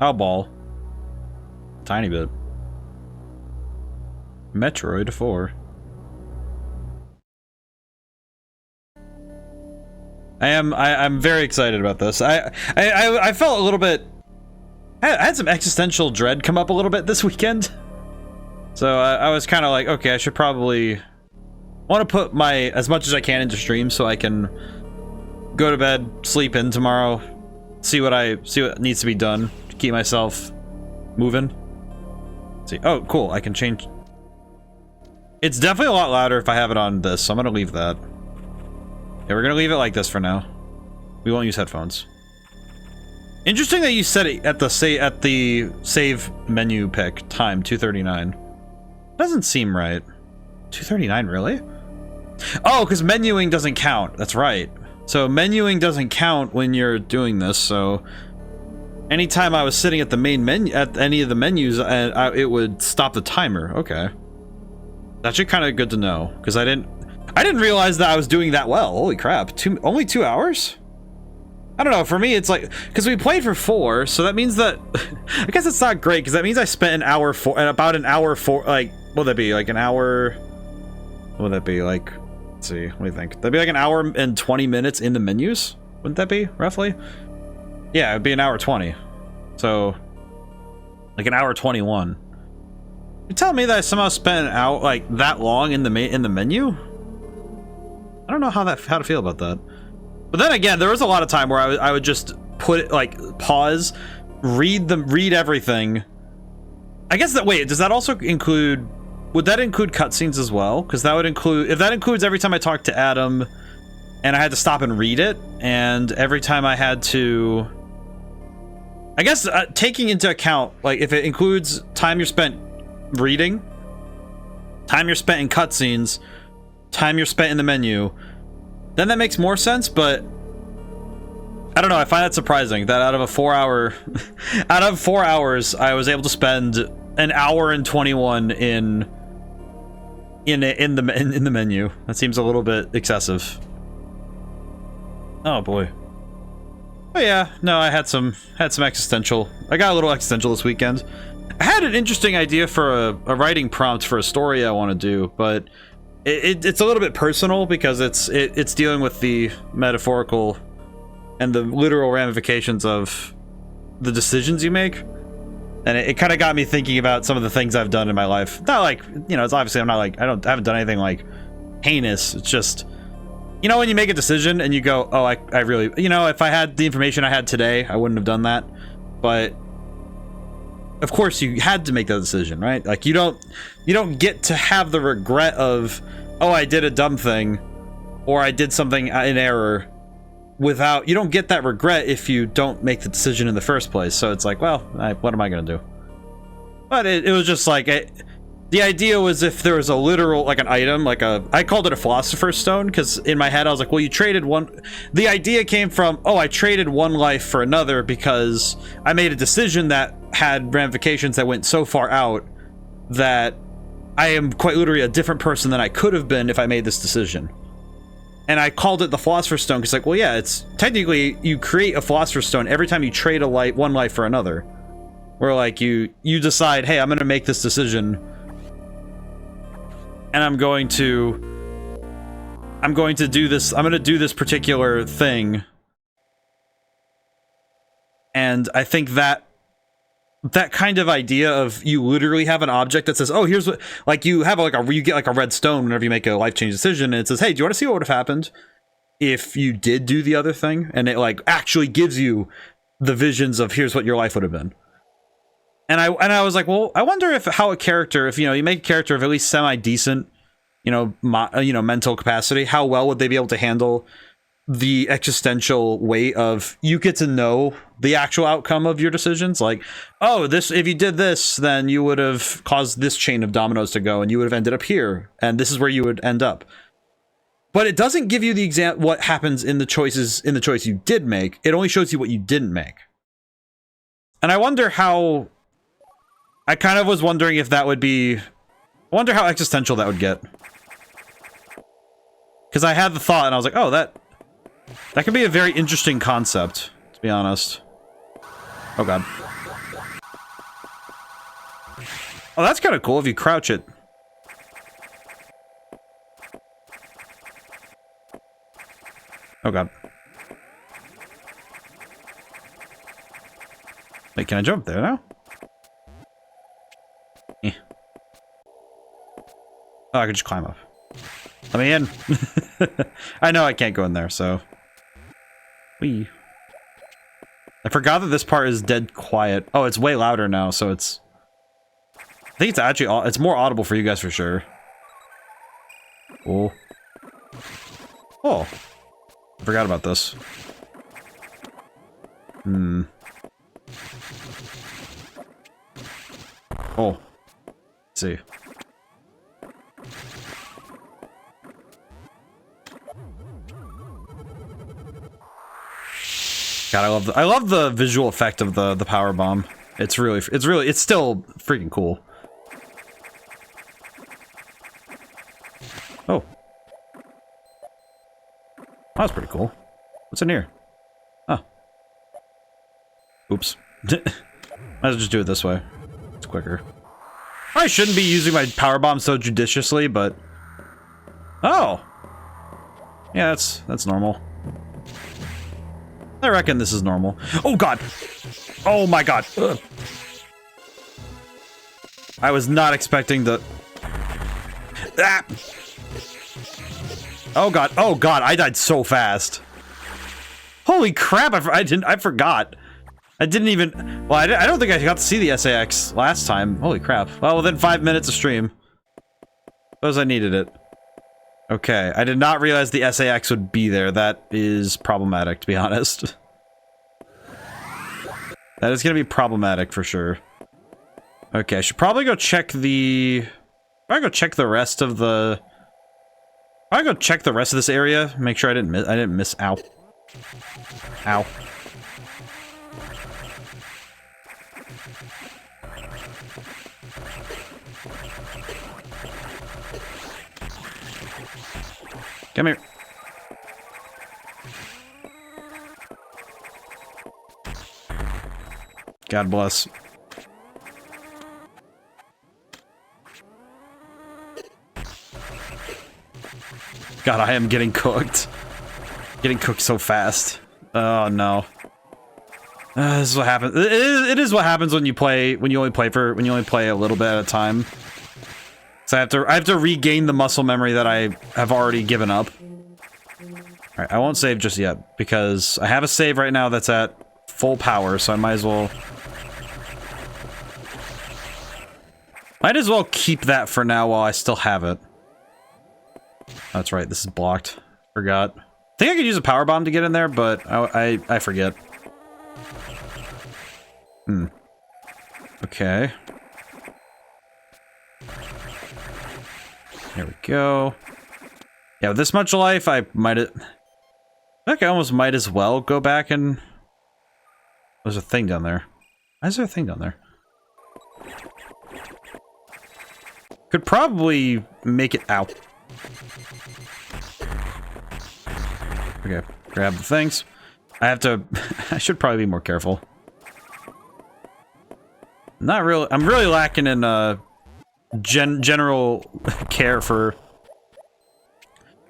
I'll ball. Tiny bit. Metroid 4. I'm very excited about this. I felt a little bit. I had some existential dread come up a little bit this weekend. So I was kind of like, okay, I should probably want to put as much as I can into stream so I can go to bed, sleep in tomorrow, see what needs to be done to keep myself moving. Let's see, oh, cool, I can change. It's definitely a lot louder if I have it on this, so I'm gonna leave that. Yeah, we're gonna leave it like this for now. We won't use headphones. Interesting that you said it at the save menu pick time 2:39. Doesn't seem right. 2:39 really? Oh, because menuing doesn't count. That's right. So menuing doesn't count when you're doing this. So anytime I was sitting at the main menu at any of the menus, it would stop the timer. Okay, that's actually kind of good to know because I didn't realize that I was doing that well. Holy crap! Only 2 hours? I don't know. For me, it's like because we played for 4, so that means that I guess it's not great because that means I spent an hour about an hour for like what would that be like an hour? What would that be like? Let's see. What do you think? That'd be like an hour and 20 minutes in the menus. Wouldn't that be roughly? Yeah, it'd be an hour 20. So like an hour 21. You're telling me that I somehow spent an hour like that long in the menu? I don't know how to feel about that. But then again, there was a lot of time where I would just put it like pause, read everything. I guess that does that also include? Would that include cutscenes as well? Because that would include if that includes every time I talked to Adam, and I had to stop and read it, and every time I had to. I guess taking into account like if it includes time you're spent reading, time you're spent in cutscenes, time you're spent in the menu. Then that makes more sense, but I don't know. I find that surprising that out of 4 hours, I was able to spend an hour and 21 in the menu. That seems a little bit excessive. Oh boy. Oh yeah, no, I had some existential. I got a little existential this weekend. I had an interesting idea for a writing prompt for a story I want to do, but. It's a little bit personal because it's dealing with the metaphorical and the literal ramifications of the decisions you make, and it kind of got me thinking about some of the things I've done in my life. Not like it's obviously I'm not like I haven't done anything like heinous. It's just when you make a decision and you go, oh, I really if I had the information I had today, I wouldn't have done that, but. Of course you had to make that decision, right? Like you don't get to have the regret of, oh, I did a dumb thing or I did something in error without, you don't get that regret if you don't make the decision in the first place. So it's like, well, what am I going to do? But it was just like, the idea was if there was a literal, like an item, like I called it a philosopher's stone because in my head I was like, well, you traded one. The idea came from, oh, I traded one life for another because I made a decision that had ramifications that went so far out that I am quite literally a different person than I could have been if I made this decision. And I called it the philosopher's stone because like, well, yeah, it's technically you create a philosopher's stone every time you trade one life for another, where like you decide, hey, I'm going to make this decision. And I'm going to do this. I'm going to do this particular thing. And I think that kind of idea of you literally have an object that says, oh, here's what, like you have you get like a red stone whenever you make a life-changing decision. And it says, hey, do you want to see what would have happened if you did do the other thing? And it like actually gives you the visions of here's what your life would have been. And I was like, well, I wonder if you make a character of at least semi-decent, mental capacity, how well would they be able to handle the existential weight of you get to know the actual outcome of your decisions? Like, oh, if you did this, then you would have caused this chain of dominoes to go and you would have ended up here. And this is where you would end up. But it doesn't give you what happens in the choice you did make. It only shows you what you didn't make. And I wonder how... I kind of was wondering if that would be... I wonder how existential that would get. Because I had the thought and I was like, oh, that could be a very interesting concept, to be honest. Oh god. Oh, that's kind of cool if you crouch it. Oh god. Wait, can I jump there now? Eh. Oh, I can just climb up. Let me in. I know I can't go in there, so. Whee. I forgot that this part is dead quiet. Oh, it's way louder now, so it's... I think it's actually... It's more audible for you guys for sure. Oh. Oh. I forgot about this. Hmm. Oh. Let's see. God, I love the visual effect of the power bomb. It's still freaking cool. Oh. That was pretty cool. What's in here? Oh. Oops. Might as well just do it this way. It's quicker. I shouldn't be using my power bomb so judiciously, but... Oh! Yeah, that's normal. I reckon this is normal. Oh god! Oh my god! Ugh. I was not expecting the... Ah! Oh god, I died so fast. Holy crap, I forgot. I didn't even... Well, I don't think I got to see the SAX last time. Holy crap. Well, within 5 minutes of stream. Suppose I needed it. Okay, I did not realize the SAX would be there. That is problematic, to be honest. That is gonna be problematic for sure. Okay, I should probably go check the... I go check the rest of the... I go check the rest of this area. Make sure I didn't miss... Ow. Ow. Come here. God bless. God, I am getting cooked. Getting cooked so fast. Oh no. This is what happens. It is what happens when you only play a little bit at a time. So I have to regain the muscle memory that I have already given up. Alright, I won't save just yet, because I have a save right now that's at full power, so I might as well... keep that for now while I still have it. That's right, this is blocked. Forgot. I think I could use a power bomb to get in there, but I forget. Hmm. Okay. There we go. Yeah, with this much life, I almost might as well go back and... There's a thing down there. Why is there a thing down there? Could probably make it out. Okay, grab the things. I have to... I should probably be more careful. Not really... I'm really lacking in, general care for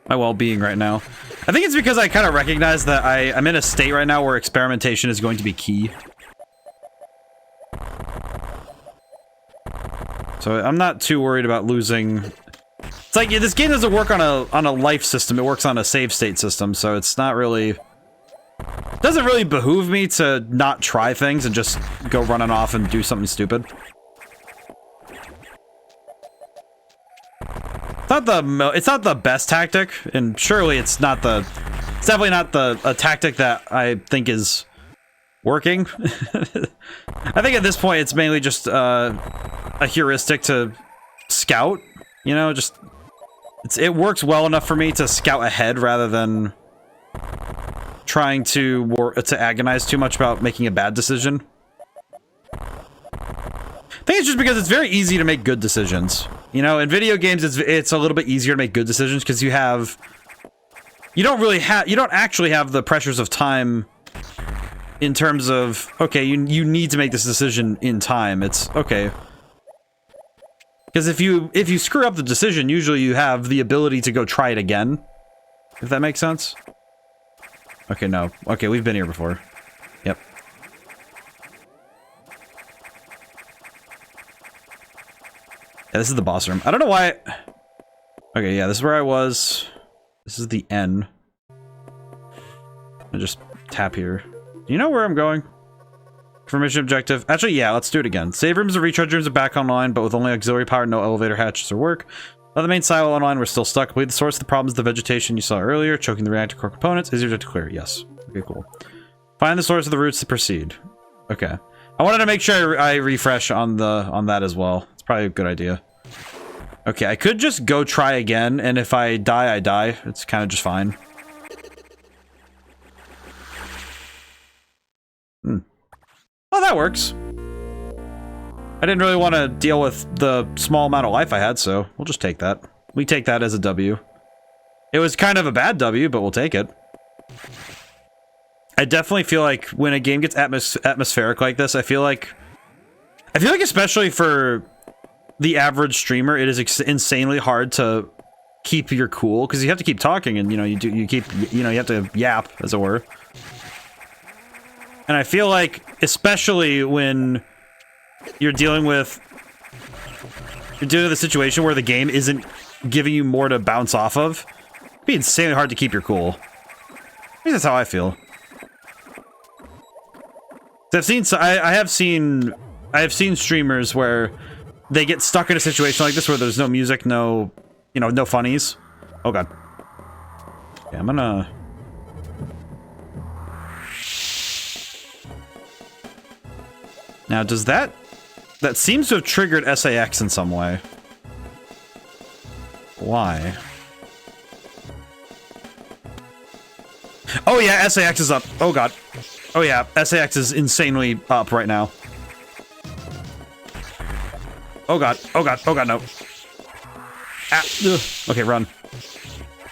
my well-being right now. I think it's because I kind of recognize that I'm in a state right now where experimentation is going to be key. So I'm not too worried about losing... It's like, yeah, this game doesn't work on a life system, it works on a save state system, so it's not really... It doesn't really behoove me to not try things and just go running off and do something stupid. It's not the best tactic, and surely it's definitely not a tactic that I think is working. I think at this point it's mainly just a heuristic to scout, you know, just it works well enough for me to scout ahead rather than trying to agonize too much about making a bad decision. I think it's just because it's very easy to make good decisions. You know, in video games, it's a little bit easier to make good decisions because you don't actually have the pressures of time in terms of, okay, you need to make this decision in time. It's okay. Because if you screw up the decision, usually you have the ability to go try it again. If that makes sense. Okay, no. Okay, we've been here before. Yep. Yeah, this is the boss room. I don't know why... Okay, yeah, this is where I was. This is the N. I just tap here. Do you know where I'm going? Information objective. Actually, yeah, let's do it again. Save rooms and recharge rooms are back online, but with only auxiliary power, no elevator hatches or work. On the main silo online, we're still stuck. Complete the source of the problems, the vegetation you saw earlier, choking the reactor core components. Easier to clear. Yes. Okay, cool. Find the source of the roots to proceed. Okay. I wanted to make sure I refresh on that as well. It's probably a good idea. Okay, I could just go try again, and if I die, I die. It's kind of just fine. Oh, that works. I didn't really want to deal with the small amount of life I had, so we'll just take that. We take that as a W. It was kind of a bad W, but we'll take it. I definitely feel like when a game gets atmospheric like this, I feel like especially for the average streamer, it is insanely hard to keep your cool because you have to keep talking, and you have to yap, as it were. And I feel like, especially when you're dealing with a situation where the game isn't giving you more to bounce off of, it'd be insanely hard to keep your cool. I think that's how I feel. I have seen streamers where they get stuck in a situation like this where there's no music, no funnies. Oh god. Okay, I'm gonna... Now, does that seems to have triggered SAX in some way. Why? Oh yeah, SAX is up. Oh god. Oh yeah, SAX is insanely up right now. Oh god. Oh god. Oh god, no. Ah, ugh. Okay, run.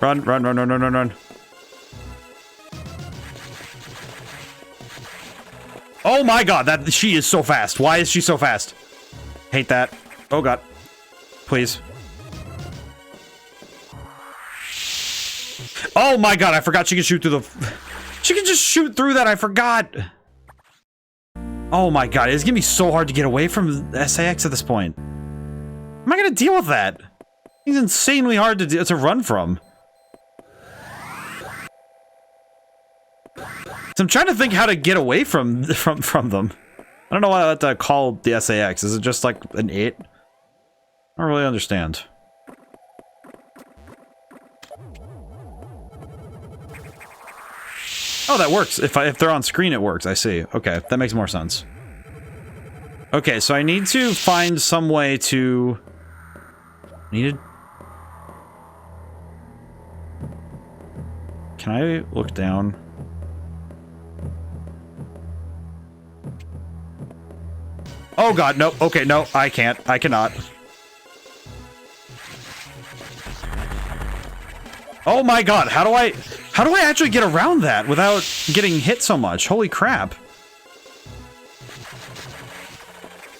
Run, run, run, run, run, run, run. Oh my god, she is so fast. Why is she so fast? Hate that. Oh god. Please. Oh my god, I forgot she can shoot through the... She can just shoot through that, I forgot. Oh my god, it's gonna be so hard to get away from SAX at this point. How am I gonna deal with that? It's insanely hard to run from. So I'm trying to think how to get away from them. I don't know why I like to call the SAX. Is it just like an 8? I don't really understand. Oh, that works. If they're on screen, it works. I see. Okay, that makes more sense. Okay, so I need to find some way to... Can I look down? Oh god, no. Okay, no, I can't. I cannot. Oh my god, how do I actually get around that without getting hit so much? Holy crap.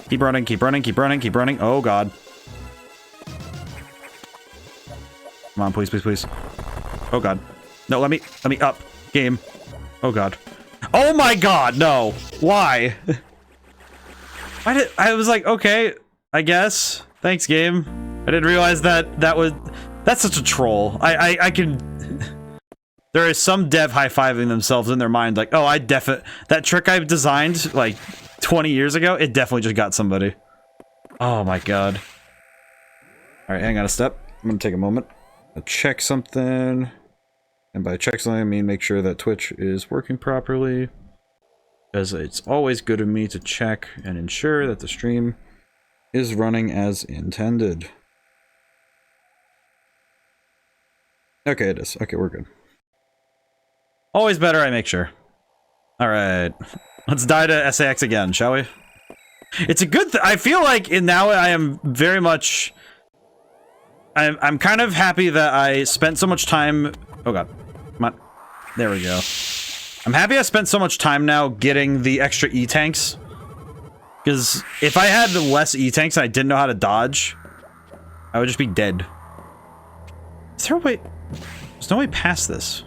Keep running, keep running, keep running, keep running. Oh god. Come on, please, please, please. Oh god. No, let me up. Game. Oh god. Oh my god, no. Why? I was like, okay, I guess. Thanks, game. I didn't realize that's such a troll. I can... There is some dev high-fiving themselves in their mind, like, oh, that trick I designed, like, 20 years ago, it definitely just got somebody. Oh my god. Alright, hang on a step. I'm gonna take a moment. I'll check something. And by check something, I mean make sure that Twitch is working properly. Because it's always good of me to check and ensure that the stream is running as intended. Okay, it is. Okay, we're good. Always better, I make sure. Alright. Let's die to SAX again, shall we? It's a good I feel like now I am very much... I'm kind of happy that I spent so much time... Oh god. Come on. There we go. I'm happy I spent so much time now getting the extra E-tanks. Because if I had less E-tanks and I didn't know how to dodge, I would just be dead. Is there a way? There's no way past this.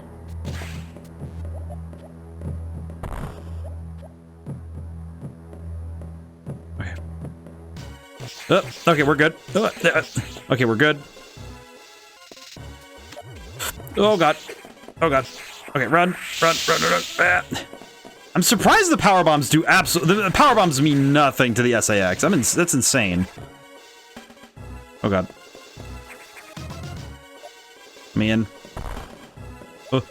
Okay. Okay, we're good. Okay, we're good. Oh god. Oh god. Okay, run. Ah. I'm surprised the power bombs do absolutely. The power bombs mean nothing to the SAX. That's insane. Oh god. Me in. Oh.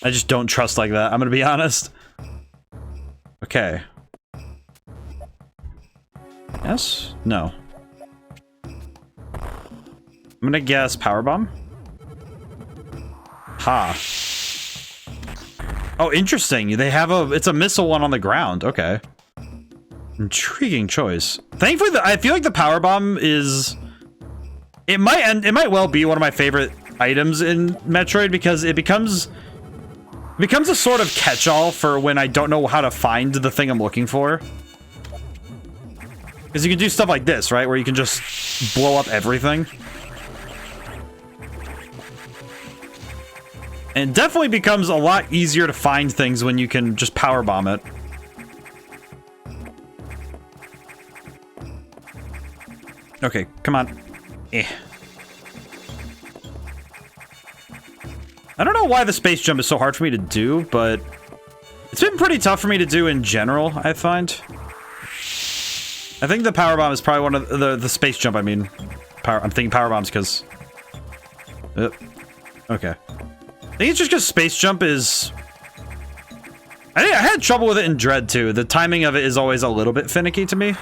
I just don't trust like that. I'm gonna be honest. Okay. Yes? No. I'm gonna guess power bomb. Ha. Oh, interesting. They have it's a missile one on the ground. Okay. Intriguing choice. Thankfully, I feel like the power bomb is. It might well be one of my favorite items in Metroid because it becomes a sort of catch-all for when I don't know how to find the thing I'm looking for. Because you can do stuff like this, right? Where you can just blow up everything. And it definitely becomes a lot easier to find things when you can just power bomb it. Okay, come on. I don't know why the space jump is so hard for me to do, but it's been pretty tough for me to do in general, I find. I think the power bomb is probably one of the space jump, I mean. I'm thinking power bombs because... Okay. I think it's just because space jump is... I had trouble with it in Dread too. The timing of it is always a little bit finicky to me.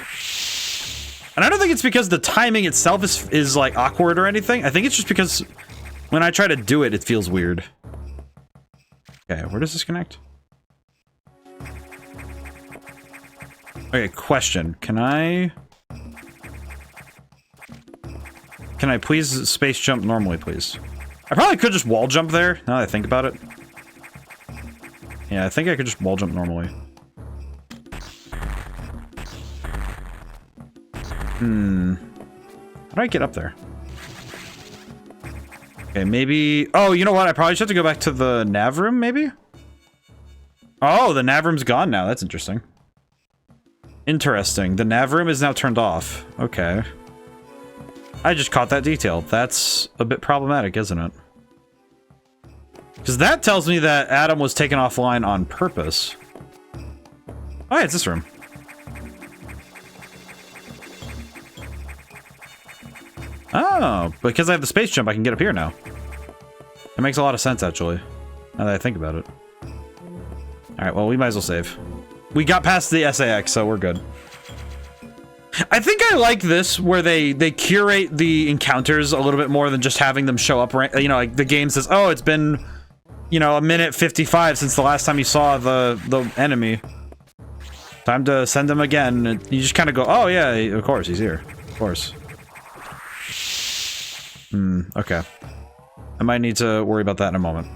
And I don't think it's because the timing itself is like awkward or anything. I think it's just because when I try to do it, it feels weird. Okay, where does this connect? Okay, question. Can I please space jump normally, please? I probably could just wall jump there, now that I think about it. Yeah, I think I could just wall jump normally. How do I get up there? Okay, maybe... Oh, you know what? I probably just have to go back to the nav room, maybe? Oh, the nav room's gone now. That's interesting. Interesting. The nav room is now turned off. Okay. I just caught that detail. That's a bit problematic, isn't it? Because that tells me that Adam was taken offline on purpose. Oh, yeah, it's this room. Oh, because I have the space jump, I can get up here now. That makes a lot of sense, actually, now that I think about it. Alright, well, we might as well save. We got past the SAX, so we're good. I think I like this, where they curate the encounters a little bit more than just having them show up, you know, like the game says, oh, it's been, you know, a minute 55 since the last time you saw the enemy. Time to send him again. And you just kind of go, oh, yeah, of course, he's here. Of course. Okay. I might need to worry about that in a moment.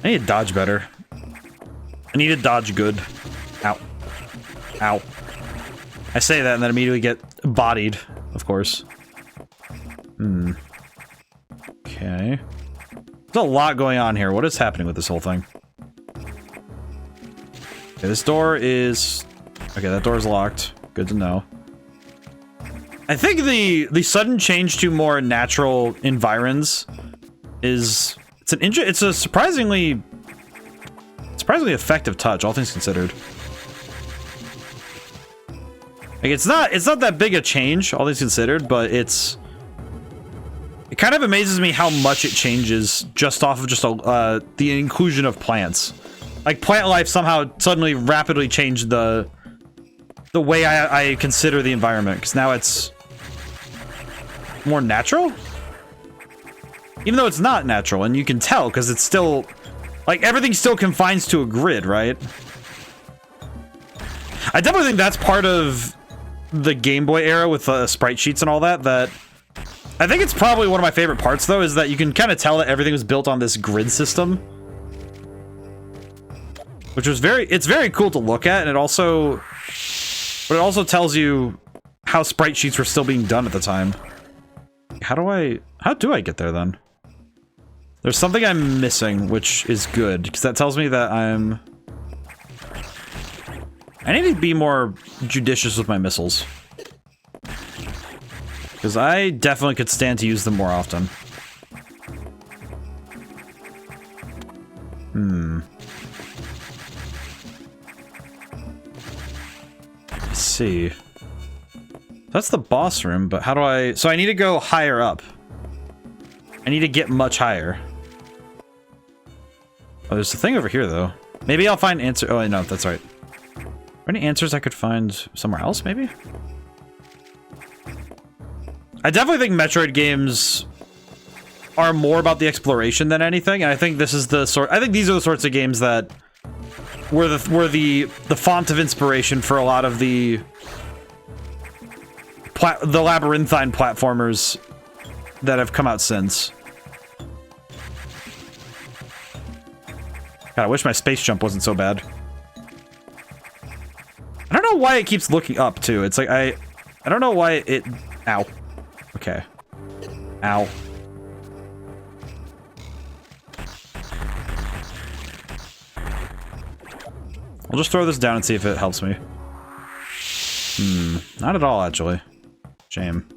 I need to dodge better. I need to dodge good. Ow. Ow. I say that and then immediately get bodied, of course. Okay. There's a lot going on here. What is happening with this whole thing? Okay, this door is... Okay, that door is locked. Good to know. I think the sudden change to more natural environs is... It's a surprisingly effective touch, all things considered. Like, it's not that big a change, all things considered, but it kind of amazes me how much it changes just off of just the inclusion of plants. Like, plant life somehow suddenly rapidly changed the way I consider the environment, because now it's more natural? Even though it's not natural, and you can tell, because it's still... Like, everything still confines to a grid, right? I definitely think that's part of the Game Boy era with sprite sheets and all that. That I think it's probably one of my favorite parts, though, is that you can kind of tell that everything was built on this grid system, which was it's very cool to look at, and it also tells you how sprite sheets were still being done at the time. How do I get there then? There's something I'm missing, which is good, because that tells me that I need to be more judicious with my missiles. Because I definitely could stand to use them more often. Let's see. That's the boss room, but how do I... So I need to go higher up. I need to get much higher. Oh, there's a thing over here, though. Maybe I'll find answer... Oh, no, that's right. Are there any answers I could find somewhere else, maybe? I definitely think Metroid games are more about the exploration than anything, and I think this is the sort... I think these are the sorts of games that were the font of inspiration for a lot of the labyrinthine platformers that have come out since. God, I wish my space jump wasn't so bad. I don't know why it keeps looking up, too. It's like, I don't know why it... Ow. Okay. Ow. I'll just throw this down and see if it helps me. Not at all, actually. Shame.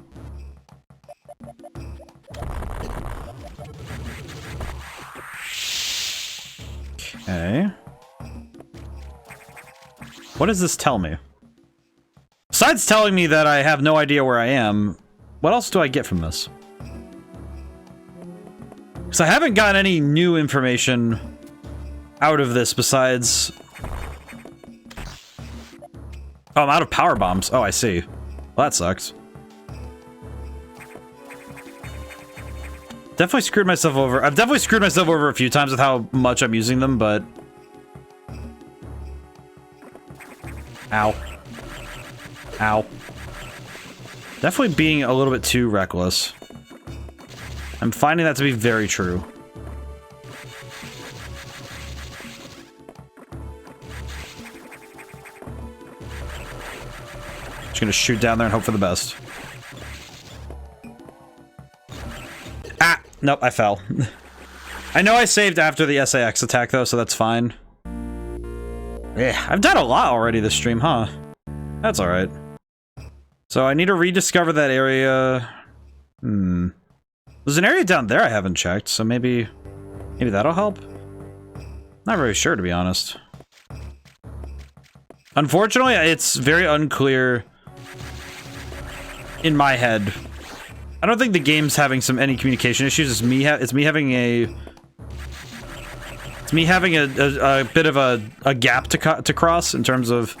Okay. What does this tell me? Besides telling me that I have no idea where I am, what else do I get from this? Because I haven't gotten any new information out of this besides... Oh, I'm out of power bombs. Oh, I see. Well, that sucks. Definitely screwed myself over. I've definitely screwed myself over a few times with how much I'm using them, but... Ow. Ow. Definitely being a little bit too reckless. I'm finding that to be very true. Just gonna shoot down there and hope for the best. Ah! Nope, I fell. I know I saved after the SAX attack, though, so that's fine. Yeah, I've done a lot already this stream, huh? That's alright. So I need to rediscover that area. There's an area down there I haven't checked, so maybe that'll help? Not very sure, to be honest. Unfortunately, it's very unclear in my head. I don't think the game's having any communication issues. It's me having a bit of a gap to cross in terms of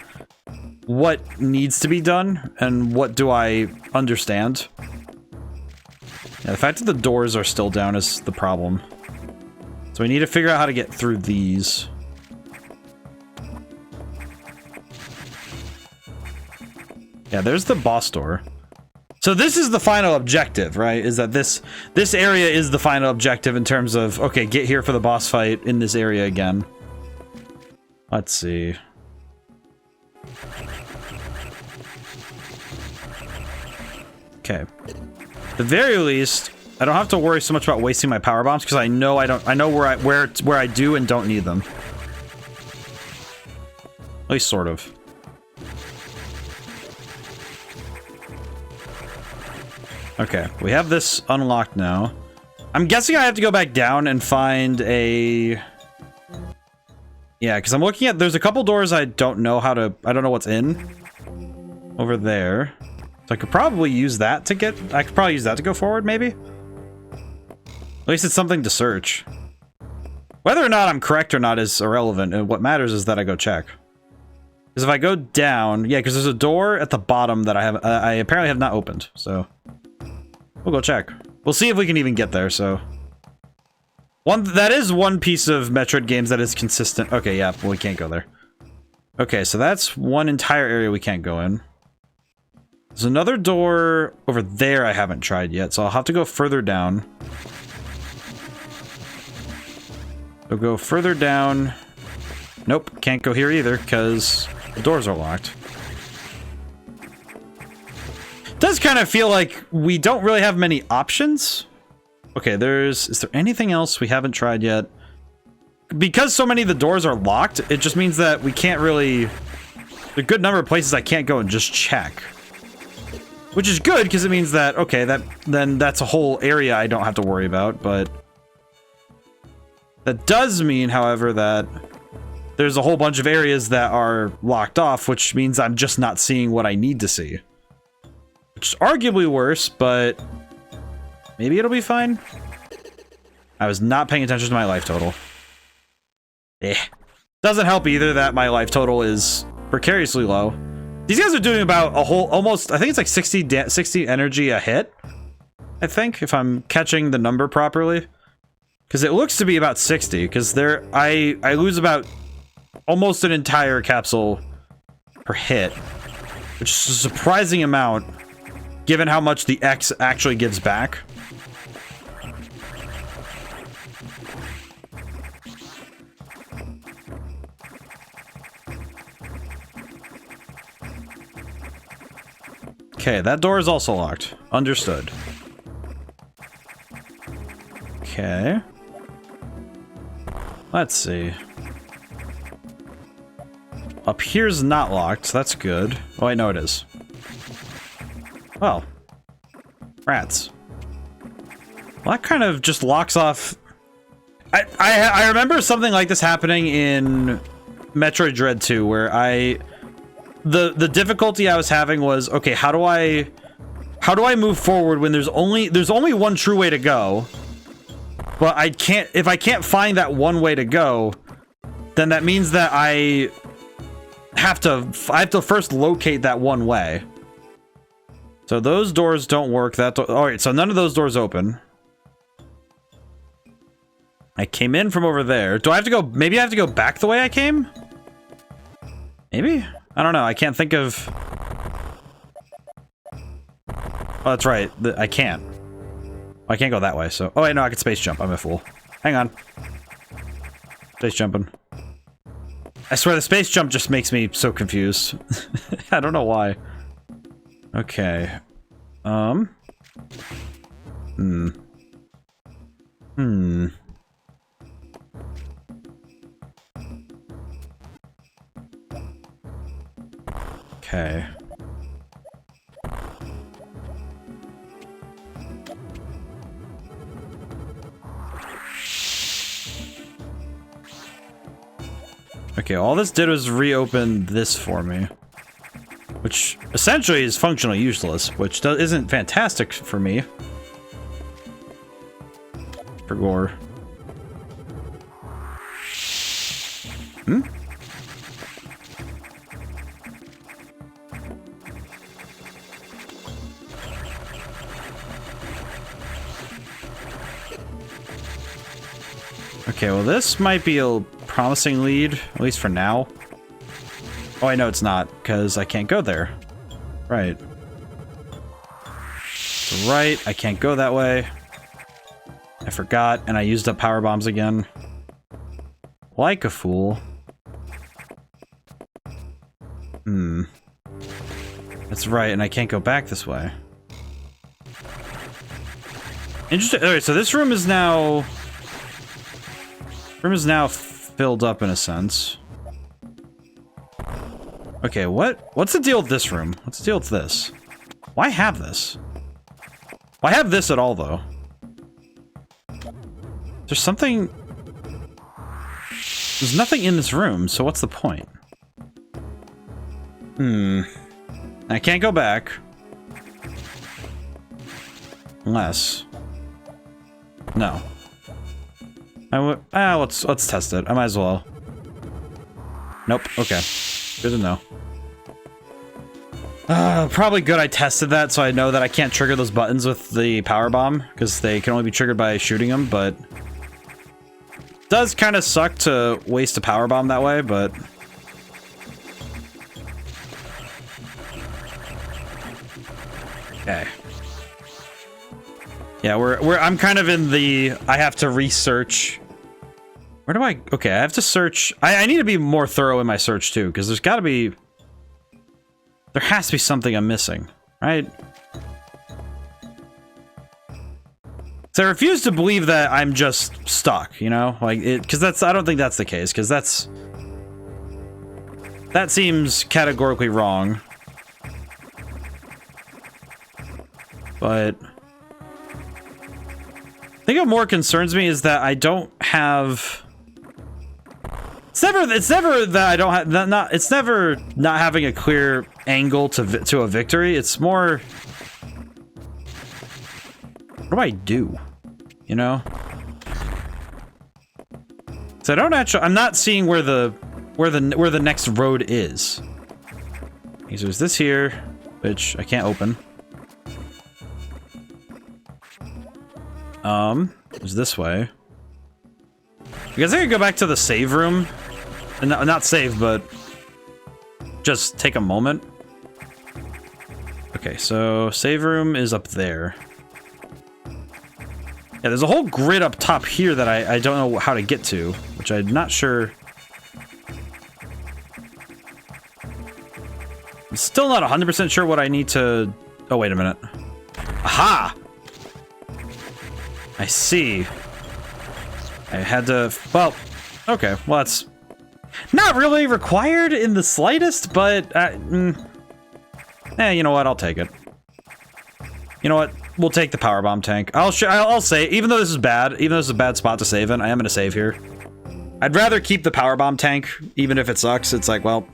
what needs to be done and what do I understand. Yeah, the fact that the doors are still down is the problem. So we need to figure out how to get through these. Yeah, there's the boss door. So this is the final objective, right? Is that this area is the final objective in terms of, okay, get here for the boss fight in this area again. Let's see. Okay. At the very least, I don't have to worry so much about wasting my power bombs because I know where I do and don't need them. At least sort of. Okay, we have this unlocked now. I'm guessing I have to go back down and find a... Yeah, because I'm looking at... There's a couple doors I don't know what's in. Over there. So I could probably use that to get... I could probably use that to go forward, maybe? At least it's something to search. Whether or not I'm correct or not is irrelevant. And what matters is that I go check. Because if I go down... Yeah, because there's a door at the bottom that I apparently have not opened, so... We'll go check. We'll see if we can even get there, so... That is one piece of Metroid games that is consistent. Okay, yeah, well, we can't go there. Okay, so that's one entire area we can't go in. There's another door over there I haven't tried yet, so I'll have to go further down. So go further down. Nope, can't go here either, because the doors are locked. Does kind of feel like we don't really have many options. Okay, is there anything else we haven't tried yet? Because so many of the doors are locked, it just means that we can't really... There's a good number of places I can't go and just check. Which is good, because it means that, okay, then that's a whole area I don't have to worry about, but... That does mean, however, that there's a whole bunch of areas that are locked off, which means I'm just not seeing what I need to see. Which is arguably worse, but maybe it'll be fine. I was not paying attention to my life total. Doesn't help either that my life total is precariously low. These guys are doing about a whole, almost, I think it's like 60 energy a hit. I think, if I'm catching the number properly. Because it looks to be about 60, because I lose about almost an entire capsule per hit. Which is a surprising amount, given how much the X actually gives back. Okay, that door is also locked. Understood. Okay. Let's see. Up here's not locked. That's good. Oh, wait, no, it is. Well. Rats. Well, that kind of just locks off... I remember something like this happening in Metroid Dread 2, where the difficulty I was having was, okay, how do I move forward when there's only one true way to go? But if I can't find that one way to go, then that means that I have to first locate that one way. So those doors don't work. All right, so none of those doors open. I came in from over there. Do I have to go? Maybe I have to go back the way I came? Maybe? I don't know. I can't think of... Oh, that's right. I can't. I can't go that way, so... Oh, wait, no, I can space jump. I'm a fool. Hang on. Space jumping. I swear the space jump just makes me so confused. I don't know why. Okay. Okay. Okay, all this did was reopen this for me. Which essentially is functionally useless, which isn't fantastic for me. For gore. Hmm? Okay, well this might be a promising lead, at least for now. Oh, I know it's not, because I can't go there. Right. So right, I can't go that way. I forgot, and I used up power bombs again. Like a fool. That's right, and I can't go back this way. Interesting. Alright, so this room is now... filled up in a sense. Okay, what's the deal with this room? What's the deal with this? Why have this? Why have this at all, though? There's something... There's nothing in this room, so what's the point? I can't go back. Unless... No. Let's test it. I might as well. Nope. Okay. Good to know. Probably good I tested that so I know that I can't trigger those buttons with the power bomb because they can only be triggered by shooting them, but it does kind of suck to waste a power bomb that way, but Okay. Yeah, I'm kind of in the, I have to research. Where do I, okay, I have to search. I need to be more thorough in my search too, because there's got to be, there has to be something I'm missing, right? So I refuse to believe that I'm just stuck, you know? Like, because that's, I don't think that's the case, because that seems categorically wrong. But I think what more concerns me is that I don't have. It's never that I don't have. It's never not having a clear angle to a victory. It's more. What do I do? You know. So I don't actually. I'm not seeing where the next road is. Okay, so there's this here, which I can't open. It's this way. I guess I could go back to the save room. And not save, but just take a moment. Okay, so save room is up there. Yeah, there's a whole grid up top here that I don't know how to get to, which I'm not sure. I'm still not 100% sure what I need to... Oh, wait a minute. Aha! I see. I had to... Well, okay. Well, that's not really required in the slightest, but... you know what? I'll take it. You know what? We'll take the powerbomb tank. I'll say, even though this is bad, even though this is a bad spot to save in, I am going to save here. I'd rather keep the powerbomb tank, even if it sucks. It's like, well...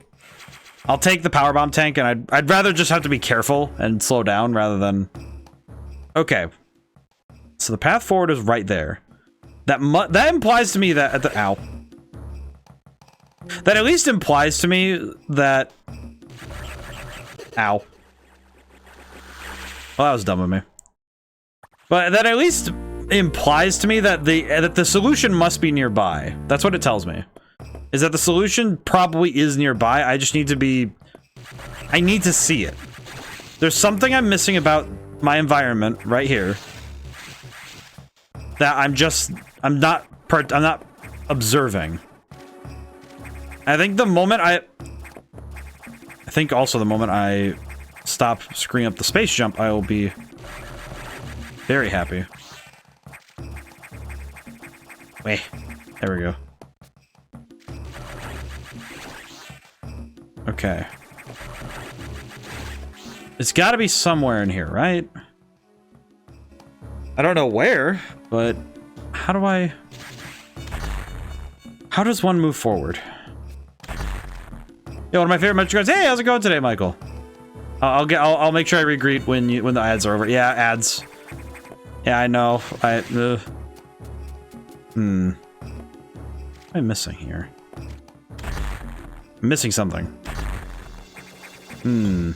I'll take the powerbomb tank, and I'd rather just have to be careful and slow down rather than... Okay. So the path forward is right there. That implies to me that at the ow. That at least implies to me that ow. Well, that was dumb of me. But that at least implies to me that the solution must be nearby. That's what it tells me. Is that the solution probably is nearby. I just need to be... I need to see it. There's something I'm missing about my environment right here. That I'm not observing. I think the moment I think also the moment I stop screwing up the space jump, I will be very happy. Wait, there we go. Okay. It's got to be somewhere in here, right? I don't know where, but how does one move forward? Yeah, one of my favorite Metroid guys. Hey, how's it going today, Michael? I'll make sure I re-greet when the ads are over. Yeah, ads. Yeah, I know. What am I missing here? I'm missing something. I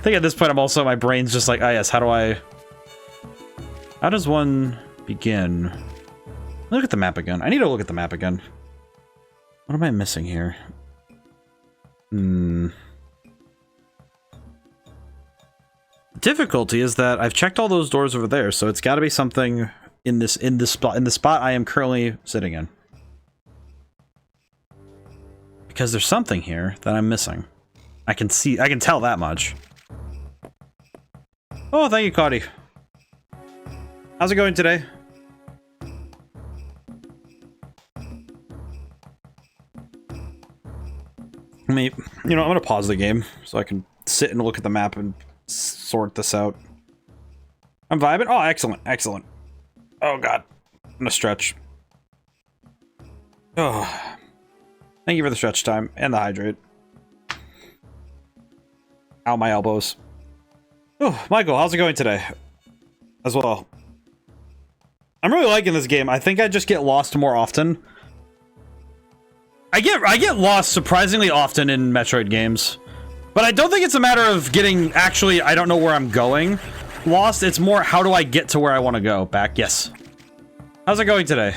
think at this point I'm also, my brain's just like, oh yes, how does one begin? Look at the map again. I need to look at the map again. What am I missing here? The difficulty is that I've checked all those doors over there, so it's got to be something in the spot I am currently sitting in. Because there's something here that I'm missing. I can tell that much. Oh, thank you, Cody. How's it going today? I mean, you know, I'm gonna pause the game so I can sit and look at the map and sort this out. I'm vibing. Oh, excellent, excellent. Oh god, I'm gonna stretch. Oh, thank you for the stretch time and the hydrate. Ow, my elbows. Oh, Michael, how's it going today? As well. I'm really liking this game. I think I just get lost more often. I get lost surprisingly often in Metroid games. But I don't think it's a matter of getting actually, I don't know where I'm going, lost. It's more, how do I get to where I want to go? Back, yes. How's it going today?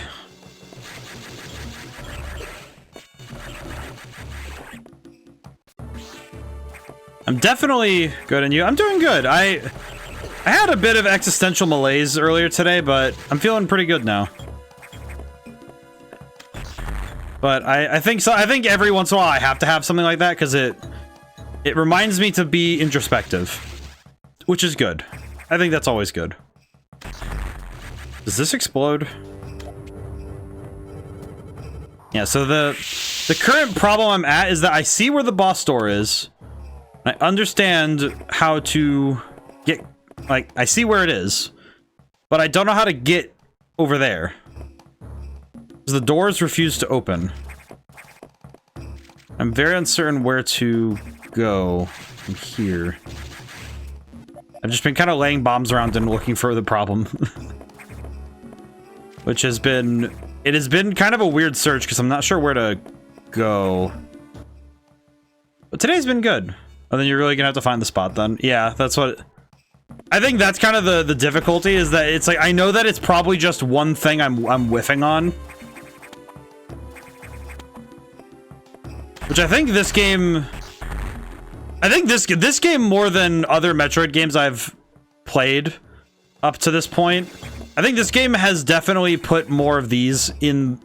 I'm definitely good, and you? I'm doing good. I had a bit of existential malaise earlier today, but I'm feeling pretty good now. But I think so. I think every once in a while I have to have something like that because it reminds me to be introspective, which is good. I think that's always good. Does this explode? Yeah, so the current problem I'm at is that I see where the boss door is. I understand how to get, like, I see where it is, but I don't know how to get over there. Because the doors refuse to open. I'm very uncertain where to go from here. I've just been kind of laying bombs around and looking for the problem. Which has been... It has been kind of a weird search because I'm not sure where to go. But today's been good. Oh, then you're really gonna have to find the spot then. Yeah, that's what... I think that's kind of the difficulty, is that it's like, I know that it's probably just one thing I'm whiffing on. Which I think this game... I think this game, more than other Metroid games I've played up to this point, I think this game has definitely put more of these in...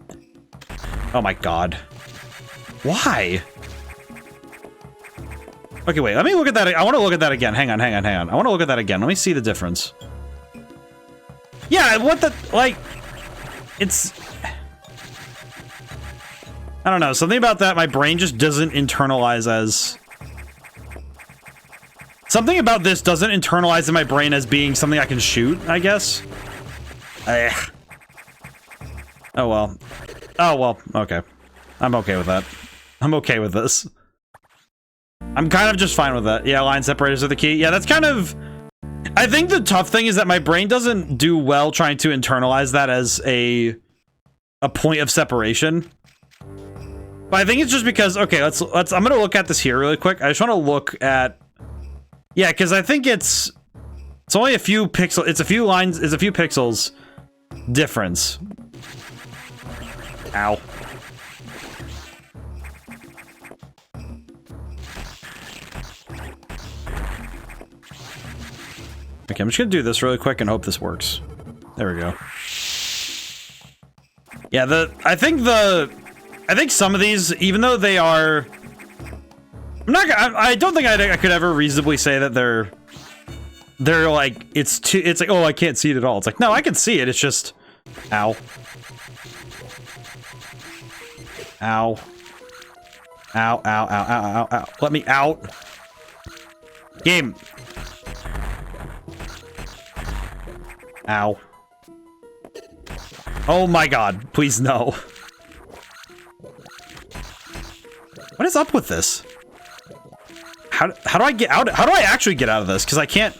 Oh my god. Why? Okay, wait, let me look at that. I want to look at that again. Hang on. I want to look at that again. Let me see the difference. Yeah, what the... Like... It's... I don't know. Something about that, my brain just doesn't internalize as... Something about this doesn't internalize in my brain as being something I can shoot, I guess. Oh, well. Oh, well, okay. I'm okay with that. I'm okay with this. I'm kind of just fine with that. Yeah, line separators are the key. Yeah, that's kind of... I think the tough thing is that my brain doesn't do well trying to internalize that as a point of separation. But I think it's just because... Okay, let's I'm gonna look at this here really quick. I just want to look at... Yeah, because I think it's only a few pixels... It's a few lines... It's a few pixels difference. Ow. Okay, I'm just gonna do this really quick and hope this works. There we go. Yeah, I think some of these, even though they are... I don't think I could ever reasonably say that they're like, it's like, oh, I can't see it at all. It's like, no, I can see it, it's just... Ow. Ow. Ow, ow, ow, ow, ow, ow. Let me out. Game. Ow. Oh my god, please no. What is up with this? How do I get out? How do I actually get out of this? Because I can't...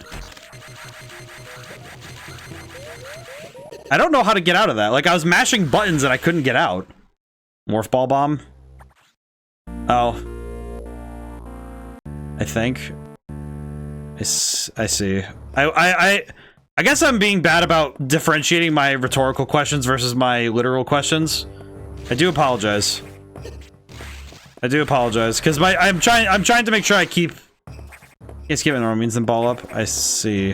I don't know how to get out of that. Like, I was mashing buttons and I couldn't get out. Morph ball bomb. Oh. I think. I see. I guess I'm being bad about differentiating my rhetorical questions versus my literal questions. I do apologize. I do apologize, because I'm trying to make sure I keep... Yes, giving normal means then ball up. I see.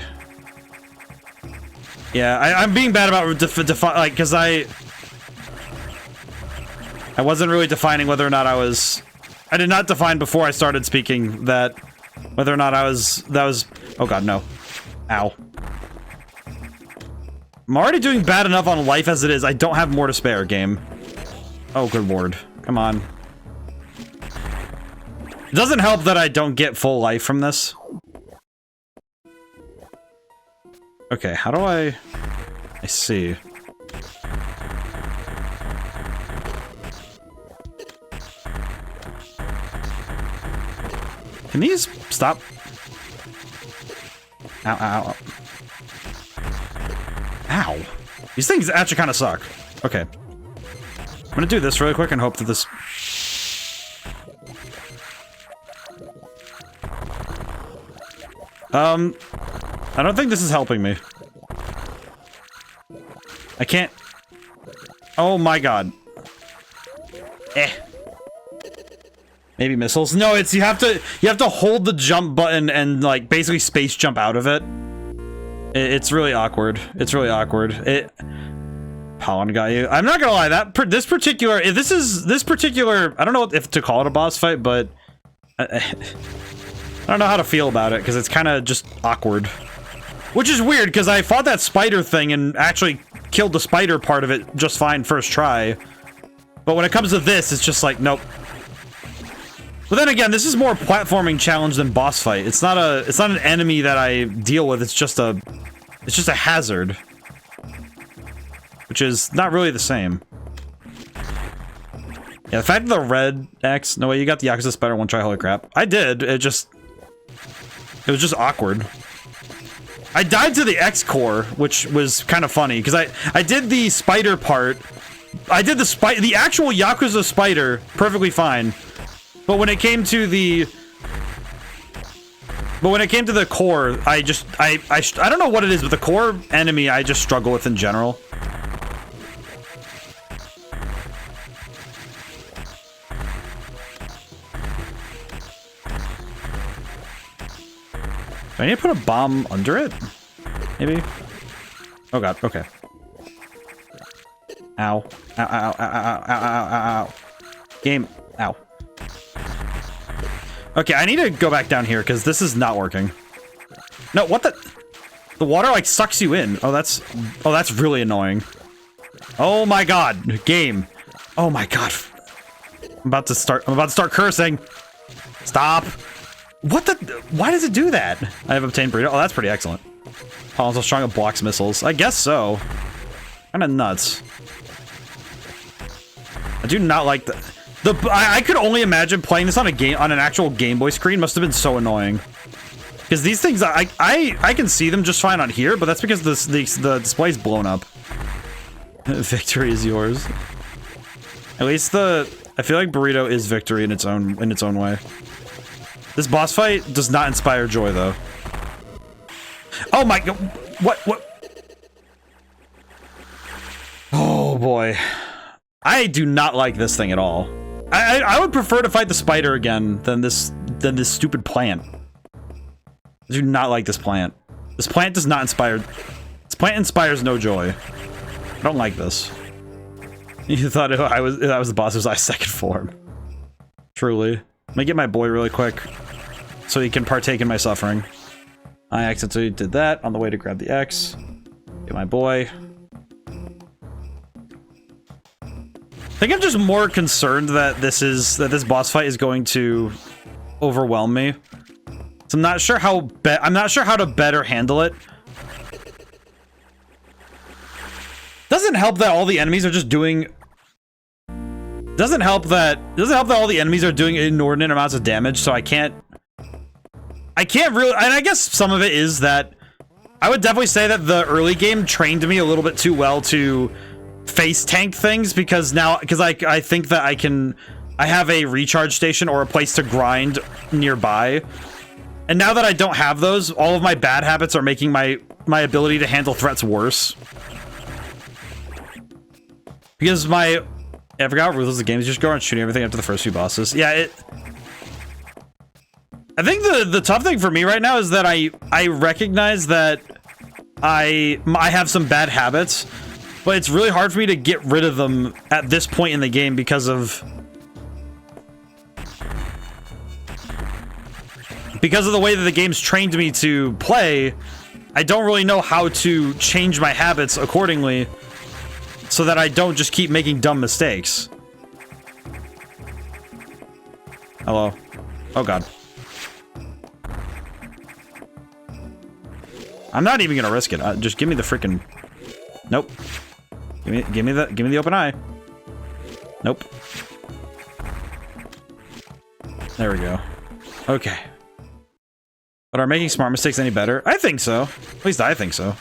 Yeah, I'm being bad about like, because I wasn't really defining whether or not I was... I did not define before I started speaking that whether or not that was... Oh god, no. Ow. I'm already doing bad enough on life as it is. I don't have more to spare, game. Oh, good lord. Come on. It doesn't help that I don't get full life from this. Okay, how do I see. Can these stop? Ow, ow, ow. Ow. These things actually kind of suck. Okay. I'm gonna do this really quick and hope that this... I don't think this is helping me. I can't... Oh my god. Eh. Maybe missiles. No, it's you have to hold the jump button and like basically space jump out of it. It's really awkward. It's really awkward. Pollen got you. I'm not gonna lie. This particular I don't know if to call it a boss fight, but I don't know how to feel about it because it's kind of just awkward. Which is weird because I fought that spider thing and actually killed the spider part of it just fine first try. But when it comes to this, it's just like nope. But then again, this is more platforming challenge than boss fight. It's not an enemy that I deal with. It's just a hazard, which is not really the same. Yeah, the fact that the red X. No way, you got the Yakuza spider one try. Holy crap! I did. It was just awkward. I died to the X core, which was kind of funny because I did the spider part. I did the actual Yakuza spider perfectly fine. But when it came to the core, I don't know what it is, but the core enemy I just struggle with in general. Do I need to put a bomb under it? Maybe? Oh god, okay. Ow. Ow, ow, ow, ow, ow, ow, ow, ow. Game. Ow. Okay, I need to go back down here because this is not working. No, what the? The water like sucks you in. Oh, that's really annoying. Oh my god, game. Oh my god. I'm about to start cursing. Stop. What the? Why does it do that? I have obtained burrito. Oh, that's pretty excellent. Oh, so strong it blocks missiles. I guess so. Kind of nuts. I do not like the. I could only imagine playing this on an actual Game Boy screen must have been so annoying. Because these things, I can see them just fine on here, but that's because the display's blown up. Victory is yours. At least I feel like burrito is victory in its own way. This boss fight does not inspire joy though. Oh my god! What? Oh boy, I do not like this thing at all. I would prefer to fight the spider again than this stupid plant. I do not like this plant. This plant does not inspire. This plant inspires no joy. I don't like this. You thought if I was the boss, it was my second form. Truly. Let me get my boy really quick, so he can partake in my suffering. I accidentally did that on the way to grab the X. Get my boy. I think I'm just more concerned that this boss fight is going to overwhelm me. So I'm not sure how to better handle it. Doesn't help that all the enemies are just doing. Doesn't help that all the enemies are doing inordinate amounts of damage. So I can't really. And I guess some of it is that I would definitely say that the early game trained me a little bit too well to face tank things because I think that I have a recharge station or a place to grind nearby, and now that I don't have those, all of my bad habits are making my ability to handle threats worse. Because I forgot how ruthless the game is. Just go around shooting everything after the first few bosses. Yeah, I think the tough thing for me right now is that I recognize that I have some bad habits. But it's really hard for me to get rid of them at this point in the game because of the way that the game's trained me to play. I don't really know how to change my habits accordingly so that I don't just keep making dumb mistakes. Hello. Oh god. I'm not even gonna risk it. Just give me the freaking. Nope. Give me the open eye. Nope. There we go. Okay. But are making smart mistakes any better? I think so. At least I think so.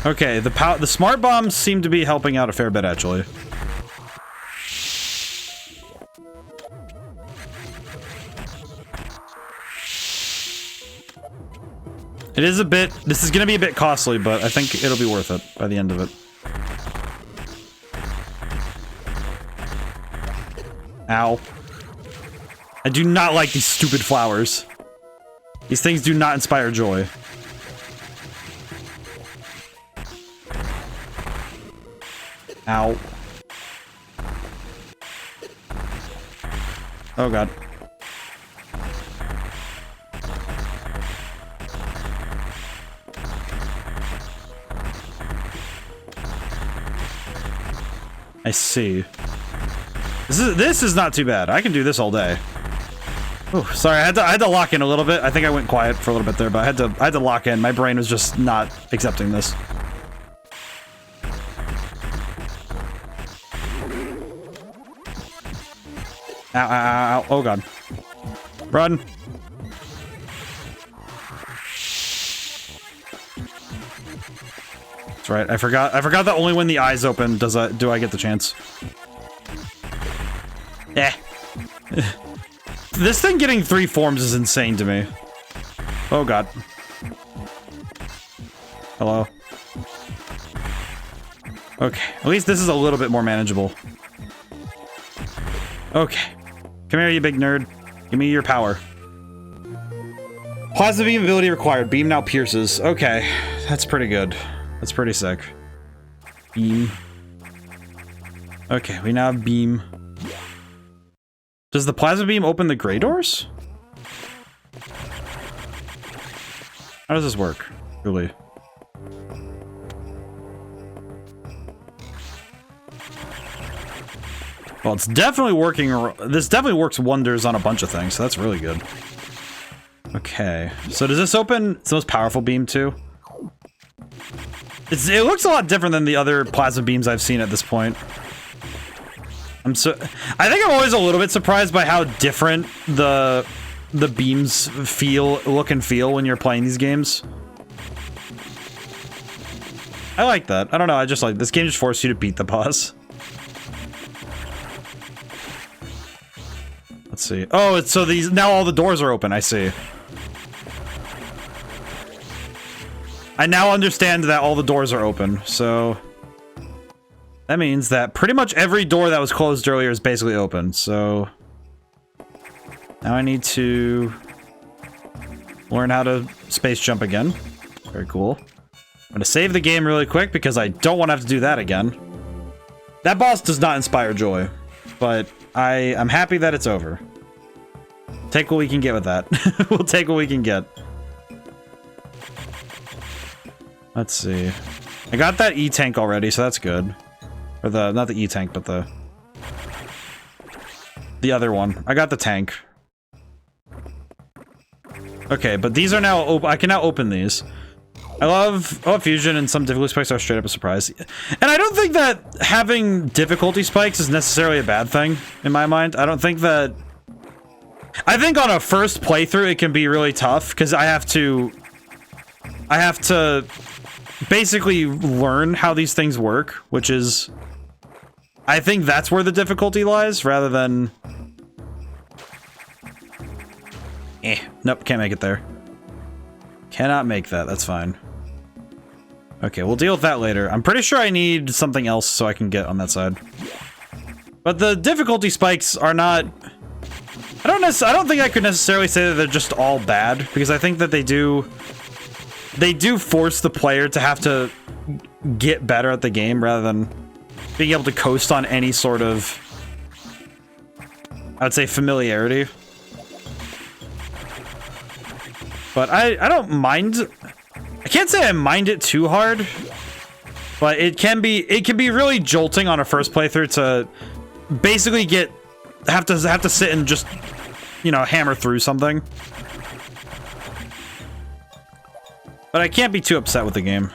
Okay, the smart bombs seem to be helping out a fair bit, actually. It is a bit... This is gonna be a bit costly, but I think it'll be worth it by the end of it. Ow. I do not like these stupid flowers. These things do not inspire joy. Ow. Oh god. I see. This is not too bad. I can do this all day. Oh, sorry, I had to lock in a little bit. I think I went quiet for a little bit there, but I had to lock in. My brain was just not accepting this. Ow, ow, ow, ow. Oh god. Run. That's right. I forgot that only when the eyes open do I get the chance. Eh. This thing getting 3 forms is insane to me. Oh god. Hello. Okay, at least this is a little bit more manageable. Okay. Come here, you big nerd. Give me your power. Plasma beam ability required. Beam now pierces. Okay, that's pretty good. That's pretty sick. Beam. Okay, we now have beam. Does the plasma beam open the gray doors? How does this work, really? Well, it's definitely working. This definitely works wonders on a bunch of things, so that's really good. Okay, so does this open its most powerful beam too? It looks a lot different than the other plasma beams I've seen at this point. I think I'm always a little bit surprised by how different the beams look and feel when you're playing these games. I like that. I don't know, I just like this game just forces you to beat the boss. Let's see. Oh, it's so these now all the doors are open, I see. I now understand that all the doors are open, so that means that pretty much every door that was closed earlier is basically open, so now I need to learn how to space jump again. Very cool. I'm gonna save the game really quick because I don't want to have to do that again. That boss does not inspire joy, but I'm happy that it's over. Take what we can get with that. We'll take what we can get. Let's see. I got that E-tank already, so that's good. Or not the E-tank, but the other one. I got the tank. Okay, but these are now open. I can now open these. I love Fusion, and some difficulty spikes are straight up a surprise. And I don't think that having difficulty spikes is necessarily a bad thing, in my mind. I don't think that... I think on a first playthrough it can be really tough, because I have to basically learn how these things work, which is... I think that's where the difficulty lies, rather than... Nope, can't make it there. Cannot make that, that's fine. Okay, we'll deal with that later. I'm pretty sure I need something else so I can get on that side. But the difficulty spikes are not... I don't think I could necessarily say that they're just all bad, because I think that they do force the player to have to get better at the game rather than being able to coast on any sort of, I would say, familiarity. But I don't mind. I can't say I mind it too hard, but it can be really jolting on a first playthrough to basically have to sit and just, you know, hammer through something. But I can't be too upset with the game.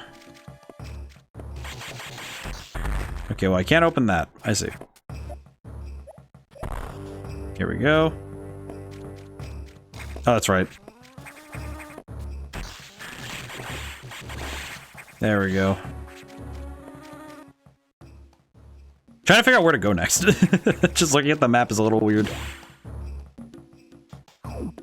Okay, well, I can't open that. I see. Here we go. Oh, that's right. There we go. Trying to figure out where to go next. Just looking at the map is a little weird.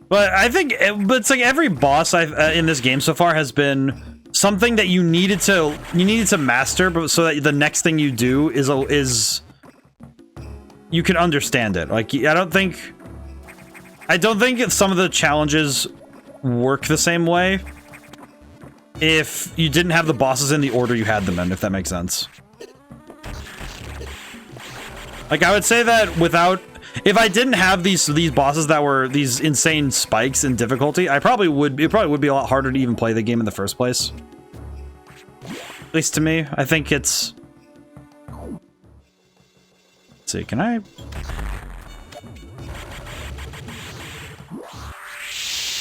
But I think it's like every boss in this game so far has been something that you needed to master, but so that the next thing you do is you can understand it. Like I don't think some of the challenges work the same way if you didn't have the bosses in the order you had them in, if that makes sense. Like I would say that if I didn't have these bosses that were these insane spikes in difficulty, it probably would be a lot harder to even play the game in the first place. At least to me, I think it's... Let's see, can I...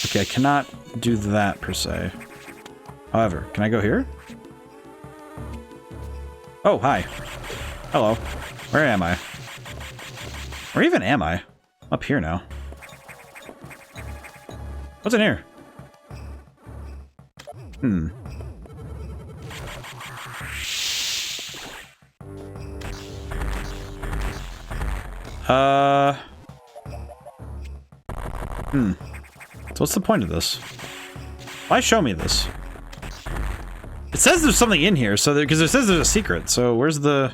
Okay, I cannot do that per se. However, can I go here? Oh, hi. Hello. Where am I? Where even am I? Up here now. What's in here? Hmm. So what's the point of this? Why show me this? It says there's something in here, so because it says there's a secret. So where's the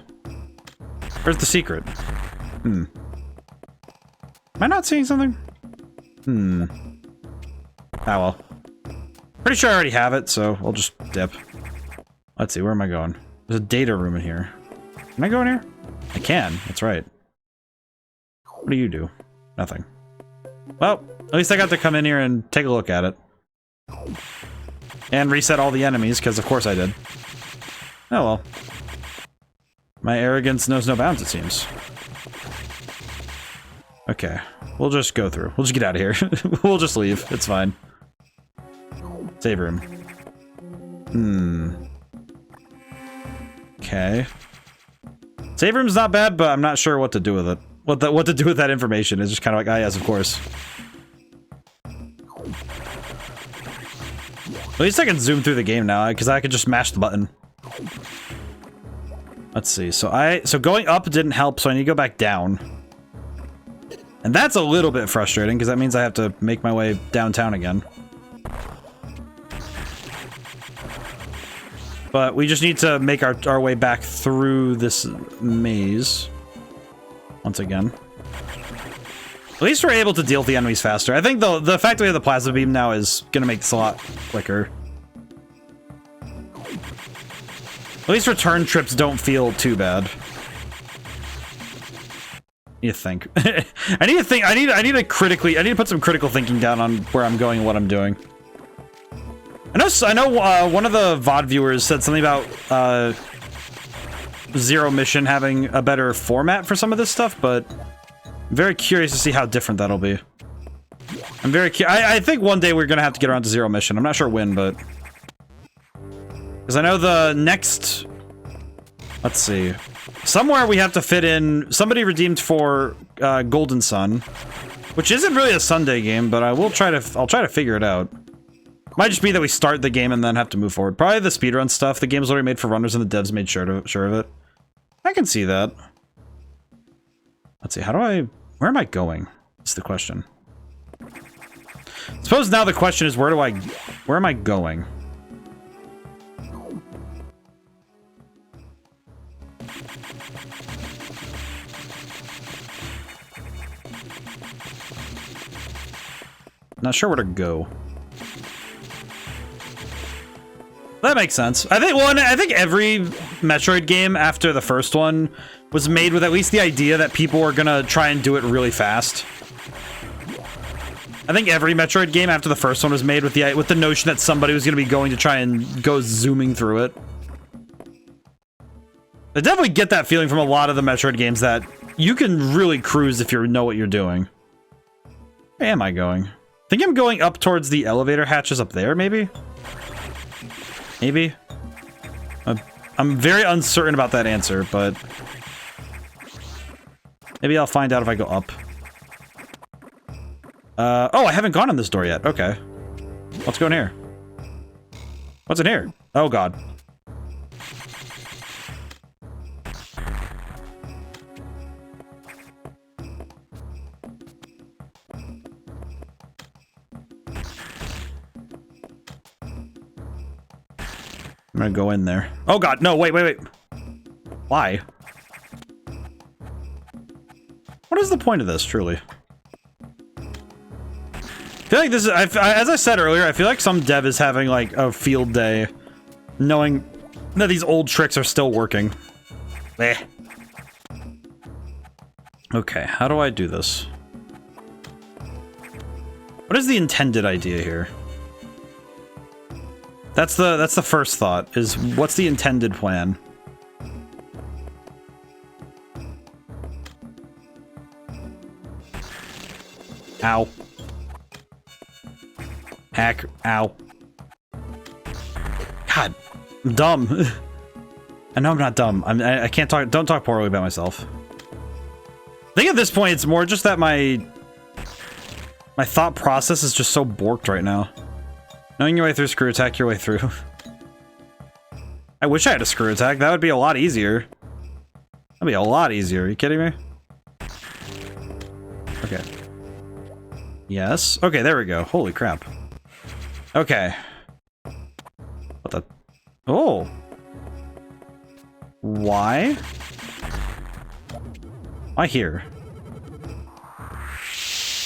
secret? Hmm. Am I not seeing something? Hmm. Ah, well. Pretty sure I already have it, so we'll just dip. Let's see, where am I going? There's a data room in here. Can I go in here? I can, that's right. What do you do? Nothing. Well, at least I got to come in here and take a look at it. And reset all the enemies, because of course I did. Oh well. My arrogance knows no bounds, it seems. Okay, we'll just go through. We'll just get out of here. We'll just leave. It's fine. Save room. Hmm. Okay. Save room's not bad, but I'm not sure what to do with it. What to do with that information. It's just kind of like, ah, yes, of course. At least I can zoom through the game now, because I can just mash the button. Let's see. So going up didn't help, so I need to go back down. And that's a little bit frustrating, because that means I have to make my way downtown again. But we just need to make our way back through this maze. Once again. At least we're able to deal with the enemies faster. I think the fact that we have the plasma beam now is going to make this a lot quicker. At least return trips don't feel too bad. You think. I need to think. I need to put some critical thinking down on where I'm going and what I'm doing. I know one of the VOD viewers said something about Zero Mission having a better format for some of this stuff, but I'm very curious to see how different that'll be. I'm very I think one day we're gonna have to get around to Zero Mission. I'm not sure when, but because I know the next, let's see, somewhere we have to fit in. Somebody redeemed for Golden Sun, which isn't really a Sunday game, but I'll try to figure it out. Might just be that we start the game and then have to move forward. Probably the speedrun stuff. The game's already made for runners and the devs made sure of it. I can see that. Let's see, where am I going? That's the question. Suppose now the question is where am I going? Not sure where to go. That makes sense. I think every Metroid game after the first one was made with at least the idea that people were gonna try and do it really fast. I think every Metroid game after the first one was made with the notion that somebody was gonna be going to try and go zooming through it. I definitely get that feeling from a lot of the Metroid games that you can really cruise if you know what you're doing. Where am I going? I think I'm going up towards the elevator hatches up there, maybe? Maybe? I'm very uncertain about that answer, but maybe I'll find out if I go up. Oh, I haven't gone in this door yet. Okay. Let's go in here. What's in here? Oh, God. gonna go in there. Oh god, no, wait. Why? What is the point of this, truly? I feel like this is, as I said earlier, I feel like some dev is having like a field day knowing that these old tricks are still working. Eh. Okay, how do I do this? What is the intended idea here? That's the first thought, is what's the intended plan? Ow. Hack. Ow. God. I'm dumb. I know I'm not dumb. I can't talk. Don't talk poorly about myself. I think at this point it's more just that my thought process is just so borked right now. Knowing your way through, screw attack your way through. I wish I had a screw attack. That would be a lot easier. That'd be a lot easier. Are you kidding me? Okay. Yes. Okay, there we go. Holy crap. Okay. What the? Oh. Why? Why here?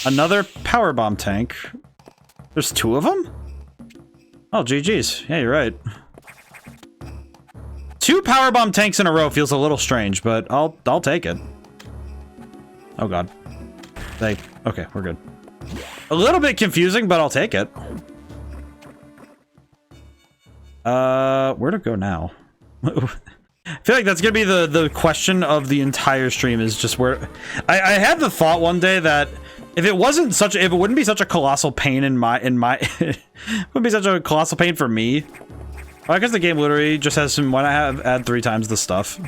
Another power bomb tank. There's two of them? Oh, GG's. Yeah, you're right. Two power bomb tanks in a row feels a little strange, but I'll take it. Oh god. Okay, we're good. A little bit confusing, but I'll take it. Where to go now? I feel like that's gonna be the question of the entire stream, is just where... I had the thought one day that if it wouldn't be such a colossal pain it wouldn't be such a colossal pain for me. I guess the game literally just has some, why not add 3 times the stuff?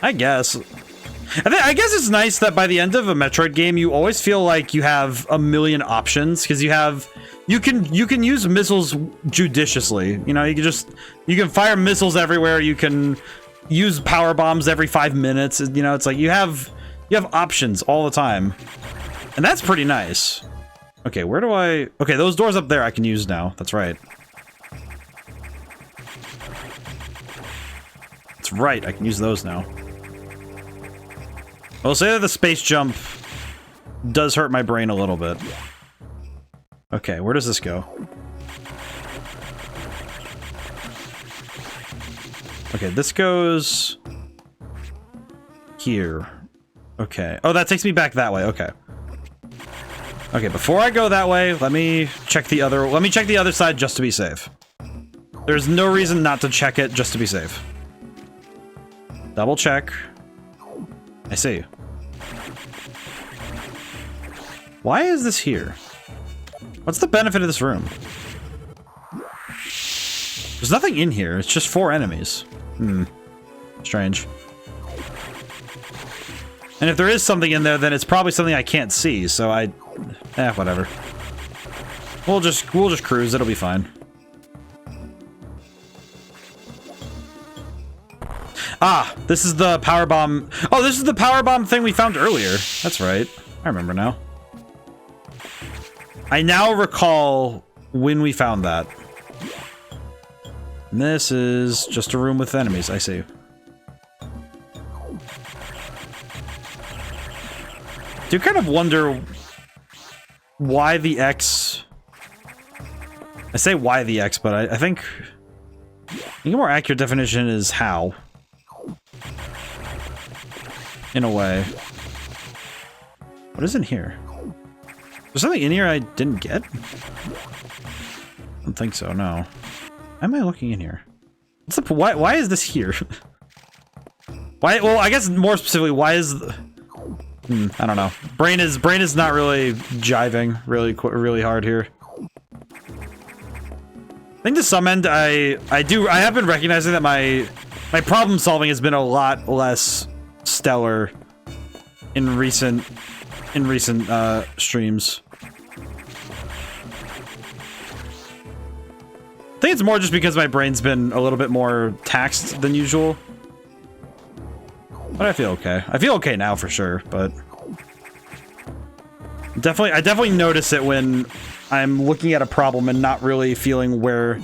I guess. I guess it's nice that by the end of a Metroid game, you always feel like you have a million options, because you can use missiles judiciously. You know, you can fire missiles everywhere. You can use power bombs every 5 minutes. You know, it's like you have options all the time, and that's pretty nice. Okay, where do I? Okay, those doors up there I can use now. That's right. That's right. I can use those now. I'll say that the space jump does hurt my brain a little bit. Okay, where does this go? Okay, this goes here. Okay. Oh, that takes me back that way. Okay. Okay, before I go that way, let me check the other side just to be safe. There's no reason not to check it just to be safe. Double check. I see. Why is this here? What's the benefit of this room? There's nothing in here. It's just 4 enemies. Strange. And if there is something in there, then it's probably something I can't see, so whatever. We'll just cruise. It'll be fine. Ah, this is the power bomb. Oh, this is the power bomb thing we found earlier. That's right. I remember now. I now recall when we found that. And this is just a room with enemies. I see. Do kind of wonder why the X... I say why the X, but I think a more accurate definition is how. In a way. What is in here? There's something in here I didn't get? I don't think so, no. Why am I looking in here? Why is this here? Why? Well, I guess more specifically, why is... I don't know. Brain is not really jiving really hard here. I think to some end, I have been recognizing that my problem solving has been a lot less stellar in recent streams. I think it's more just because my brain's been a little bit more taxed than usual. But I feel okay. I feel okay now for sure, but I definitely notice it when I'm looking at a problem and not really feeling where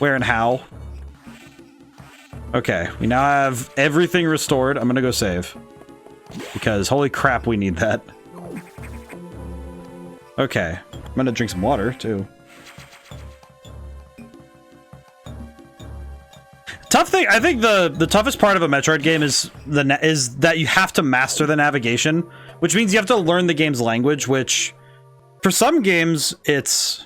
and how. Okay, we now have everything restored. I'm gonna go save. Because holy crap, we need that. Okay, I'm gonna drink some water, too. Tough thing, I think the toughest part of a Metroid game is that you have to master the navigation, which means you have to learn the game's language, which for some games it's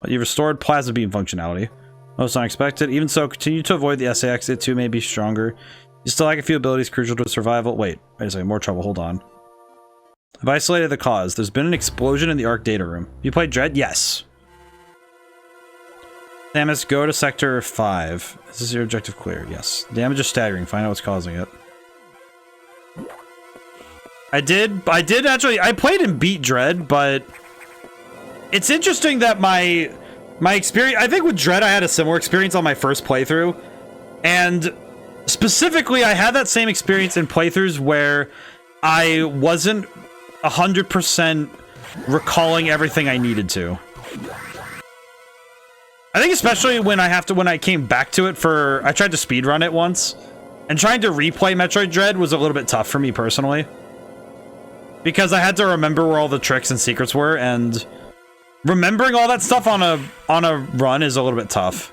you restored plasma beam functionality. Most unexpected. Even so, continue to avoid the SAX. It too may be stronger. You still lack a few abilities crucial to survival. Wait a second, more trouble. Hold on. I've isolated the cause. There's been an explosion in the Arc data room. You played Dread? Yes. Samus, go to sector 5. This is your objective clear. Yes. Damage is staggering. Find out what's causing it. I did actually, I played and beat Dread, but it's interesting that my experience, I think with Dread I had a similar experience on my first playthrough, and specifically I had that same experience in playthroughs where I wasn't 100% recalling everything I needed to. I think especially when I came back to it I tried to speedrun it once, and trying to replay Metroid Dread was a little bit tough for me personally. Because I had to remember where all the tricks and secrets were, and remembering all that stuff on a run is a little bit tough.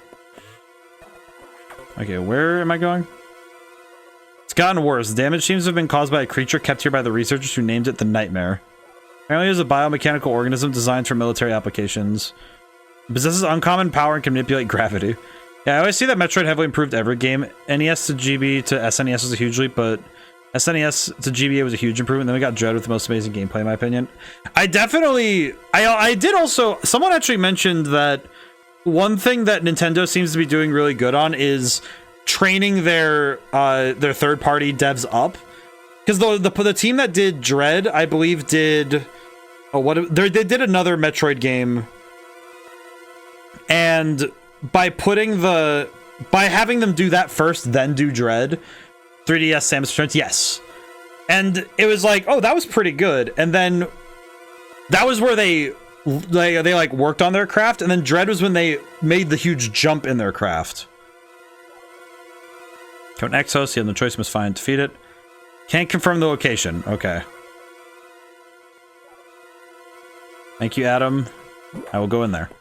Okay, where am I going? It's gotten worse. The damage seems to have been caused by a creature kept here by the researchers who named it the Nightmare. Apparently it is a biomechanical organism designed for military applications. It possesses uncommon power and can manipulate gravity. Yeah, I always see that Metroid heavily improved every game. NES to GB to SNES was a huge leap, but SNES to GBA was a huge improvement. Then we got Dread with the most amazing gameplay, in my opinion. I did also... Someone actually mentioned that one thing that Nintendo seems to be doing really good on is training their third-party devs up. Because the team that did Dread, I believe, did... they did another Metroid game. And by having them do that first, then do Dread... 3DS Samus Returns, yes. And it was like, oh, that was pretty good. And then that was where they like worked on their craft, and then Dread was when they made the huge jump in their craft. Count Exos, you have no choice, must find and defeat it. Can't confirm the location. Okay. Thank you, Adam. I will go in there.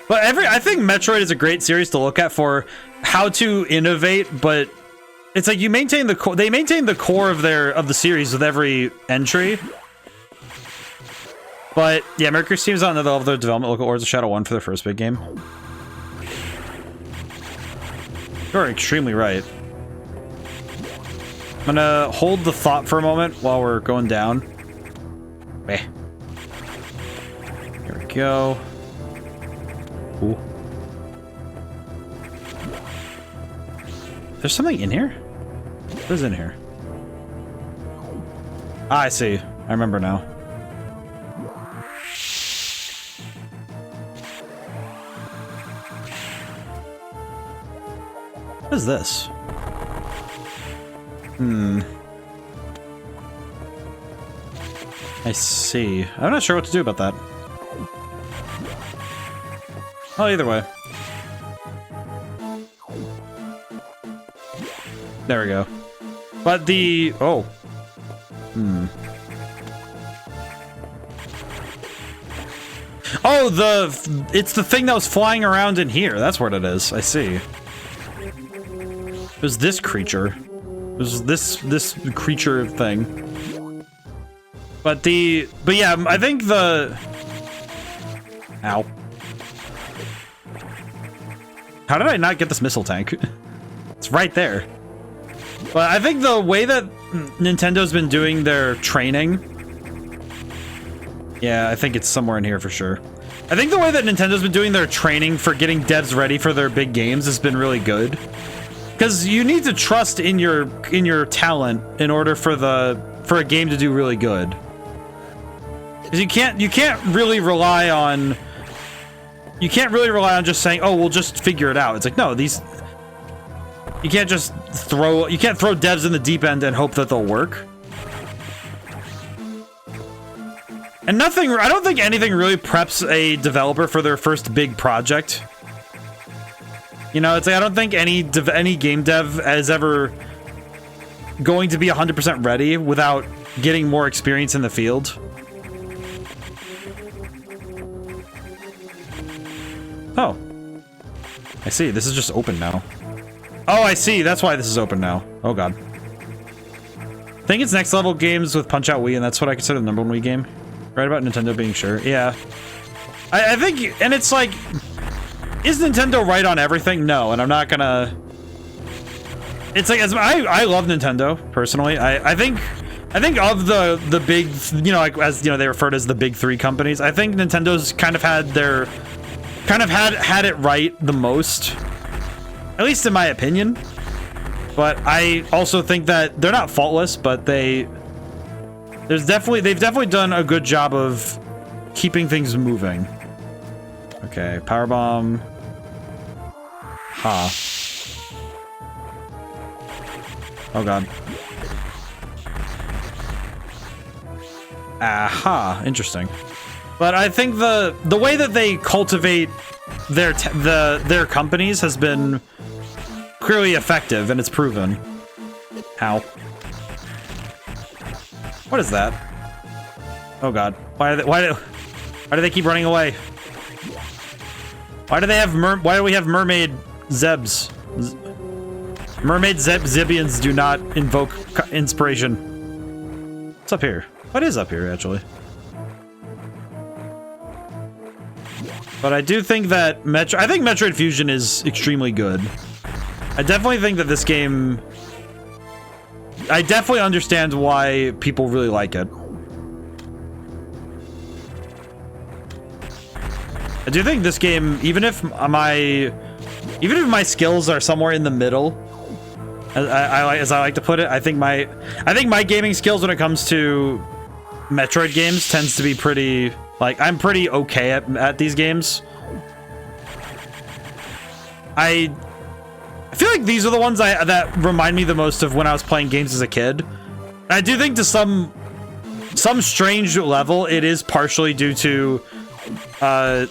But I think Metroid is a great series to look at for how to innovate, but it's like you maintain the core. They maintain the core of the series with every entry. But yeah, Mercury seems on another level of their development. Look at Lords of Shadow 1 for their first big game. You're extremely right. I'm gonna hold the thought for a moment while we're going down. Okay. Here we go. Ooh. There's something in here? What is in here? Ah, I see. I remember now. What is this? I see. I'm not sure what to do about that. Oh, either way. There we go. But the... Oh. Oh, it's the thing that was flying around in here. That's what it is. I see. It was this creature. It was this creature thing. But yeah, I think the... Ow. How did I not get this missile tank? It's right there. But I think the way that Nintendo's been doing their training... Yeah, I think it's somewhere in here for sure. I think the way that Nintendo's been doing their training for getting devs ready for their big games has been really good. Because you need to trust in your talent in order for a game to do really good. Because you can't really rely on... You can't really rely on just saying, oh, we'll just figure it out. It's like, no, you can't just throw devs in the deep end and hope that they'll work. And I don't think anything really preps a developer for their first big project You know, it's like I don't think any game dev is ever going to be 100% ready without getting more experience in the field. Oh. I see. This is just open now. Oh, I see. That's why this is open now. Oh, God. I think it's next level games with Punch-Out Wii, and that's what I consider the number one Wii game. Right about Nintendo being sure. Yeah. I think, and it's like, is Nintendo right on everything? No, and I'm not gonna... It's like, as I love Nintendo, personally. I think of the big, you know, like, as, you know, they referred as the big three companies, I think Nintendo's kind of had their... had it right the most. At least in my opinion. But I also think that they're not faultless, but they've definitely done a good job of keeping things moving. Okay, power bomb. Ha. Oh god. Aha, interesting. But I think the way that they cultivate their companies has been clearly effective, and it's proven. How? What is that? Oh god. Why do they keep running away? Why do we have mermaid Zebs? Mermaid Zebians do not invoke inspiration. What's up here? What is up here, actually? But I do think that I think Metroid Fusion is extremely good. I definitely think that this game... I definitely understand why people really like it. I do think this game, even if my skills are somewhere in the middle, as I like to put it, I think my gaming skills when it comes to Metroid games tends to be pretty, like, I'm pretty okay at these games. I feel like these are the ones that remind me the most of when I was playing games as a kid. I do think to some strange level it is partially due to I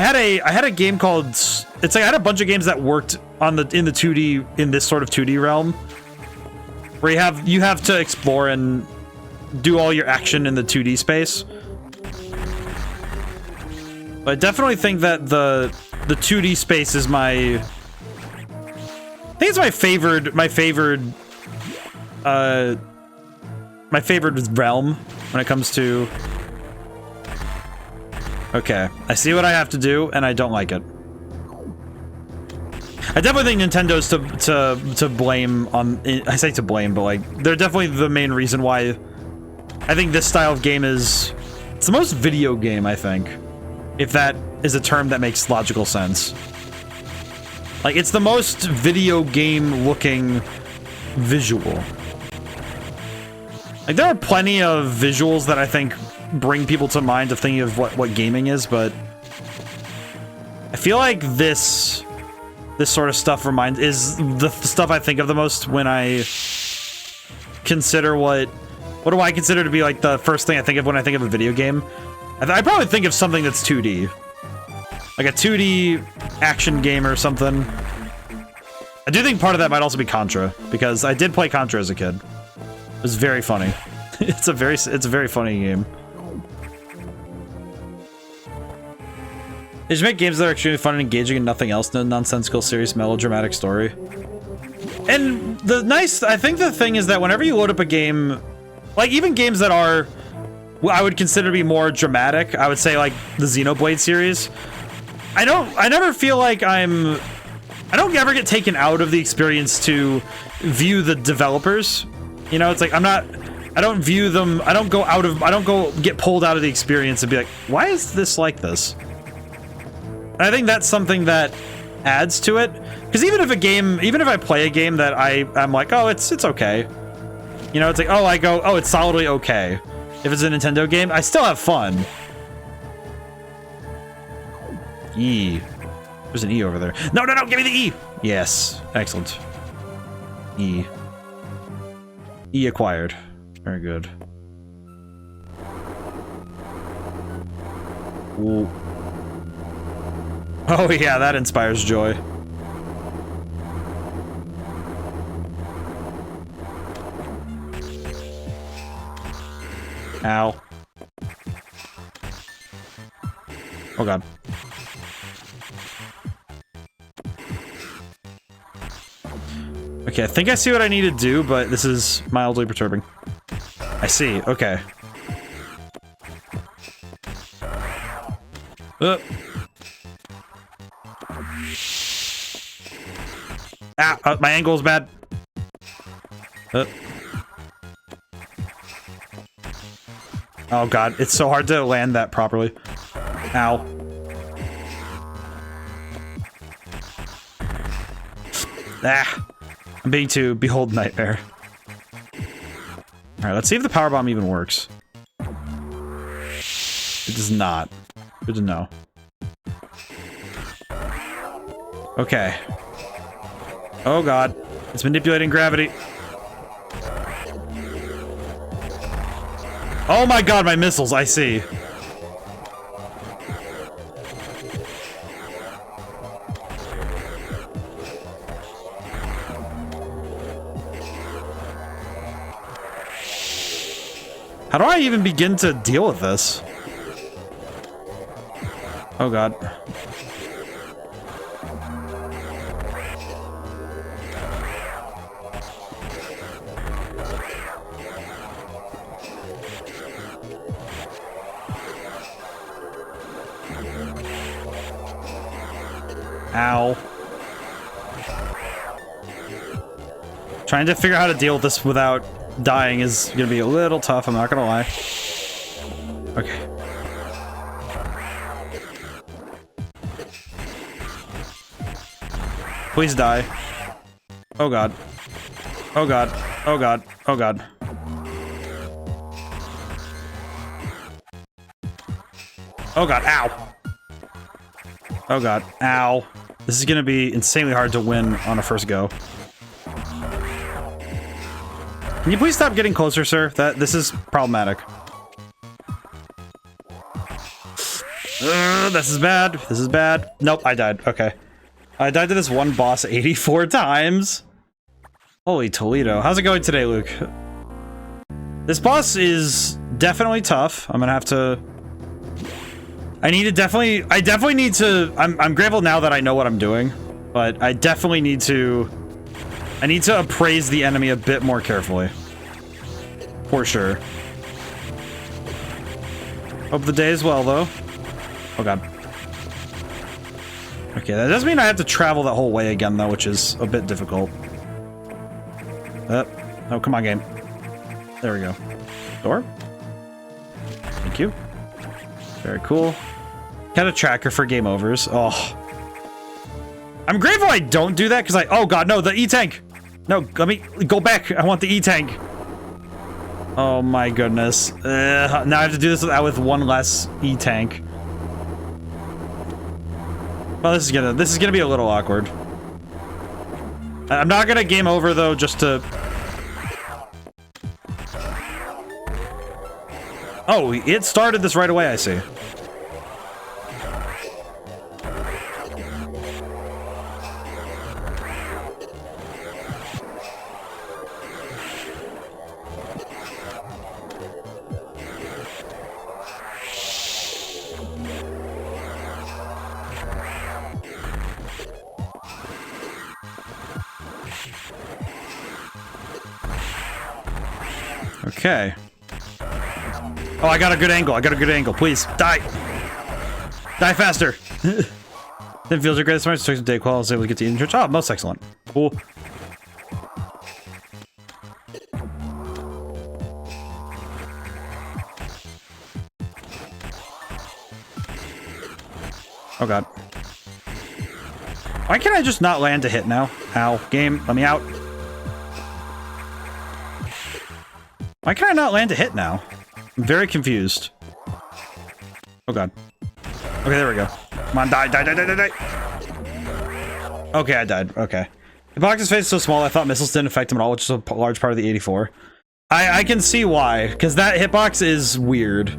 had a game called, it's like I had a bunch of games that worked in the 2D, in this sort of 2D realm, where you have to explore and do all your action in the 2D space. But I definitely think that the 2D space is my favorite realm when it comes to... Okay, I see what I have to do, and I don't like it. I definitely think Nintendo's to blame on... I say to blame, but like, they're definitely the main reason why I think this style of game is... It's the most video game, I think. If that is a term that makes logical sense. Like, it's the most video game looking visual. Like, there are plenty of visuals that I think bring people to mind of thinking of what gaming is, but I feel like this sort of stuff is the stuff I think of the most when I consider what do I consider to be like the first thing I think of when I think of a video game. I probably think of something that's 2D, like a 2D action game or something. I do think part of that might also be Contra, because I did play Contra as a kid. It was very funny. It's a very funny game. They just make games that are extremely fun and engaging and nothing else. No nonsensical, serious, melodramatic story. And I think the thing is that whenever you load up a game, like even games that are, I would consider to be more dramatic, I would say like the Xenoblade series, I never feel like I don't ever get taken out of the experience to view the developers. You know, it's like I don't view them, I don't go get pulled out of the experience and be like, why is this like this? I think that's something that adds to it, because even if I play a game that I'm like, oh, it's okay, you know, it's like, oh, I go, oh, it's solidly okay. If it's a Nintendo game, I still have fun. E. There's an E over there. No, give me the E. Yes, excellent. E. E acquired. Very good. Ooh. Oh yeah, that inspires joy. Ow. Oh god. Okay, I think I see what I need to do, but this is mildly perturbing. I see, okay. My angle is bad. Oh god, it's so hard to land that properly. Ow. I'm being too behold nightmare. Alright, let's see if the power bomb even works. It does not. Good to know. Okay. Oh god. It's manipulating gravity. Oh my god, my missiles, I see. How do I even begin to deal with this? Oh god. Ow. Trying to figure out how to deal with this without dying is gonna be a little tough, I'm not gonna lie. Okay. Please die. Oh god. Oh god. Oh god. Oh god. Oh god. Ow. Oh god. Ow. This is gonna be insanely hard to win on a first go. Can you please stop getting closer, sir? This is problematic. This is bad. This is bad. Nope, I died. Okay. I died to this one boss 84 times. Holy Toledo. How's it going today, Luke? This boss is definitely tough. I'm gonna have to... I definitely need to... I'm grateful now that I know what I'm doing, but I definitely need to... I need to appraise the enemy a bit more carefully. For sure. Hope the day is well, though. Oh god. Okay, that does mean I have to travel that whole way again, though, which is a bit difficult. Oh, come on, game. There we go. Door? Thank you. Very cool. Got a tracker for game overs. Oh. I'm grateful I don't do that, because oh god, no, the E-tank! No, let me go back. I want the E-tank. Oh my goodness. Now I have to do this with one less E-tank. Well, this is gonna be a little awkward. I'm not gonna game over though, just to... Oh, it started this right away, I see. Okay. Oh, I got a good angle. I got a good angle. Please, die. Die faster. Then feels your greatest smarts. Took some day qual. I was able to get to Eden Church. Oh, most excellent. Cool. Oh god. Why can't I just not land a hit now? Ow. Game, let me out. Why can I not land a hit now? I'm very confused. Oh god. Okay, there we go. Come on, die, die, die, die, die, die. Okay, I died. Okay. The box's face is so small, I thought missiles didn't affect him at all, which is a large part of the 84. I can see why, because that hitbox is weird.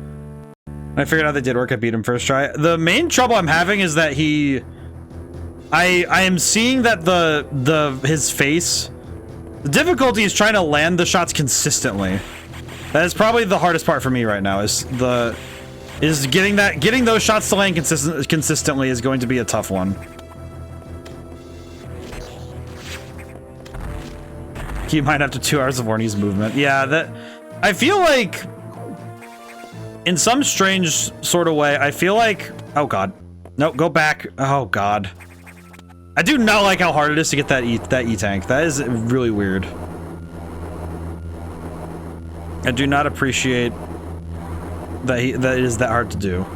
I figured out they did work. I beat him first try. The main trouble I'm having is that I am seeing that his face, the difficulty is trying to land the shots consistently. That is probably the hardest part for me right now. Is getting those shots to land consistently is going to be a tough one. Keep in mind after 2 hours of Orny's movement. Yeah, that I feel like in some strange sort of way, I feel like, oh god. No, go back. Oh god. I do not like how hard it is to get that E-tank. That is really weird. I do not appreciate that it is that hard to do.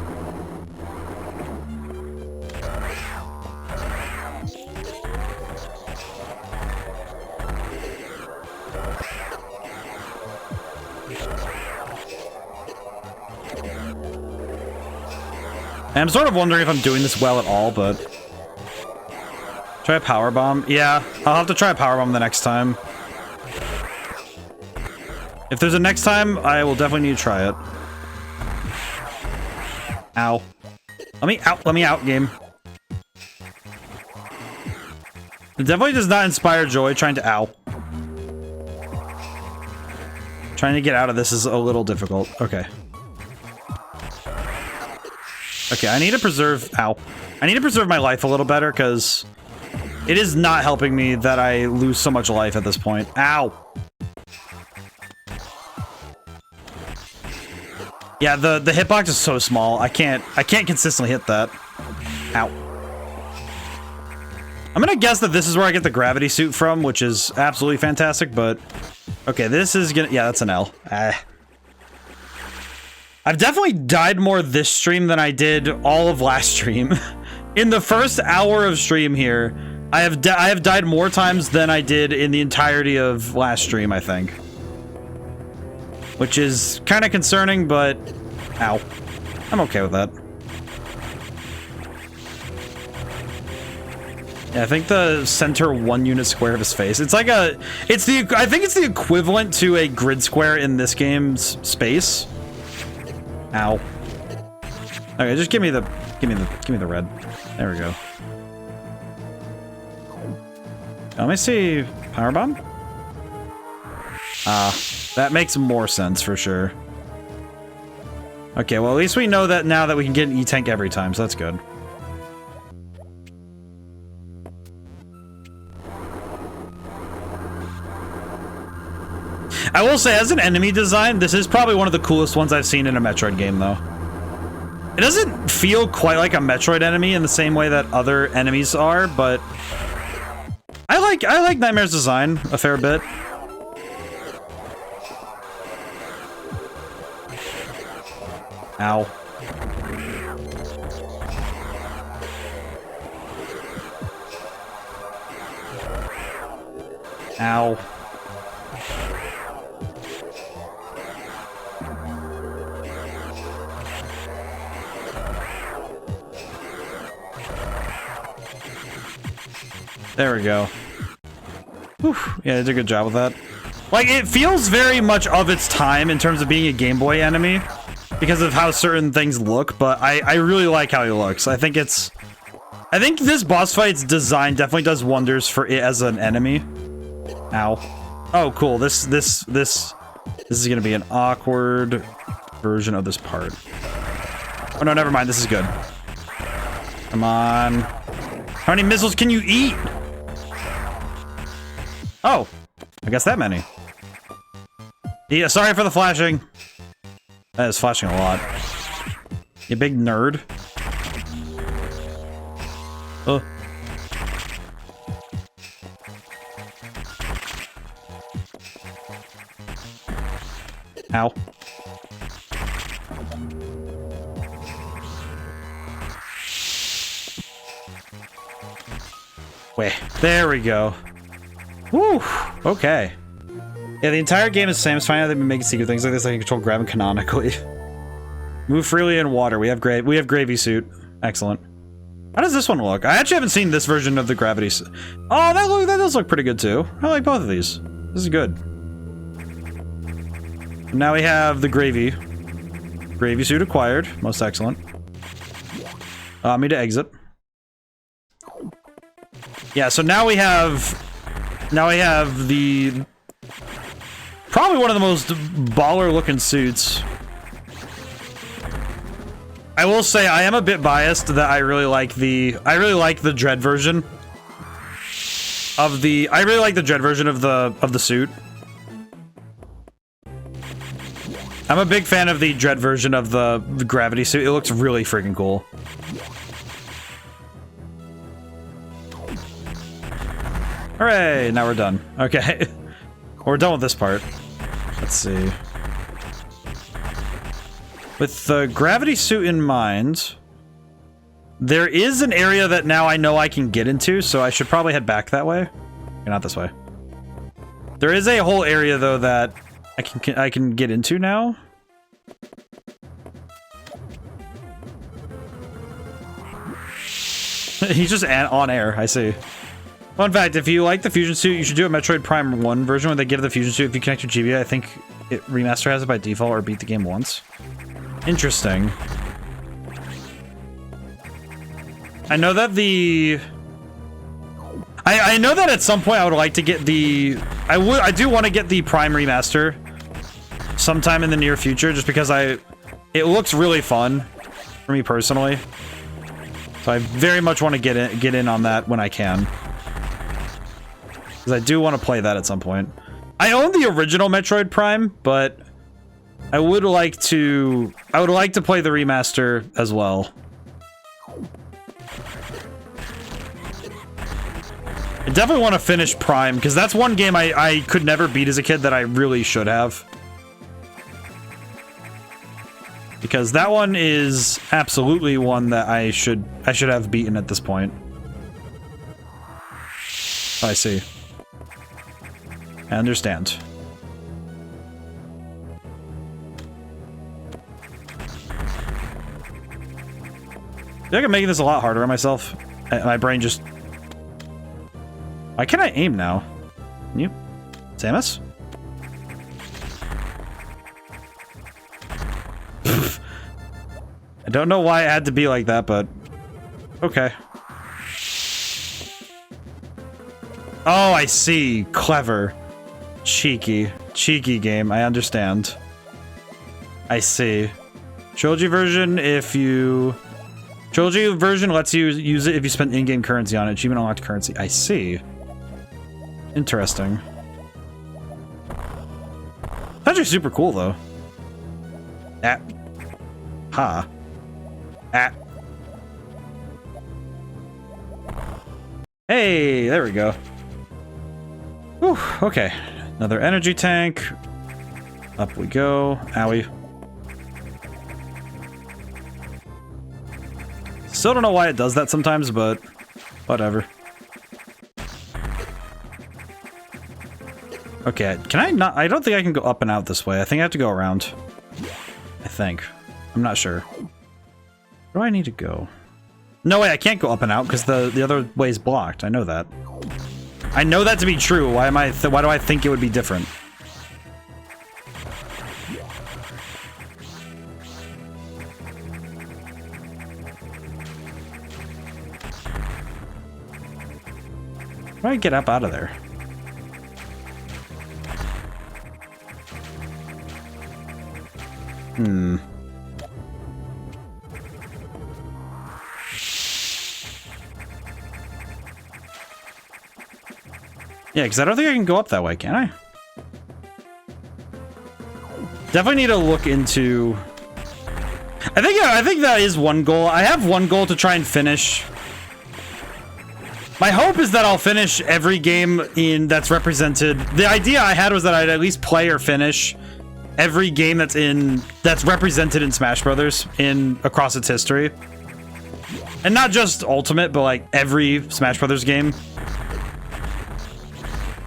And I'm sort of wondering if I'm doing this well at all, but try a power bomb. Yeah, I'll have to try a power bomb the next time. If there's a next time, I will definitely need to try it. Ow. Let me out, game. It definitely does not inspire joy trying to ow. Trying to get out of this is a little difficult. Okay. Okay, I need to preserve... Ow. I need to preserve my life a little better, because it is not helping me that I lose so much life at this point. Ow! Yeah, the hitbox is so small. I can't consistently hit that. Ow. I'm gonna guess that this is where I get the gravity suit from, which is absolutely fantastic, but... Okay, this is gonna... Yeah, that's an L. I've definitely died more this stream than I did all of last stream. In the first hour of stream here, I have died more times than I did in the entirety of last stream, I think. Which is kind of concerning, but... Ow. I'm okay with that. Yeah, I think the center 1 unit square of his face. It's like a... I think it's the equivalent to a grid square in this game's space. Ow. Okay, just give me the red. There we go. Let me see. Powerbomb? That makes more sense for sure. Okay, well at least we know that now that we can get an E-tank every time, so that's good. I will say, as an enemy design, this is probably one of the coolest ones I've seen in a Metroid game, though. It doesn't feel quite like a Metroid enemy in the same way that other enemies are, but I like Nightmare's design a fair bit. Ow. Ow. There we go. Whew. Yeah, they did a good job with that. Like, it feels very much of its time in terms of being a Game Boy enemy because of how certain things look, but I really like how he looks. I think this boss fight's design definitely does wonders for it as an enemy. Ow. Oh, cool. This is gonna be an awkward version of this part. Oh no, never mind. This is good. Come on. How many missiles can you eat? Oh, I guess that many. Yeah, sorry for the flashing. That is flashing a lot. You big nerd. Oh. Ow. Wait, there we go. Woo! Okay. Yeah, the entire game is the same. It's fine how they've been making secret things like this. I can control grabbing canonically. Move freely in water. We have gravy suit. Excellent. How does this one look? I actually haven't seen this version of the gravity suit. Oh, that does look pretty good too. I like both of these. This is good. Now we have the gravy suit acquired. Most excellent. Me to exit. Yeah, so now we have the probably one of the most baller looking suits. I will say I am a bit biased that I really like the Dread version of the suit. I'm a big fan of the Dread version of the gravity suit. It looks really freaking cool. Hooray! Now we're done. Okay. We're done with this part. Let's see. With the gravity suit in mind, there is an area that now I know I can get into, so I should probably head back that way. Not this way. There is a whole area, though, that I can get into now. He's just on air, I see. Fun fact, if you like the Fusion suit, you should do a Metroid Prime 1 version where they give the Fusion suit if you connect your GBA. I think Remaster has it by default or beat the game once. Interesting. I know that I know that at some point I would like to get the... I do want to get the Prime Remaster sometime in the near future, just because it looks really fun for me personally. So I very much want to get in on that when I can. Because I do want to play that at some point. I own the original Metroid Prime, but I would like to play the remaster as well. I definitely want to finish Prime, because that's one game I could never beat as a kid that I really should have. Because that one is absolutely one that I should have beaten at this point. I see. I understand. I think I'm making this a lot harder on myself. My brain just... Why can't I aim now? Can you? Samus? I don't know why it had to be like that, but... Okay. Oh, I see. Clever. Cheeky. Cheeky game. I understand. I see. Trilogy version, Trilogy version lets you use it if you spend in-game currency on it. Achievement unlocked currency. I see. Interesting. That's actually super cool, though. Ha. Hey, there we go. Whew, okay. Another energy tank. Up we go. Owie. Still don't know why it does that sometimes, but whatever. Okay, can I not? I don't think I can go up and out this way. I think I have to go around. I think. I'm not sure. Where do I need to go? No way, I can't go up and out because the other way is blocked. I know that. I know that to be true. Why do I think it would be different? How do I get up out of there? Yeah, because I don't think I can go up that way, can I? Definitely need to look into... I think that is one goal. I have one goal to try and finish. My hope is that I'll finish every game that's represented. The idea I had was that I'd at least play or finish every game that's represented in Smash Brothers across its history. And not just Ultimate, but like every Smash Brothers game.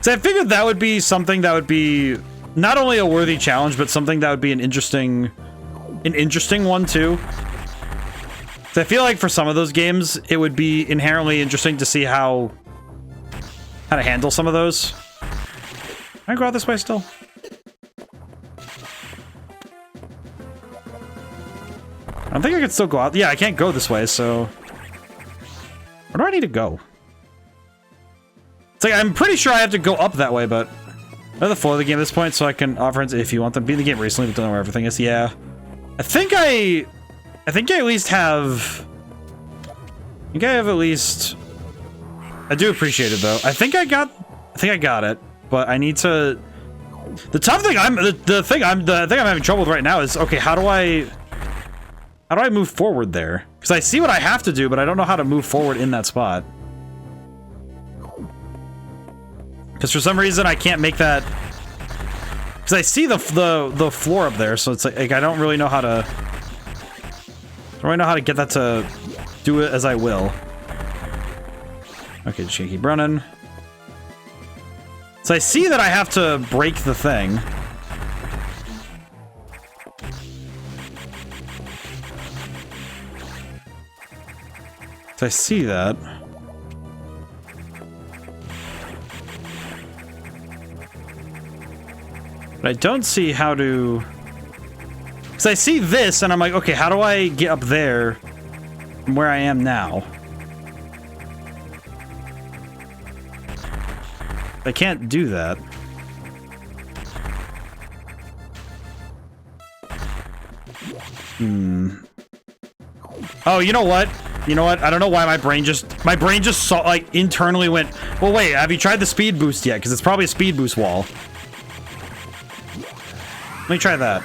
So I figured that would be something that would be not only a worthy challenge, but something that would be an interesting one too. So I feel like for some of those games, it would be inherently interesting to see how to handle some of those. Can I go out this way still? I don't think I can still go out. Yeah, I can't go this way, so... Where do I need to go? It's like, I'm pretty sure I have to go up that way, but... I know the flow of the game at this point, so I can offer it if you want them. Be in the game recently, but don't know where everything is. Yeah. I think I at least have... I think I have at least... I do appreciate it, though. I think I got it, but I need to... The tough thing the thing I'm having trouble with right now is, okay, how do I move forward there? Because I see what I have to do, but I don't know how to move forward in that spot. Because for some reason I can't make that. Because I see the floor up there, so it's like I don't really know how to. I don't really know how to get that to do it as I will. Okay, just gonna keep running. So I see that I have to break the thing. So I see that. But I don't see how to... Because I see this, and I'm like, okay, how do I get up there from where I am now? I can't do that. Oh, you know what? You know what? I don't know why my brain just saw, like, internally went, well, wait, have you tried the speed boost yet? Because it's probably a speed boost wall. Let me try that.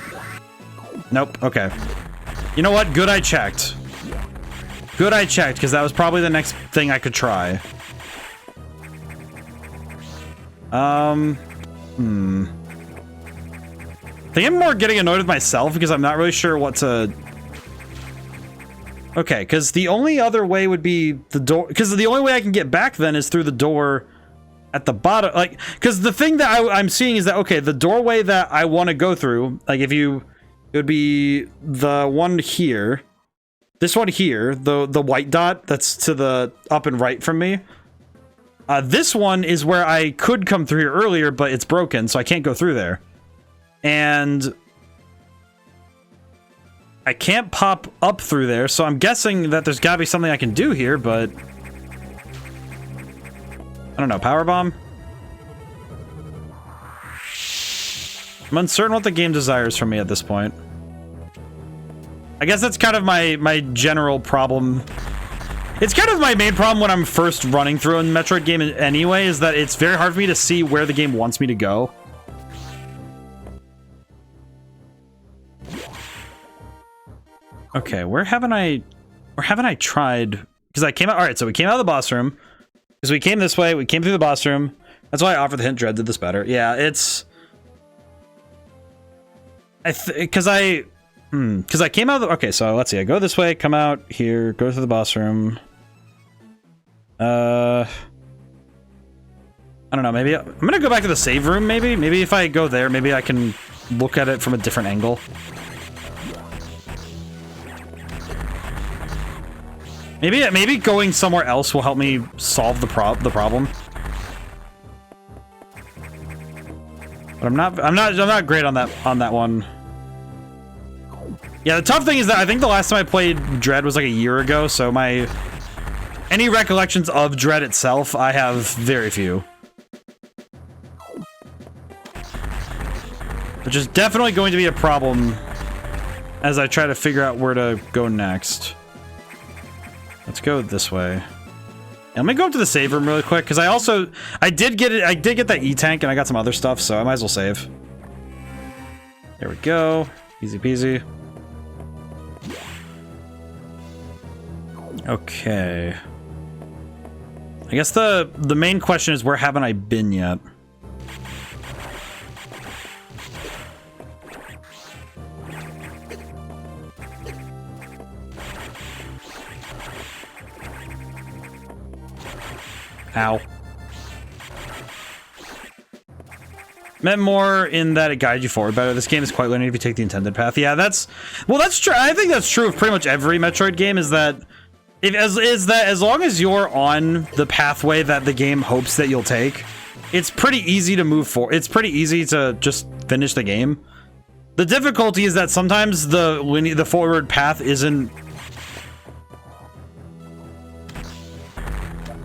Nope. Okay. You know what? Good I checked. Good I checked, because that was probably the next thing I could try. I think I'm more getting annoyed with myself because I'm not really sure what to... Okay, because the only other way would be the door... Because the only way I can get back then is through the door at the bottom. Like, because the thing that I'm seeing is that, okay, the doorway that I want to go through, like if you... It would be the one here. This one here, the white dot that's to the up and right from me. This one is where I could come through here earlier, but it's broken, so I can't go through there. And I can't pop up through there, so I'm guessing that there's gotta be something I can do here, but... I don't know, power bomb? I'm uncertain what the game desires from me at this point. I guess that's kind of my general problem. It's kind of my main problem when I'm first running through a Metroid game anyway, is that it's very hard for me to see where the game wants me to go. Okay, where haven't I tried? Because I came out, alright, so we came out of the boss room. Because we came this way, we came through the boss room. That's why I offered the hint. Dread did this better. Yeah, it's... Because I came out of the... Okay, so let's see. I go this way, come out here, go through the boss room. I don't know, maybe... I'm gonna go back to the save room, maybe? Maybe if I go there, maybe I can look at it from a different angle. Maybe going somewhere else will help me solve the problem. But I'm not great on that one. Yeah, the tough thing is that I think the last time I played Dread was like a year ago, so any recollections of Dread itself, I have very few. Which is definitely going to be a problem as I try to figure out where to go next. Let's go this way. Yeah, let me go up to the save room really quick, because I did get that E-tank and I got some other stuff, so I might as well save. There we go. Easy peasy. Okay. I guess the main question is, where haven't I been yet? Ow. Meant more in that it guides you forward better. This game is quite linear if you take the intended path. Yeah, that's true. I think that's true of pretty much every Metroid game, is that as long as you're on the pathway that the game hopes that you'll take, it's pretty easy to move forward. It's pretty easy to just finish the game. The difficulty is that sometimes the forward path isn't...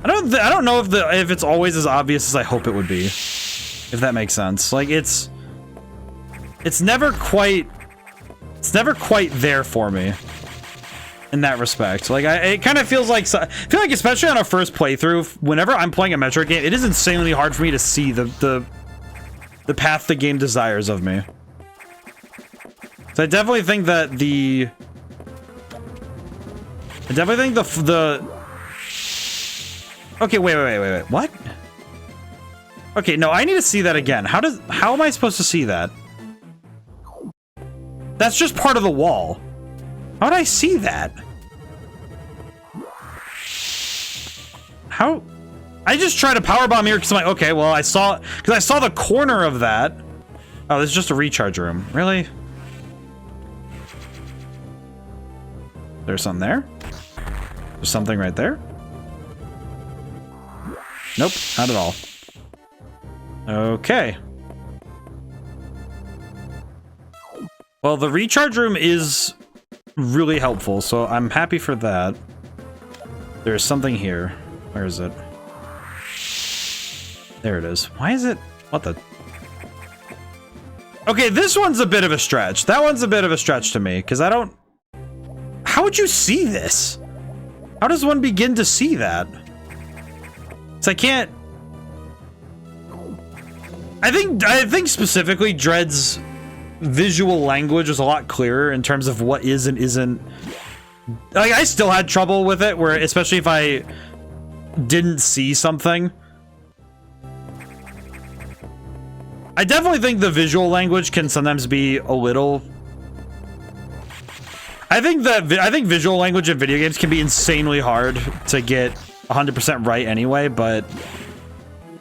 I don't know if it's always as obvious as I hope it would be, if that makes sense. Like it's never quite there for me in that respect. Like it kind of feels like, I feel like especially on a first playthrough, whenever I'm playing a Metroid game, it is insanely hard for me to see the path the game desires of me. So I definitely think that the okay, wait, what? Okay, no, I need to see that again. How am I supposed to see that? That's just part of the wall. How would I see that? How? I just tried to powerbomb here because I'm like, okay, well, I saw the corner of that. Oh, this is just a recharge room. Really? There's something there? There's something right there? Nope, not at all. Okay. Well, the recharge room is really helpful, so I'm happy for that. There's something here. Where is it? There it is. Why is it? What the? Okay, this one's a bit of a stretch. That one's a bit of a stretch to me, because I don't... How would you see this? How does one begin to see that? So I can't... I think specifically Dread's visual language was a lot clearer in terms of what is and isn't. Like, I still had trouble with it, where especially if I didn't see something. I definitely think the visual language can sometimes be a little... I think visual language in video games can be insanely hard to get 100% right anyway, but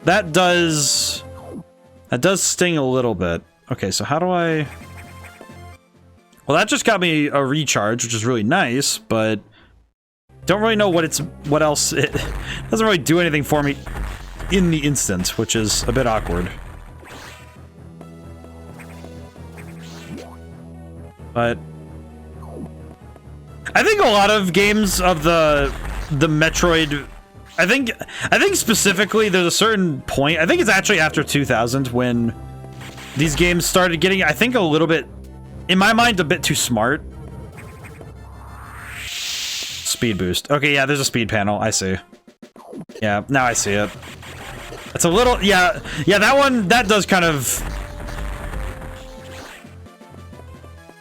that does sting a little bit. Okay, so how do I... Well, that just got me a recharge, which is really nice, but don't really know what else. It doesn't really do anything for me in the instant, which is a bit awkward. But I think a lot of games of the Metroid, I think specifically there's a certain point, I think it's actually after 2000 when these games started getting, I think, a little bit, in my mind, a bit too smart. Speed boost. Okay, yeah, there's a speed panel. I see. Yeah, now I see it. It's a little, yeah, that one, that does kind of...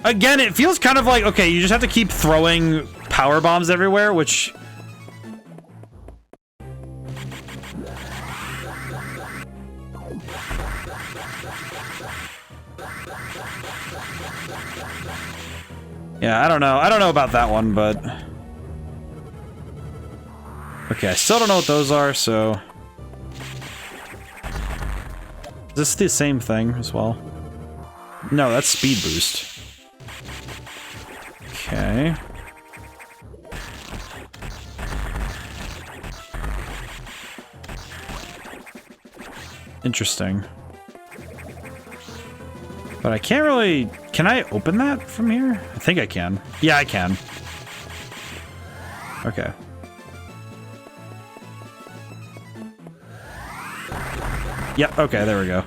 Again, it feels kind of like, okay, you just have to keep throwing power bombs everywhere, which... Yeah, I don't know about that one, but... Okay, I still don't know what those are, so... Is this the same thing as well? No, that's speed boost. Okay. Interesting. But I can't really... Can I open that from here? I think I can. Yeah, I can. Okay. Yep, okay, there we go.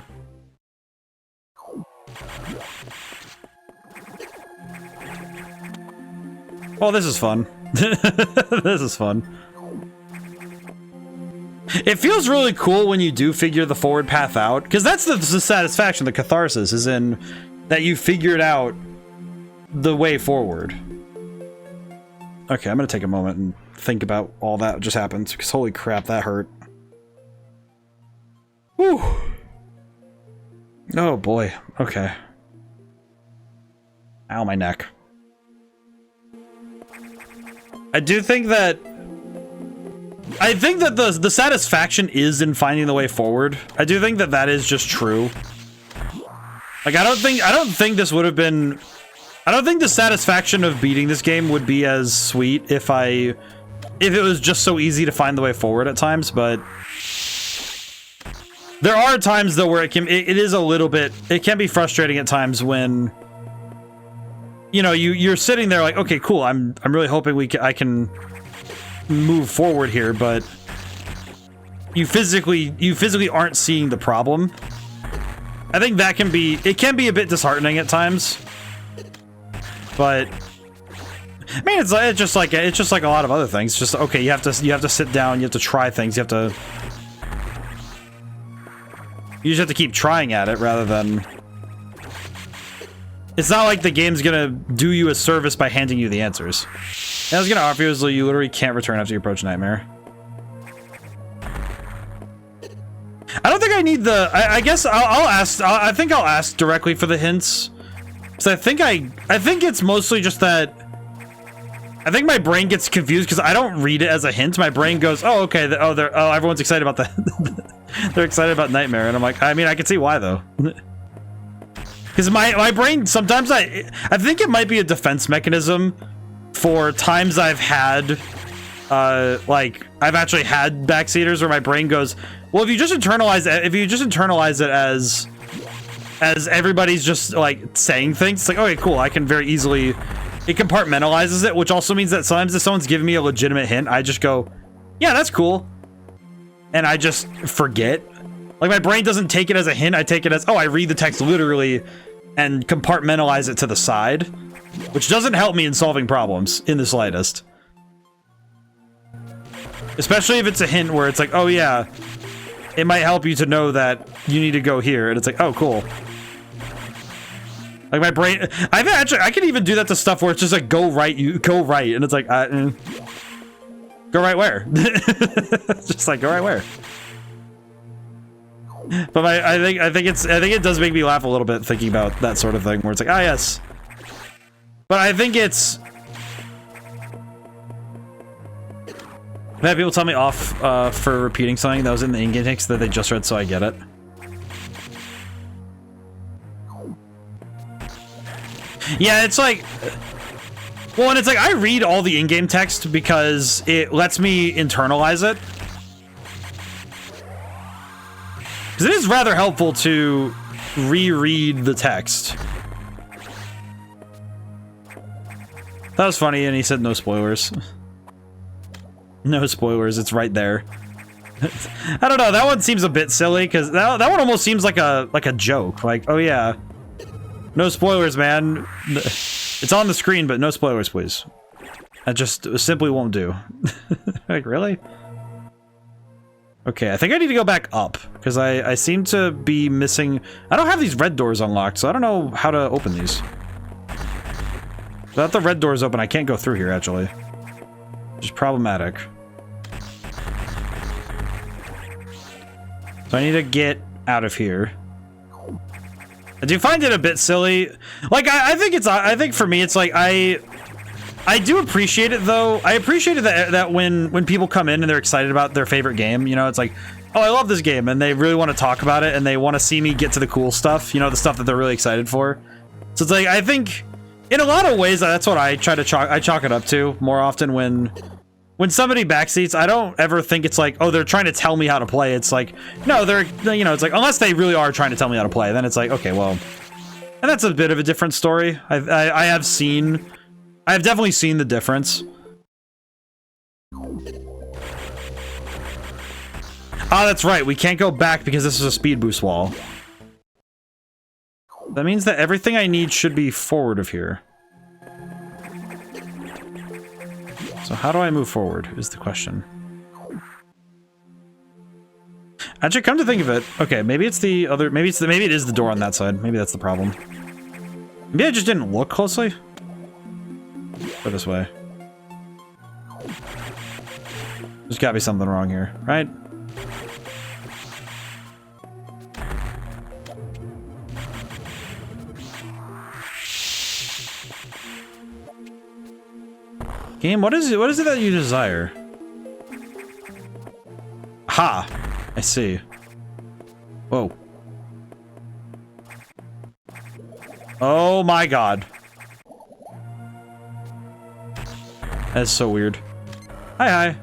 Oh, this is fun. This is fun. It feels really cool when you do figure the forward path out, because that's the satisfaction, the catharsis, is in that you figured out the way forward. Okay, I'm gonna take a moment and think about all that just happened, because holy crap, that hurt. Whew. Oh boy, okay. Ow, my neck. I think that the satisfaction is in finding the way forward. I do think that that is just true. Like, I don't think this would have been... I don't think the satisfaction of beating this game would be as sweet if it was just so easy to find the way forward at times, but... There are times, though, where it is a little bit... It can be frustrating at times when... You know, you're sitting there like, okay, cool, I'm really hoping I can move forward here, but you physically aren't seeing the problem. I think that can be a bit disheartening at times. But I mean, it's just like a lot of other things. Just okay, you have to sit down, you have to try things, you just have to keep trying at it rather than. It's not like the game's gonna do you a service by handing you the answers. And I was gonna offer you is you literally can't return after you approach Nightmare. I don't think I need the. I guess I'll ask. I think I'll ask directly for the hints. So I think it's mostly just that. I think my brain gets confused because I don't read it as a hint. My brain goes, "Oh, okay. Everyone's excited about that. They're excited about Nightmare," and I'm like, I mean, I can see why though. Because my brain sometimes I think it might be a defense mechanism for times I've had like I've actually had backseaters where my brain goes, well, if you just internalize it as everybody's just like saying things, it's like, okay, cool, I can very easily, it compartmentalizes it, which also means that sometimes if someone's giving me a legitimate hint, I just go, yeah, that's cool, and I just forget. Like, my brain doesn't take it as a hint, I take it as, oh, I read the text literally and compartmentalize it to the side, which doesn't help me in solving problems in the slightest. Especially if it's a hint where it's like, oh yeah, it might help you to know that you need to go here, and it's like, oh, cool. Like, my brain, I can even do that to stuff where it's just like, go right, and it's like, go right where? Just like, go right where? But I think it does make me laugh a little bit thinking about that sort of thing where it's like, ah, yes. But I think it's. I've had people tell me off for repeating something that was in the in-game text that they just read, so I get it. Yeah, it's like. Well, and it's like I read all the in-game text because it lets me internalize it. Because it is rather helpful to reread the text. That was funny, and he said no spoilers. No spoilers, it's right there. I don't know, that one seems a bit silly, because that one almost seems like a joke. Like, oh yeah, no spoilers, man. It's on the screen, but no spoilers, please. That just simply won't do. Like, really? Okay, I think I need to go back up, because I seem to be missing. I don't have these red doors unlocked, so I don't know how to open these. Without the red doors open, I can't go through here, actually. Which is problematic. So I need to get out of here. I do find it a bit silly. Like, I think for me, it's like, I do appreciate it, though. I appreciate it that when people come in and they're excited about their favorite game, you know, it's like, oh, I love this game, and they really want to talk about it, and they want to see me get to the cool stuff, you know, the stuff that they're really excited for. So it's like, I think, in a lot of ways, that's what I try to chalk it up to more often when somebody backseats. I don't ever think it's like, oh, they're trying to tell me how to play. It's like, no, they're, you know, it's like, unless they really are trying to tell me how to play, then it's like, okay, well, and that's a bit of a different story. I've definitely seen the difference. Ah, that's right. We can't go back because this is a speed boost wall. That means that everything I need should be forward of here. So how do I move forward is the question. Actually, come to think of it, okay, maybe it's the other, maybe it is the door on that side. Maybe that's the problem. Maybe I just didn't look closely. Go this way. There's gotta be something wrong here, right? Game, what is it that you desire? Ha! I see. Whoa. Oh my god. That's so weird. Hi.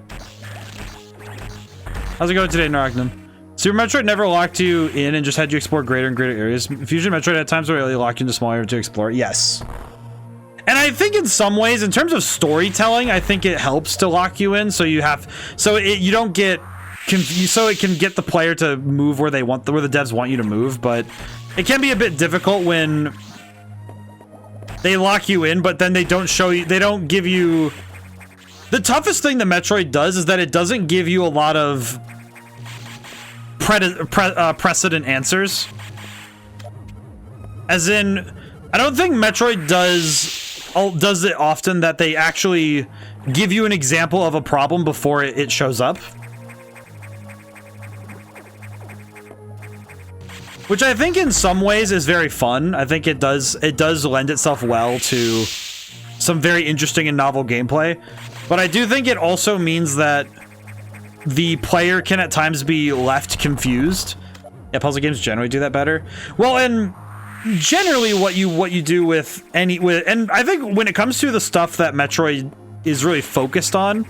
How's it going today, Naragnan? Super Metroid never locked you in and just had you explore greater and greater areas. Fusion Metroid at times really locked you into smaller areas to explore. Yes. And I think in some ways, in terms of storytelling, I think it helps to lock you in, so you don't get so it can get the player to move where they want, where the devs want you to move, but it can be a bit difficult when they lock you in, but then they don't show you, they don't give you... The toughest thing the Metroid does is that it doesn't give you a lot of precedent answers. As in, I don't think Metroid does it often that they actually give you an example of a problem before it shows up. Which I think in some ways is very fun. I think it does lend itself well to some very interesting and novel gameplay. But I do think it also means that the player can at times be left confused. Yeah, puzzle games generally do that better. Well, and generally what you do with and I think when it comes to the stuff that Metroid is really focused on,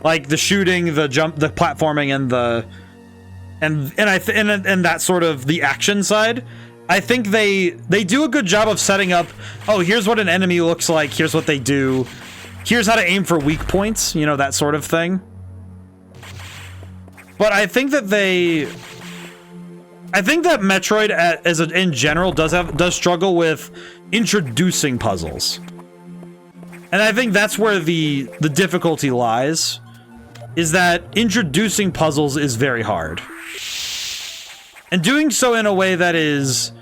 like the shooting, the jump, the platforming, and the and that sort of the action side, I think they do a good job of setting up, oh, here's what an enemy looks like, here's what they do, here's how to aim for weak points, you know, that sort of thing. But I think that Metroid in general does struggle with introducing puzzles. And I think that's where the difficulty lies, is that introducing puzzles is very hard. And doing so in a way that is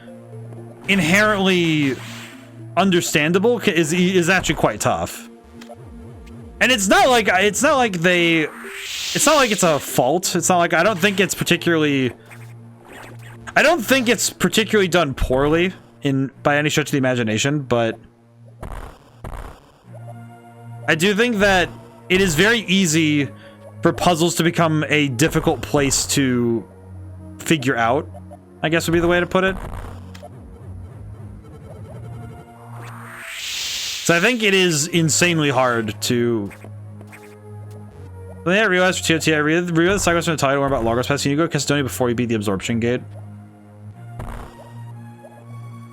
inherently understandable is actually quite tough. And it's not like it's a fault. It's not like, I don't think it's particularly done poorly by any stretch of the imagination, but I do think that it is very easy for puzzles to become a difficult place to figure out, I guess would be the way to put it. So I think it is insanely hard to... I realized for TOT, I read the sidequest from the title about Lagos Pass. Can you go to Castonia before you beat the Absorption Gate?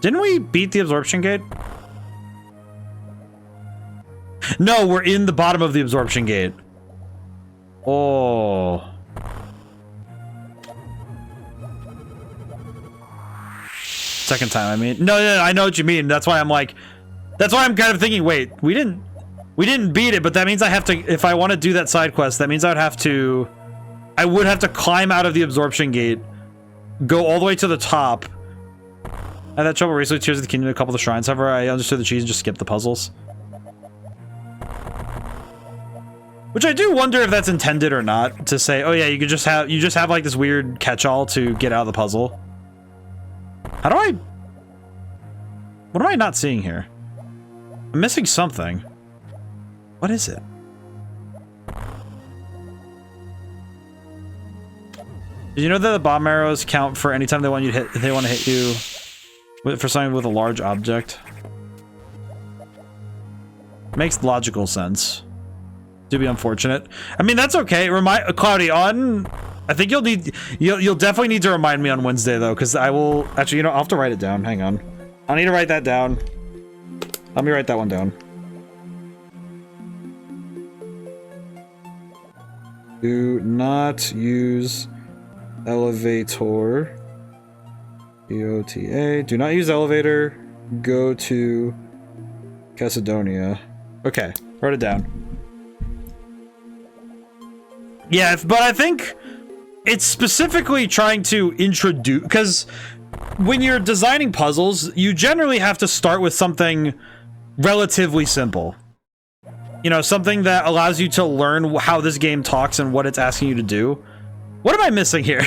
Didn't we beat the Absorption Gate? No, we're in the bottom of the Absorption Gate. Oh. Second time, I mean. No, I know what you mean. That's why I'm like... That's why I'm kind of thinking, wait, we didn't beat it, but that means I have to... If I want to do that side quest, that means I would have to climb out of the Absorption Gate, go all the way to the top. I had that trouble recently, Tears of the Kingdom, a couple of the shrines. However, I understood the cheese and just skipped the puzzles. Which I do wonder if that's intended or not, to say, oh yeah, you just have like this weird catch-all to get out of the puzzle. What am I not seeing here? I'm missing something. What is it? Did you know that the bomb arrows count for any time they want to hit you for something with a large object? Makes logical sense. To be unfortunate. I mean, that's okay. Cloudy, I think you'll definitely need to remind me on Wednesday though, because I will actually, you know, I'll have to write it down. Hang on. I need to write that down. Let me write that one down. Do not use elevator. EOTA. Do not use elevator. Go to Cassidonia. Okay, wrote it down. Yeah, but I think it's specifically trying to introduce, because when you're designing puzzles, you generally have to start with something relatively simple. You know, something that allows you to learn how this game talks and what it's asking you to do. What am I missing here?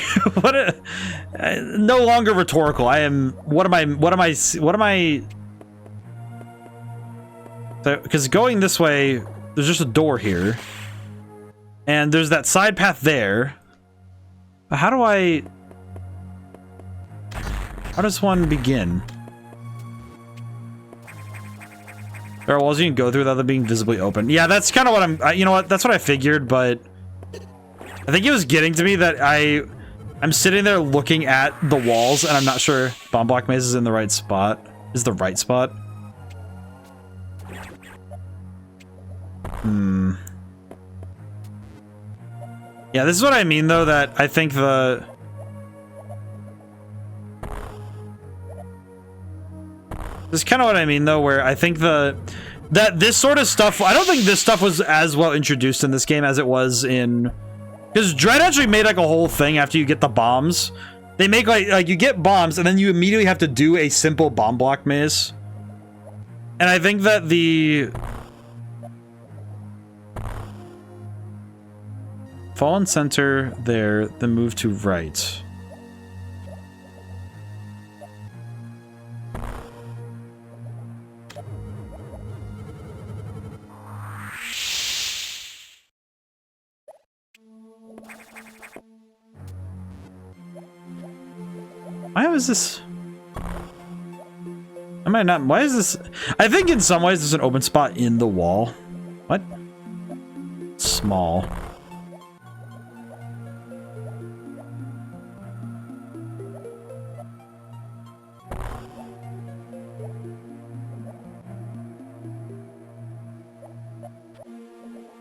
No longer rhetorical. What am I? Because going this way, there's just a door here. And there's that side path there. But how does one begin? There are walls you can go through without them being visibly open. Yeah, that's kind of what you know what? That's what I figured, but I think it was getting to me that I'm sitting there looking at the walls and I'm not sure Bomb Block Maze is in the right spot. Is the right spot? Yeah, this is what I mean, though, that I think the... This is kind of what I mean, though, where I think that this sort of stuff... I don't think this stuff was as well introduced in this game as it was in... Because Dread actually made, like, a whole thing after you get the bombs. They make, like you get bombs, and then you immediately have to do a simple bomb block maze. And I think that the... Fallen center there, then move to right. Why was this? Am I not? Why is this? I think in some ways there's an open spot in the wall. What? Small.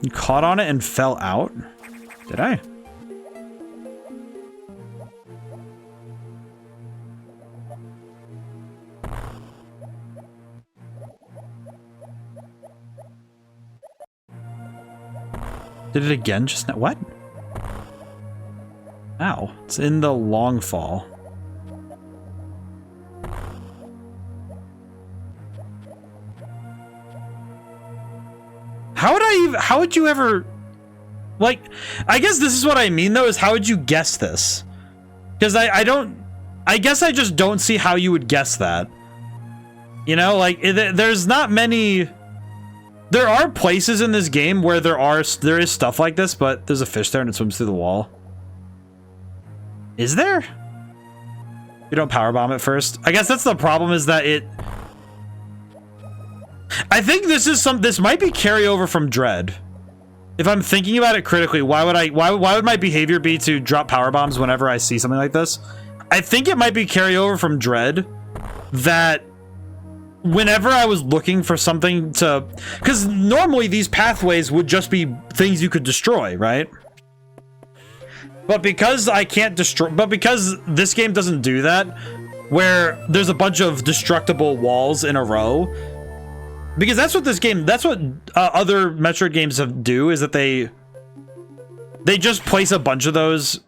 You caught on it and fell out? Did I? Did it again just now? What? Ow. It's in the long fall. How would you ever... Like, I guess this is what I mean, though, is how would you guess this? Because I don't... I guess I just don't see how you would guess that. You know, like, there's not many... There are places in this game where there is stuff like this, but there's a fish there and it swims through the wall. Is there? You don't powerbomb it first. I guess that's the problem, is that it... I think this might be carryover from Dread. If I'm thinking about it critically, why would my behavior be to drop power bombs whenever I see something like this? I think it might be carryover from Dread, that whenever I was looking for something to... Because normally these pathways would just be things you could destroy, right? But because I can't destroy... But because this game doesn't do that, where there's a bunch of destructible walls in a row... Because that's what this game... That's what other Metroid games do, is that they just place a bunch of those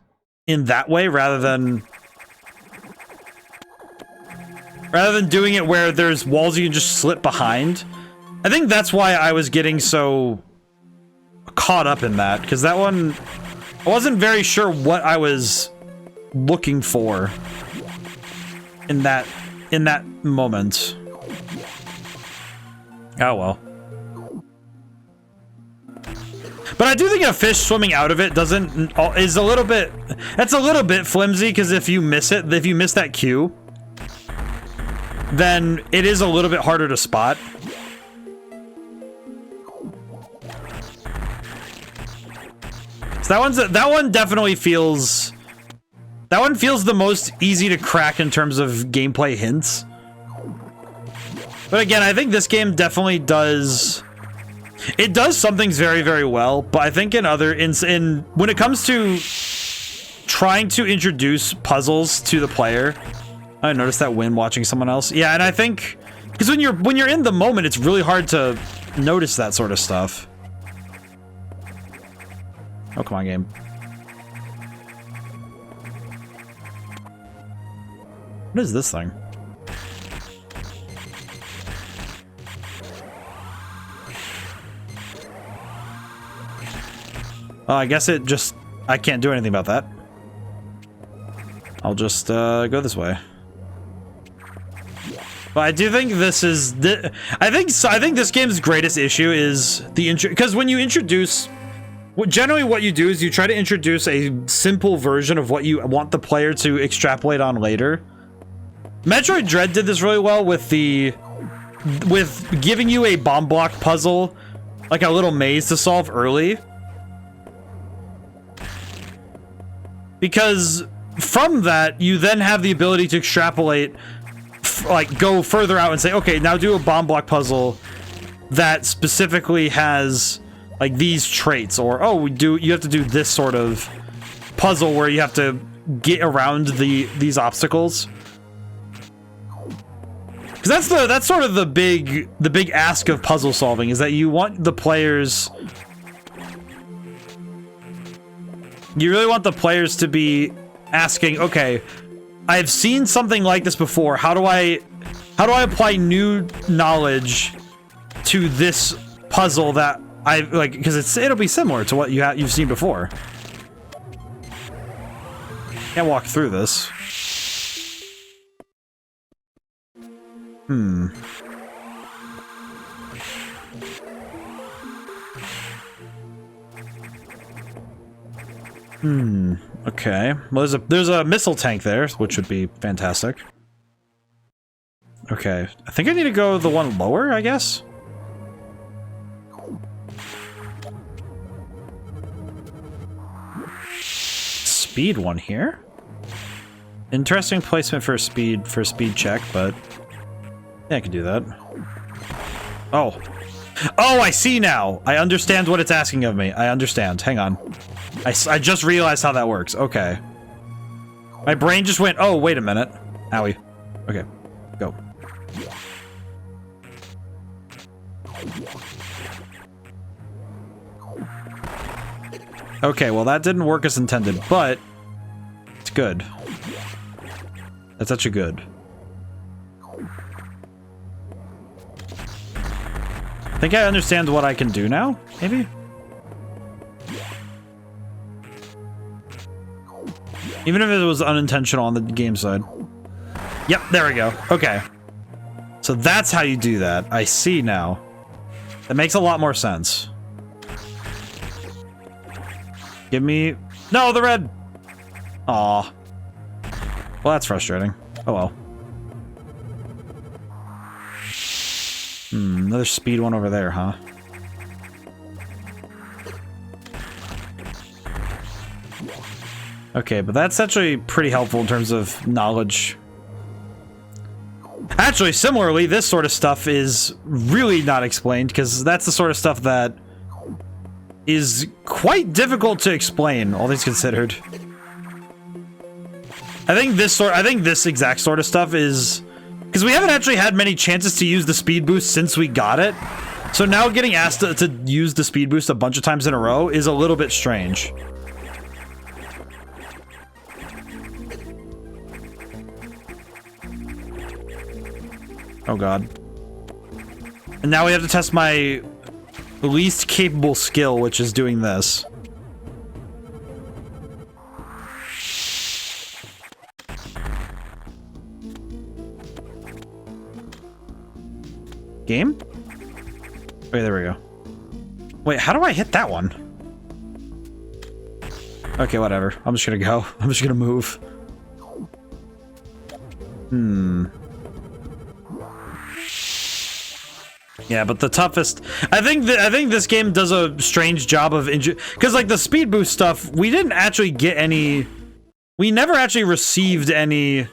in that way, rather than doing it where there's walls you can just slip behind. I think that's why I was getting so caught up in that, because that one... I wasn't very sure what I was looking for in that moment. Oh well. But I do think a fish swimming out of it is a little bit... That's a little bit flimsy, because if you miss it, if you miss that cue, then it is a little bit harder to spot. So that one definitely feels... That one feels the most easy to crack in terms of gameplay hints. But again, I think this game definitely does... It does some things very, very well, but I think when it comes to trying to introduce puzzles to the player... I noticed that when watching someone else. Yeah, and I think... Because when you're in the moment, it's really hard to notice that sort of stuff. Oh, come on, game. What is this thing? I guess it just... I can't do anything about that. I'll just go this way. But I do think this is... I think this game's greatest issue is the intro... Because when you introduce... Generally what you do is you try to introduce a simple version of what you want the player to extrapolate on later. Metroid Dread did this really well with giving you a bomb block puzzle, like a little maze to solve early. Because from that, you then have the ability to extrapolate, like go further out and say, okay, now do a bomb block puzzle that specifically has like these traits, or oh, you have to do this sort of puzzle where you have to get around these obstacles. Because that's sort of the big ask of puzzle solving, is that you want the players. You really want the players to be asking, okay, I've seen something like this before. How do I apply new knowledge to this puzzle that I like? Because it'll be similar to what you've seen before. Can't walk through this. Okay. Well, there's a missile tank there, which would be fantastic. Okay. I think I need to go the one lower, I guess. Speed one here. Interesting placement for a speed check, but yeah, I can do that. Oh. Oh, I see now. I understand what it's asking of me. I understand. Hang on. I just realized how that works. Okay. My brain just went, oh, wait a minute. Owie. Okay. Go. Okay, well, that didn't work as intended, but it's good. That's actually good. I think I understand what I can do now, maybe? Even if it was unintentional on the game side. Yep, there we go. Okay. So that's how you do that. I see now. That makes a lot more sense. Give me... No, the red! Aw. Well, that's frustrating. Oh well. Another speed one over there, huh? Okay, but that's actually pretty helpful in terms of knowledge. Actually, similarly, this sort of stuff is really not explained, because that's the sort of stuff that is quite difficult to explain, all things considered. I think this exact sort of stuff is... Because we haven't actually had many chances to use the speed boost since we got it. So now getting asked to use the speed boost a bunch of times in a row is a little bit strange. Oh god. And now we have to test my least capable skill, which is doing this. Game? Wait, there we go. Wait, how do I hit that one? Okay, whatever. I'm just gonna go. I'm just gonna move. Yeah, but the toughest... I think this game does a strange job of... Because, like, the speed boost stuff, we didn't actually get any... We never actually received any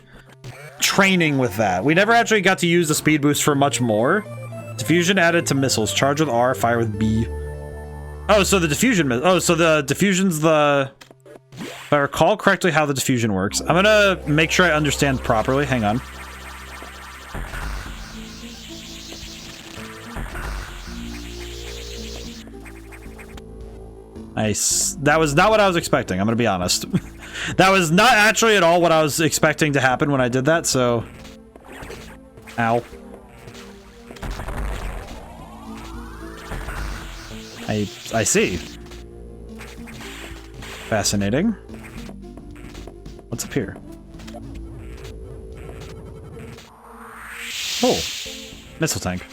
training with that. We never actually got to use the speed boost for much more. Diffusion added to missiles. Charge with R, fire with B. Oh, so the diffusion... Oh, so the diffusion's the... If I recall correctly how the diffusion works. I'm gonna make sure I understand properly. Hang on. Nice. That was not what I was expecting, I'm gonna be honest. That was not actually at all what I was expecting to happen when I did that, so... Ow. I see. Fascinating. What's up here? Oh. Missile tank.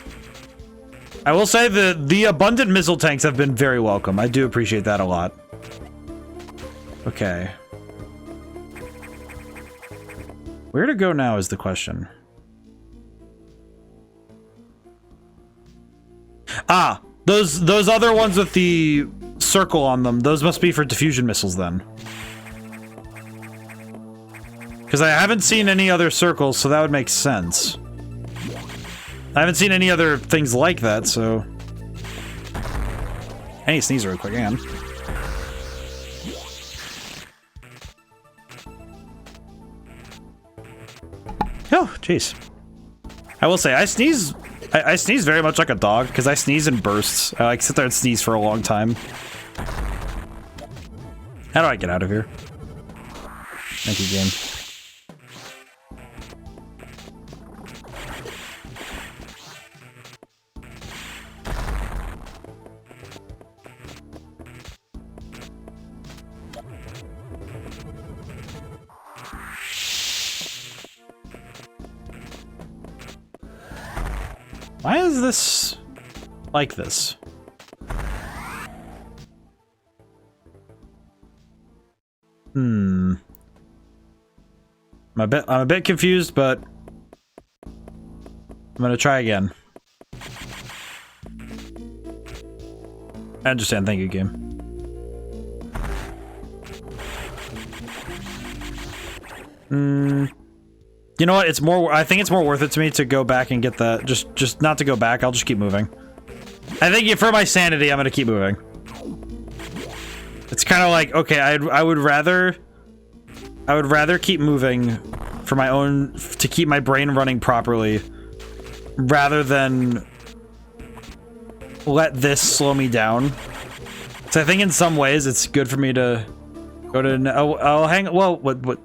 I will say the abundant missile tanks have been very welcome. I do appreciate that a lot. Okay. Where to go now is the question. Ah! Those other ones with the circle on them, those must be for diffusion missiles then. Because I haven't seen any other circles, so that would make sense. I haven't seen any other things like that, so... I need to sneeze real quick, hang on. Oh, jeez. I will say, I sneeze very much like a dog, because I sneeze in bursts. I like sit there and sneeze for a long time. How do I get out of here? Thank you, game. Why is this like this? I'm a bit confused, but I'm gonna try again. I understand, thank you, game. You know what? It's more. I think it's more worth it to me to go back and get the just not to go back. I'll just keep moving. I think for my sanity, I'm gonna keep moving. It's kind of like, okay, I would rather keep moving for my own, to keep my brain running properly, rather than let this slow me down. So I think in some ways it's good for me to go to. I'll hang. Well, what?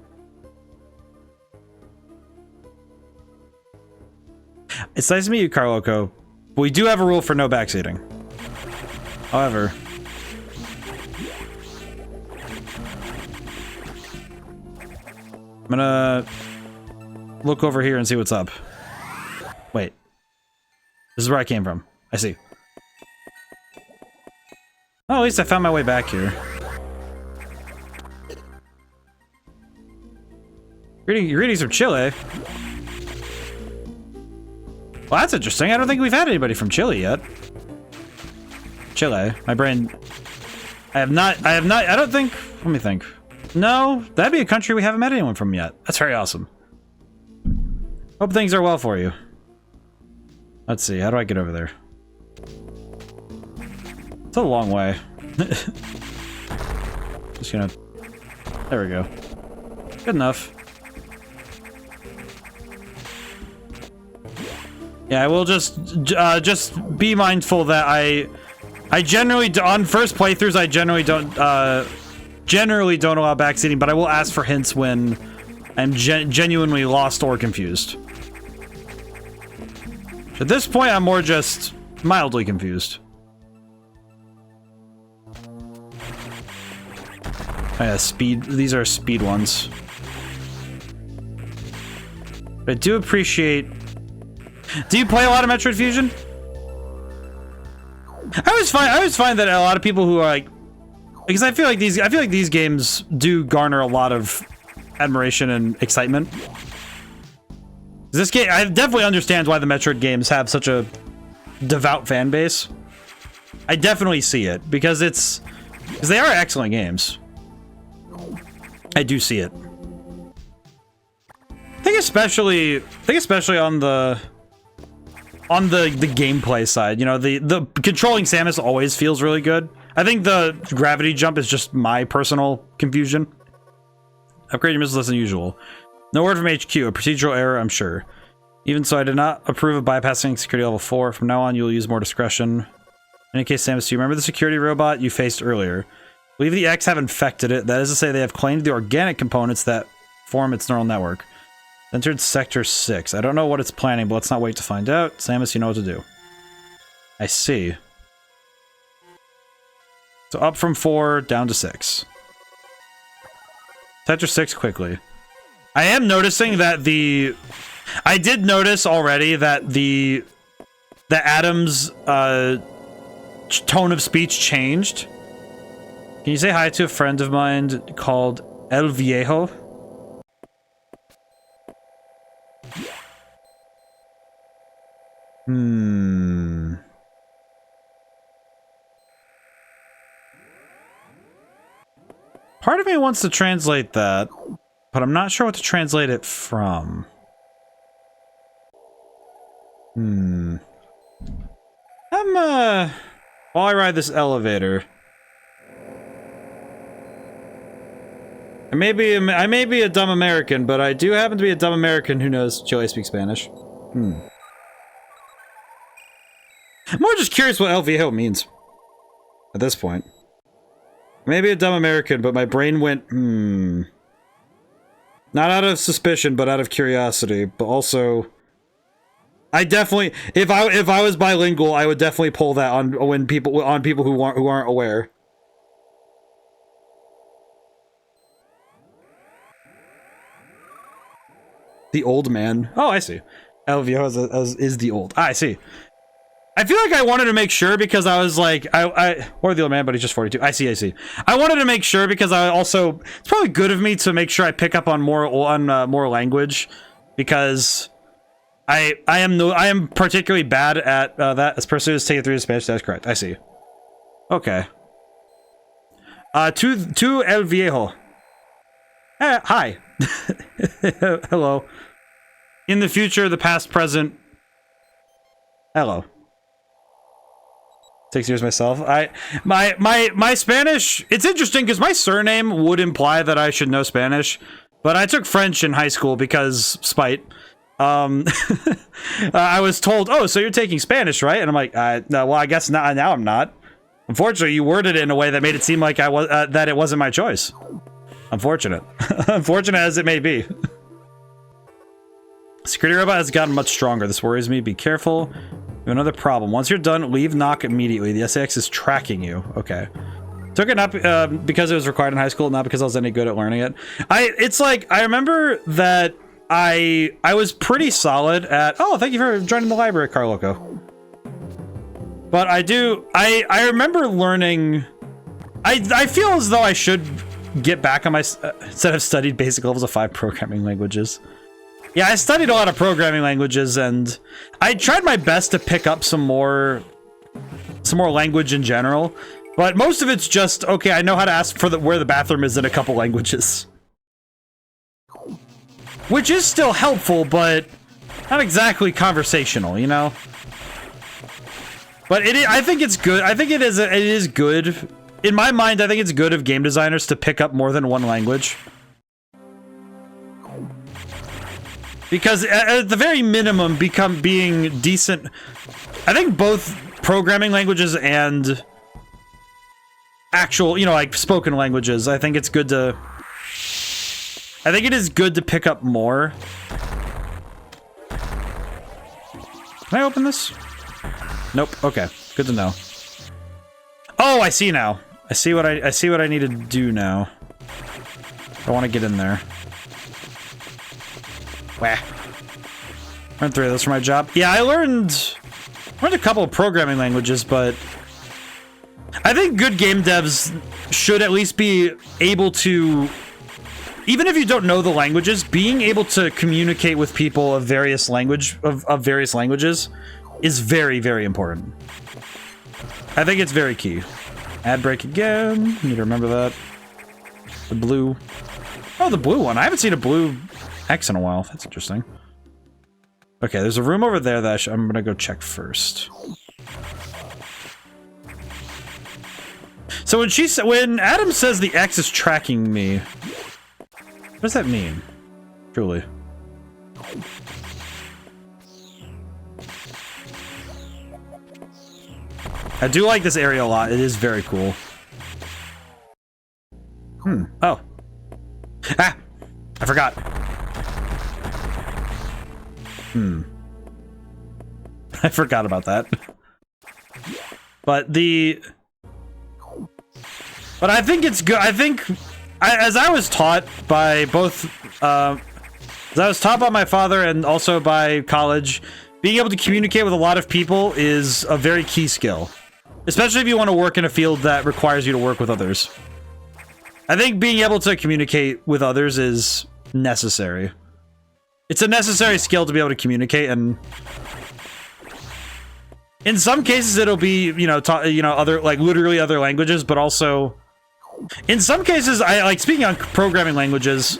It's nice to meet you, Carloco. But we do have a rule for no backseating. However, I'm gonna look over here and see what's up. Wait. This is where I came from. I see. Oh, at least I found my way back here. Greetings from Chile. Well, that's interesting. I don't think we've had anybody from Chile yet. Chile. My brain... I don't think... Let me think. No, that'd be a country we haven't met anyone from yet. That's very awesome. Hope things are well for you. Let's see, how do I get over there? It's a long way. Just gonna... There we go. Good enough. Yeah, I will just be mindful that I generally, on first playthroughs, I generally don't allow backseating, but I will ask for hints when I'm genuinely lost or confused. At this point, I'm more just mildly confused. Oh yeah, speed. These are speed ones. But I do appreciate... Do you play a lot of Metroid Fusion? I always find that a lot of people who are like, because I feel like these games do garner a lot of admiration and excitement. This game, I definitely understand why the Metroid games have such a devout fan base. I definitely see it because they are excellent games. I do see it. I think especially on the gameplay side, you know, the controlling Samus always feels really good. I think the gravity jump is just my personal confusion. Upgrade your missiles less than usual. No word from HQ, a procedural error, I'm sure. Even so, I did not approve of bypassing security level 4. From now on, you'll use more discretion. In any case, Samus, do you remember the security robot you faced earlier? I believe the X have infected it. That is to say, they have claimed the organic components that form its neural network. Entered Sector 6. I don't know what it's planning, but let's not wait to find out. Samus, you know what to do. I see. So up from 4, down to 6. Sector 6 quickly. I am noticing that I did notice already that the Adam's tone of speech changed. Can you say hi to a friend of mine called El Viejo? Part of me wants to translate that, but I'm not sure what to translate it from. While I ride this elevator. I may be a dumb American, but I do happen to be a dumb American who knows Chile speaks Spanish. I'm more just curious what El Viejo means at this point. Maybe a dumb American, but my brain went, Not out of suspicion, but out of curiosity. But also, I definitely, if I was bilingual, I would definitely pull that on people who aren't aware. The old man. Oh, I see. El Viejo is the old. I see. I feel like I wanted to make sure because I was like, or the old man, but he's just 42. I see. I wanted to make sure because I also, it's probably good of me to make sure I pick up on more language because I am particularly bad at that. As person who's taken through the Spanish, that's correct. I see. Okay. To El Viejo. Hi. Hello. In the future, the past, present. Hello. 6 years myself. My Spanish, it's interesting because my surname would imply that I should know Spanish, but I took French in high school because spite. I was told, oh, so you're taking Spanish, right? And I'm like, no, well, I guess not. Now I'm not. Unfortunately, you worded it in a way that made it seem like I was that it wasn't my choice. Unfortunate. Unfortunate as it may be. Security robot has gotten much stronger. This worries me. Be careful. You have another problem. Once you're done, leave knock immediately. The SAX is tracking you. Okay. Took it not because it was required in high school, not because I was any good at learning it. It's like, I remember that I was pretty solid at... Oh, thank you for joining the library, Carloco. But I remember learning... I feel as though I should get back on my... Instead of studied basic levels of 5 programming languages. Yeah, I studied a lot of programming languages, and I tried my best to pick up some more language in general. But most of it's just, okay, I know how to ask for where the bathroom is in a couple languages. Which is still helpful, but not exactly conversational, you know? But I think it's good. I think it is good. In my mind, I think it's good of game designers to pick up more than one language. Because at the very minimum, being decent... I think both programming languages and actual, you know, like spoken languages, I think it's good to... I think it is good to pick up more. Can I open this? Nope. Okay. Good to know. Oh, I see now. I see what I need to do now. I want to get in there. Wah. Learned 3 of those for my job. Yeah, I learned a couple of programming languages, but I think good game devs should at least be able to, even if you don't know the languages, being able to communicate with people of various languages is very, very important. I think it's very key. Ad break again. Need to remember that. The blue. Oh, the blue one. I haven't seen a blue X in a while. That's interesting. Okay, there's a room over there that I'm gonna go check first. So when Adam says the X is tracking me, what does that mean? Truly. I do like this area a lot. It is very cool. Oh. Ah! I forgot. I forgot about that. But I think it's good. I think, as I was taught by both, as I was taught by my father and also by college, being able to communicate with a lot of people is a very key skill. Especially if you want to work in a field that requires you to work with others. I think being able to communicate with others is necessary. It's a necessary skill to be able to communicate, and in some cases it'll be, other, like, literally other languages, but also in some cases, speaking on programming languages,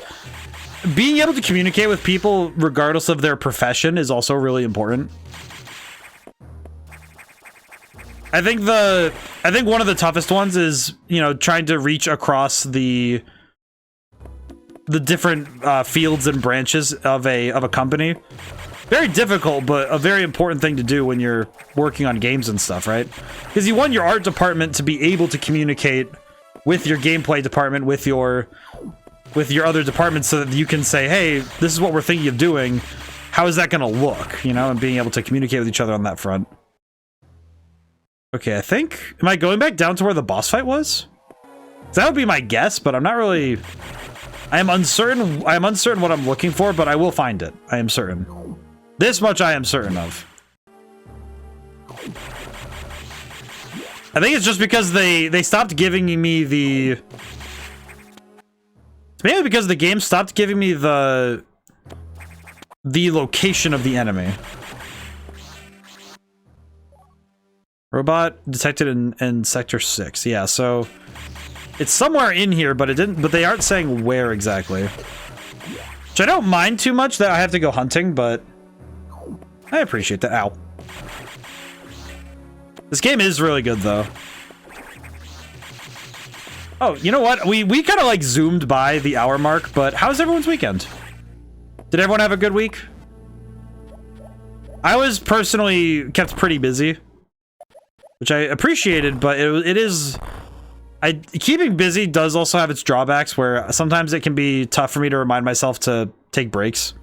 being able to communicate with people regardless of their profession is also really important. I think one of the toughest ones is, trying to reach across the different fields and branches of a company. Very difficult, but a very important thing to do when you're working on games and stuff, right? Because you want your art department to be able to communicate with your gameplay department, with your other departments, so that you can say, hey, this is what we're thinking of doing. How is that going to look? You know, and being able to communicate with each other on that front. Okay, I think... Am I going back down to where the boss fight was? That would be my guess, but I'm not really... I am uncertain what I'm looking for, but I will find it. I am certain. This much I am certain of. I think it's just because they stopped giving me the... Maybe because the game stopped giving me the location of the enemy. Robot detected in sector 6. Yeah, so it's somewhere in here, but they aren't saying where exactly. Which I don't mind too much that I have to go hunting, but I appreciate that. Ow. This game is really good, though. Oh, you know what? We kind of like zoomed by the hour mark, but how's everyone's weekend? Did everyone have a good week? I was personally kept pretty busy, which I appreciated, but keeping busy does also have its drawbacks, where sometimes it can be tough for me to remind myself to take breaks.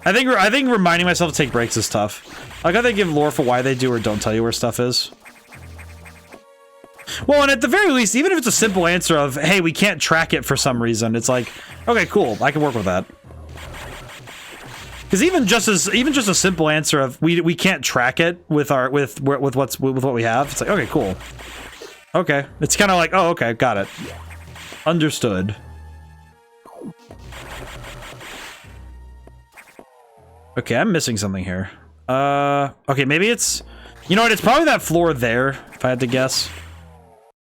I think reminding myself to take breaks is tough. Like, I gotta give lore for why they do or don't tell you where stuff is. Well, and at the very least, even if it's a simple answer of, hey, we can't track it for some reason, it's like, okay, cool, I can work with that. Because even just a simple answer of we can't track it with what we have, it's like, okay, cool. Okay. It's kind of like, oh, okay, got it. Understood. Okay, I'm missing something here. Okay, maybe it's... You know what, it's probably that floor there, if I had to guess.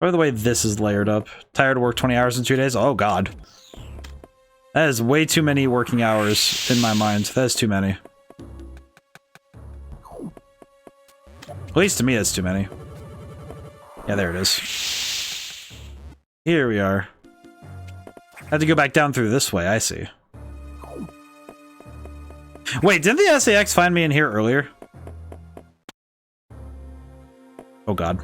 By the way, this is layered up. Tired to work 20 hours in 2 days? Oh, God. That is way too many working hours in my mind. That is too many. At least to me, that's too many. Yeah, there it is. Here we are. I have to go back down through this way, I see. Wait, didn't the SAX find me in here earlier? Oh, God.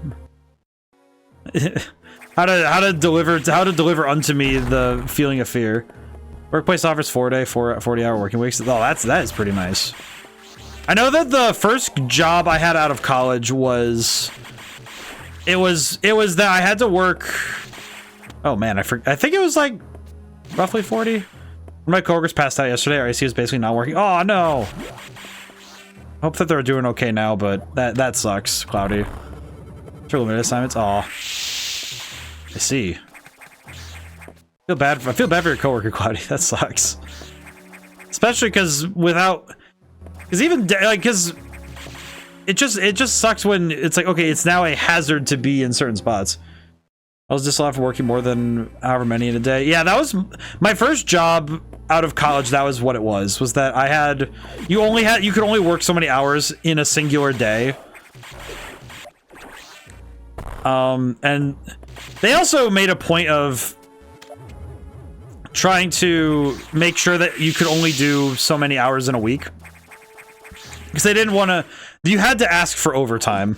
how to deliver unto me the feeling of fear. Workplace offers 40-hour working weeks. Oh, that is pretty nice. I know that the first job I had out of college was that I had to work. Oh man, I think it was like roughly 40. When my coworkers passed out yesterday, our AC was basically not working. Oh no. Hope that they're doing okay now, but that sucks. Cloudy. For limited assignments. Aw. I see. I feel bad for your coworker, Cloudy. That sucks. Especially because it just sucks when it's like, okay, it's now a hazard to be in certain spots. I was disallowed for working more than however many in a day. Yeah, that was my first job out of college. That was what it was that you could only work so many hours in a singular day. And they also made a point of trying to make sure that you could only do so many hours in a week. Because they didn't want to... You had to ask for overtime.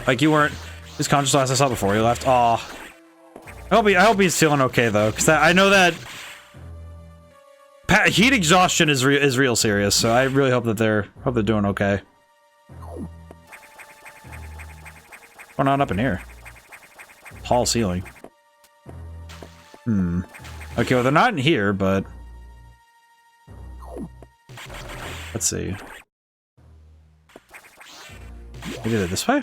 Like, you weren't... His conscious loss I saw before he left. Aw. I hope he's feeling okay, though. Because I know that... Heat exhaustion is real serious, so I really hope that they're doing okay. What's going on up in here? Tall ceiling. Okay, well, they're not in here, but... Let's see. Maybe they're this way?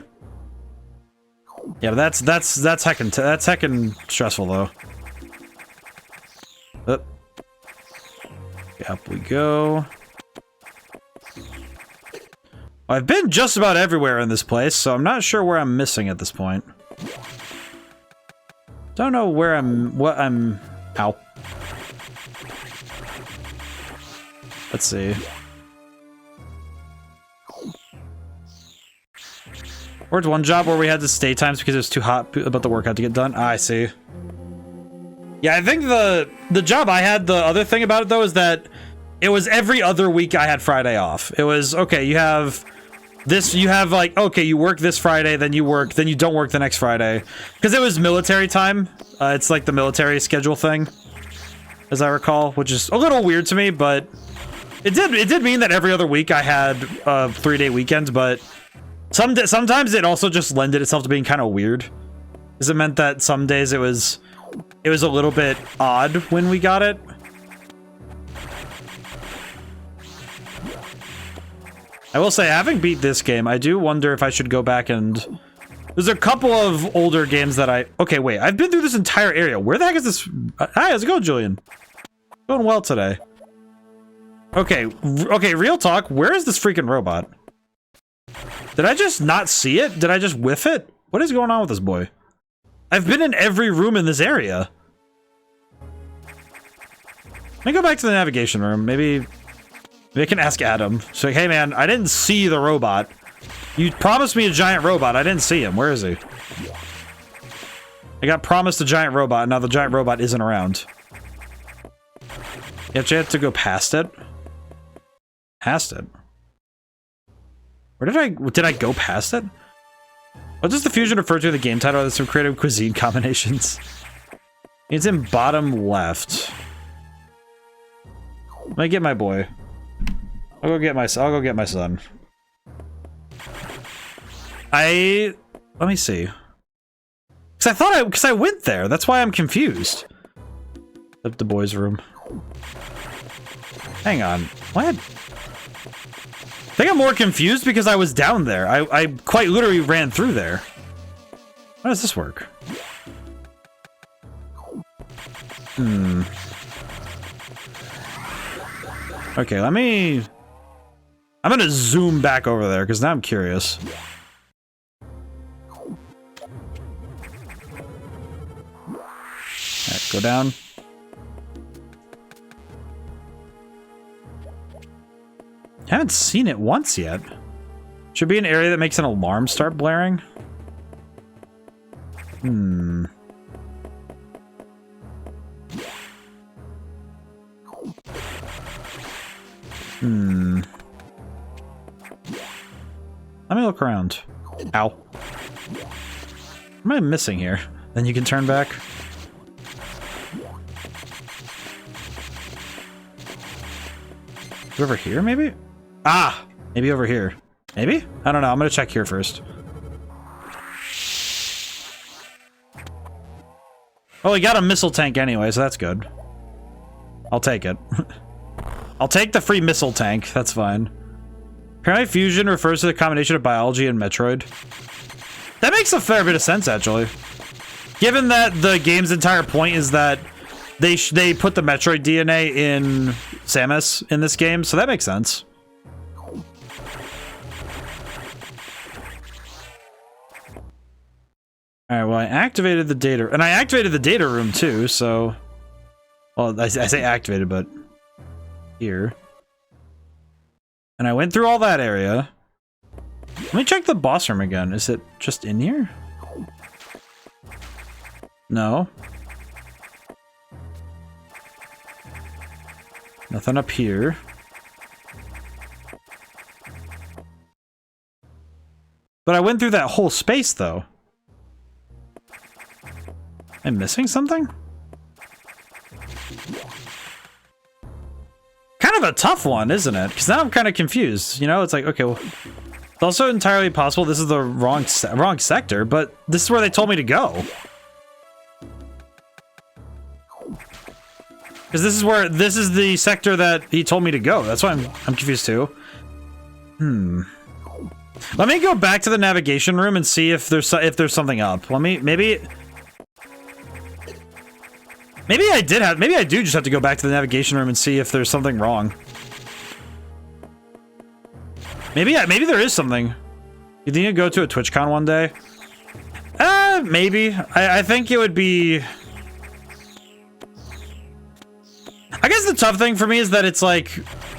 Yeah, but that's heckin' stressful, though. Up. Okay, up we go. I've been just about everywhere in this place, so I'm not sure where I'm missing at this point. Don't know where ow. Let's see. Worked one job where we had to stay times because it was too hot, but the work had to get done. Ah, I see. Yeah, I think the job I had, the other thing about it though is that it was every other week I had Friday off. It was, okay, you have this, you have like, okay, you work this Friday, then you don't work the next Friday. Because it was military time. It's like the military schedule thing, as I recall, which is a little weird to me, but it did mean that every other week I had 3-day weekends, but sometimes it also just lended itself to being kind of weird. Because it meant that some days it was a little bit odd when we got it. I will say, having beat this game, I do wonder if I should go back and... There's a couple of older games that I... Okay, wait, I've been through this entire area. Where the heck is this... Hi, how's it going, Julian? Going well today. Okay, real talk. Where is this freaking robot? Did I just not see it? Did I just whiff it? What is going on with this boy? I've been in every room in this area. Let me go back to the navigation room. Maybe I can ask Adam. So, hey man, I didn't see the robot. You promised me a giant robot. I didn't see him. Where is he? I got promised a giant robot, and now the giant robot isn't around. You have to go past it? Past it? Where did I go past it? What does the fusion refer to in the game title? There's some creative cuisine combinations. It's in bottom left. Let me get my boy. I'll go get my son. Let me see. Because I went there. That's why I'm confused. Up the boys' room. Hang on. What? I think I'm more confused because I was down there. I quite literally ran through there. How does this work? Okay, I'm gonna zoom back over there because now I'm curious. Alright, go down. Haven't seen it once yet. Should be an area that makes an alarm start blaring. Let me look around. Ow. What am I missing here? Then you can turn back. Over here, maybe? Ah! Maybe over here. Maybe? I don't know. I'm gonna check here first. Oh, we got a missile tank anyway, so that's good. I'll take it. I'll take the free missile tank. That's fine. Apparently Fusion refers to the combination of biology and Metroid. That makes a fair bit of sense, actually. Given that the game's entire point is that they put the Metroid DNA in Samus in this game, so that makes sense. Alright, well, I activated the data... And I activated the data room, too, so... Well, I say activated, but... Here. And I went through all that area. Let me check the boss room again. Is it just in here? No. Nothing up here. But I went through that whole space, though. Am I missing something? Kind of a tough one, isn't it? Because now I'm kind of confused. You know, it's like, okay, well... It's also entirely possible this is the wrong sector, but this is where they told me to go. Because this is the sector that he told me to go. That's why I'm confused too. Let me go back to the navigation room and see if there's something up. Maybe I do just have to go back to the navigation room and see if there's something wrong. Maybe there is something. You think you'd go to a TwitchCon one day? Maybe. I think it would be... I guess the tough thing for me is that it's like,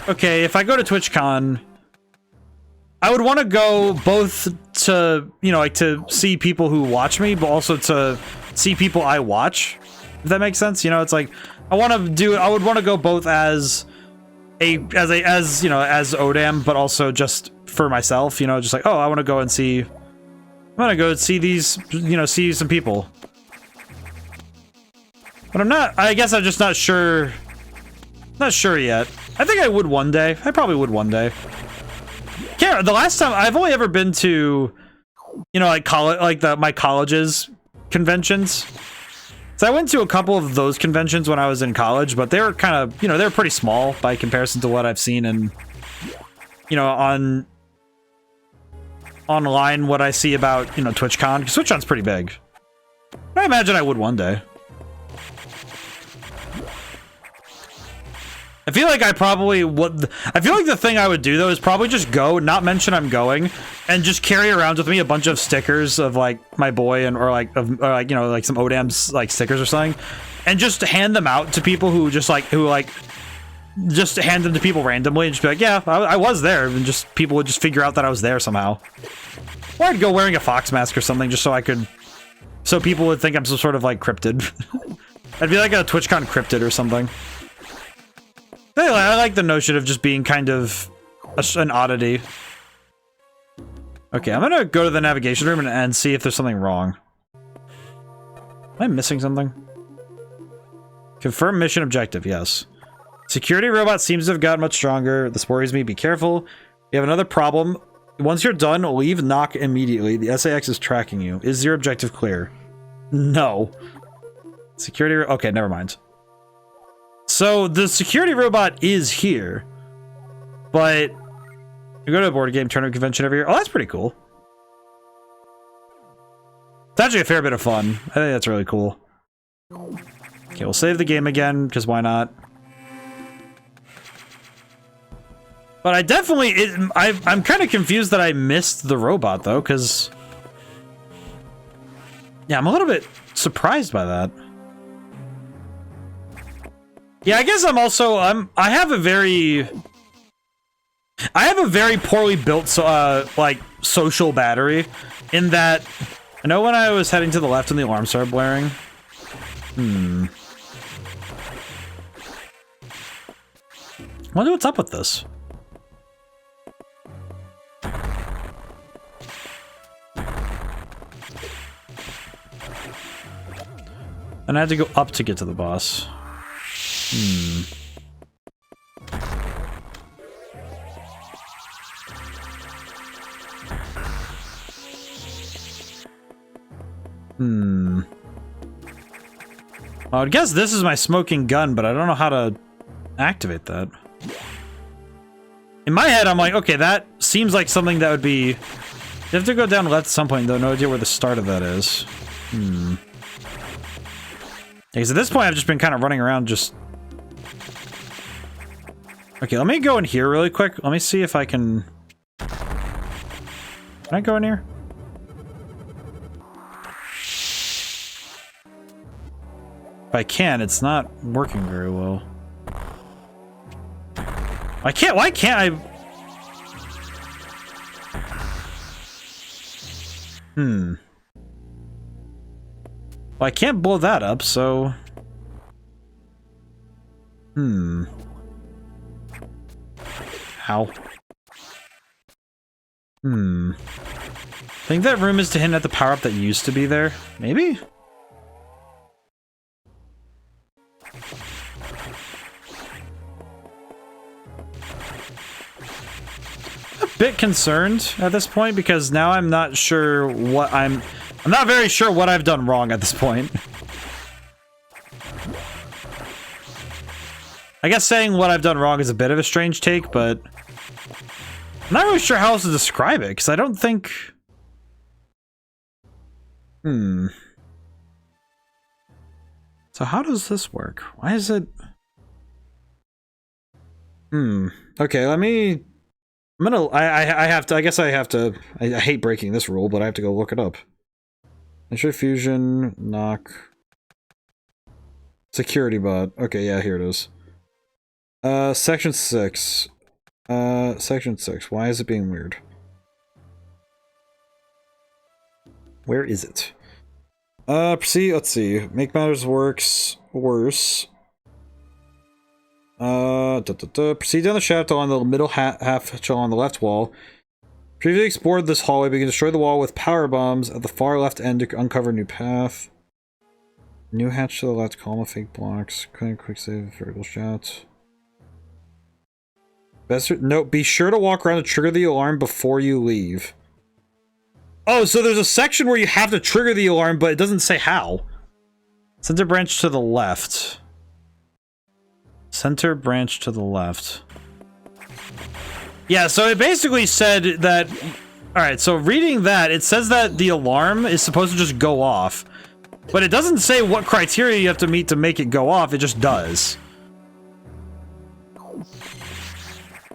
okay, if I go to TwitchCon, I would want to go both to, you know, like to see people who watch me, but also to see people I watch. If that makes sense, you know, it's like I would want to go both as ODaM, but also just for myself, you know, just like, oh, I want to go and see, I'm gonna go see these, you know, see some people. But I guess I'm just not sure yet. I think I would one day. I probably would one day. Yeah, the last time, I've only ever been to, you know, like college, like my college's conventions. So I went to a couple of those conventions when I was in college, but they were kind of, you know, they were pretty small by comparison to what I've seen in, you know, online, what I see about, you know, TwitchCon, because TwitchCon's pretty big. I imagine I would one day. I feel like I probably would. I feel like the thing I would do though is probably just go, not mention I'm going, and just carry around with me a bunch of stickers of like my boy or like you know, like some ODaM's like stickers or something, and just hand them out to people who just hand them to people randomly and just be like, yeah, I was there, and just people would just figure out that I was there somehow. Or I'd go wearing a fox mask or something just so people would think I'm some sort of like cryptid. I'd be like a TwitchCon cryptid or something. Anyway, I like the notion of just being kind of an oddity. Okay, I'm gonna go to the navigation room and see if there's something wrong. Am I missing something? Confirm mission objective, yes. Security robot seems to have gotten much stronger. This worries me. Be careful. You have another problem. Once you're done, leave knock immediately. The SAX is tracking you. Is your objective clear? No. Security... Okay, never mind. So, the security robot is here. But... You go to a board game tournament convention every year. Oh, that's pretty cool. It's actually a fair bit of fun. I think that's really cool. Okay, we'll save the game again, because why not? But I definitely... I'm kind of confused that I missed the robot, though, because... Yeah, I'm a little bit surprised by that. Yeah, I guess I'm also... I have a very poorly built, like, social battery, in that... I know when I was heading to the left and the alarm started blaring. I wonder what's up with this. And I had to go up to get to the boss. I would guess this is my smoking gun, but I don't know how to activate that. In my head, I'm like, okay, that seems like something that would be... You have to go down left at some point, though. No idea where the start of that is. Because at this point, I've just been kind of running around just... Okay, let me go in here really quick. Let me see if I can... Can I go in here? If I can, it's not working very well. I can't... Why can't I... Well, I can't blow that up, so... How? I think that room is to hint at the power-up that used to be there. Maybe? A bit concerned at this point, because now I'm not sure what I'm not very sure what I've done wrong at this point. I guess saying what I've done wrong is a bit of a strange take, but I'm not really sure how else to describe it, because I don't think... So how does this work? Why is it... Okay, let me... I have to... I guess I have to... I hate breaking this rule, but I have to go look it up. Metroid Fusion, knock... Security bot. Okay, yeah, here it is. Section 6. Section 6. Why is it being weird? Where is it? Proceed, let's see. Make matters worse. Proceed down the shaft along the middle half along the left wall. Previously explored this hallway, but you can destroy the wall with power bombs at the far left end to uncover a new path. New hatch to the left, column of fake blocks. Quick save, vertical shots. Note, be sure to walk around to trigger the alarm before you leave. Oh, so there's a section where you have to trigger the alarm, but it doesn't say how. Center branch to the left. Center branch to the left. Yeah, so it basically said that... Alright, so reading that, it says that the alarm is supposed to just go off. But it doesn't say what criteria you have to meet to make it go off, it just does.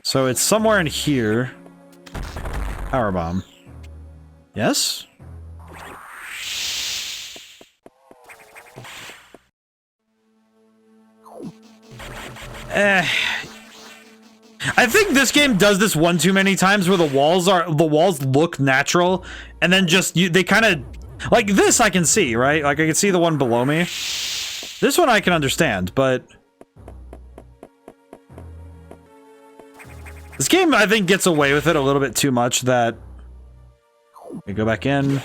So it's somewhere in here. Power bomb. Yes? I think this game does this one too many times where the walls look natural and then just they kind of like this I can see, right? Like I can see the one below me. This one I can understand, but this game I think gets away with it a little bit too much that we go back in.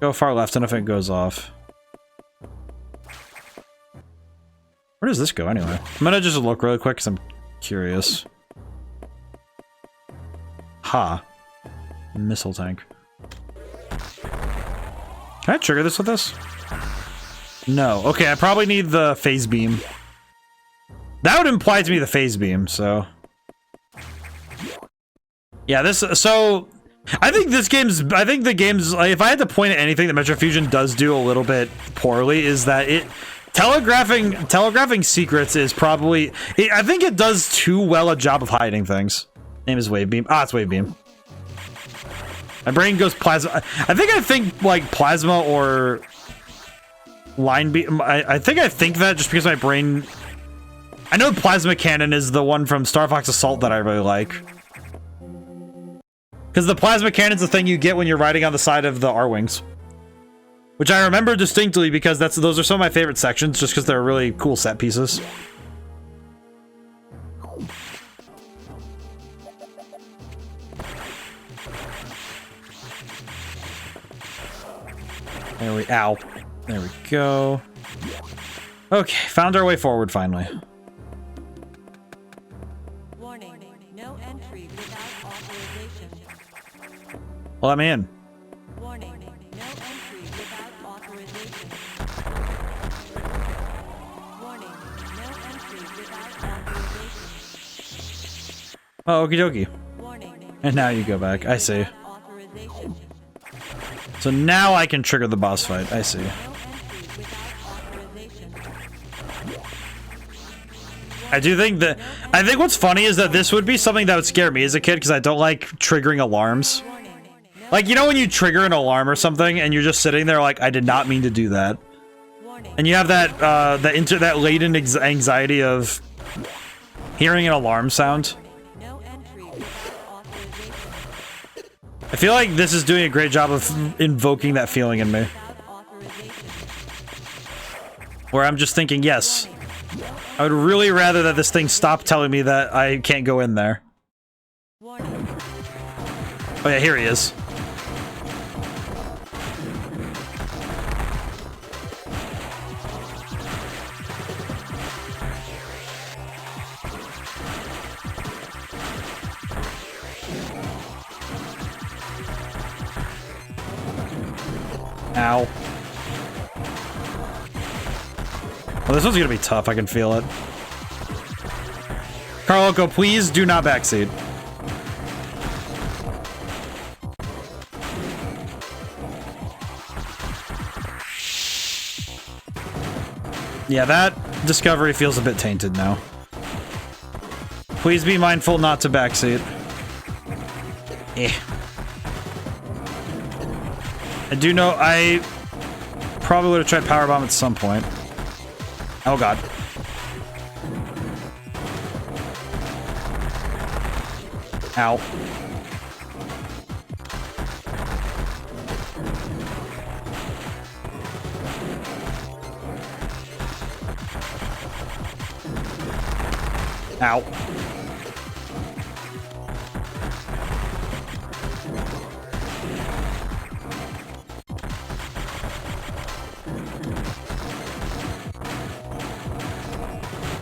Go far left and if it goes off. Where does this go anyway? I'm gonna just look really quick because I'm curious. Ha. Missile tank. Can I trigger this with this? No. Okay, I probably need the phase beam. That would imply to me the phase beam, so... Yeah, this... So... I think the game's... Like, if I had to point at anything that Metroid Fusion does do a little bit poorly, is that it... Telegraphing secrets is probably... I think it does too well a job of hiding things. Name is Wave Beam. Ah, it's Wave Beam. My brain goes plasma. I think like plasma or line beam. I think that just because my brain... I know plasma cannon is the one from Star Fox Assault that I really like. Because the plasma cannon's the thing you get when you're riding on the side of the R-Wings. Which I remember distinctly because those are some of my favorite sections, just because they're really cool set pieces. Ow. There we go. Okay, found our way forward finally. Warning, no entry without authorization. Let me in. Warning, no entry without authorization. Warning, no entry without authorization. Oh, okie dokie. Warning. And now you go back. I see. Authorization. So now I can trigger the boss fight. I see. No entry without authorization. I think what's funny is that this would be something that would scare me as a kid because I don't like triggering alarms. Warning. No Like, you know when you trigger an alarm or something and you're just sitting there like, I did not mean to do that. warning. And you have that, that latent anxiety of hearing an alarm sound. No entry without authorization. I feel like this is doing a great job of invoking that feeling in me. Without authorization. Where I'm just thinking, yes, I would really rather that this thing stop telling me that I can't go in there. Warning. Oh yeah, here he is. Ow. Well, this one's gonna be tough, I can feel it. Carloco, please do not backseat. Yeah, that discovery feels a bit tainted now. Please be mindful not to backseat. Eh. I do know I probably would have tried power bomb at some point. Oh god. Ow. Ow.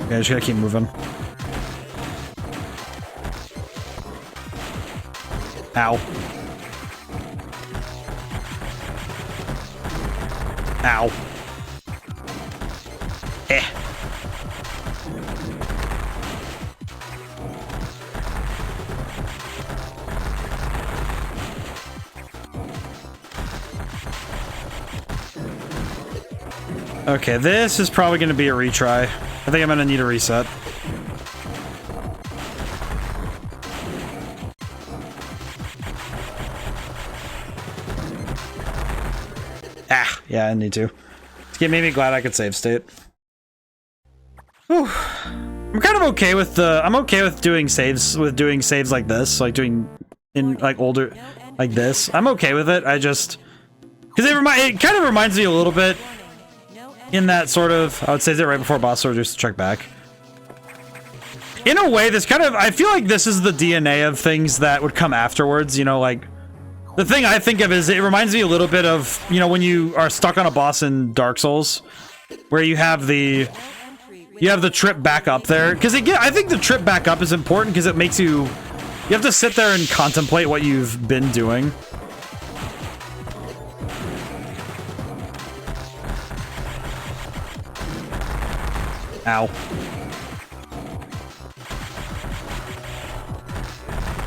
Yeah, I just gotta keep moving. Ow. Ow. Eh. Okay, this is probably going to be a retry. I think I'm going to need a reset. Ah, yeah, I need to. It made me glad I could save state. Whew. I'm kind of okay with the. I'm okay with doing saves like this, like doing in like older like this. I'm okay with it. I just because it kind of reminds me a little bit in that sort of. I would say that right before boss sword just to check back. In a way, this kind of. I feel like this is the DNA of things that would come afterwards. You know, like. The thing I think of is it reminds me a little bit of, you know, when you are stuck on a boss in Dark Souls, where you have the trip back up there. Because I think the trip back up is important because it makes you have to sit there and contemplate what you've been doing. Ow.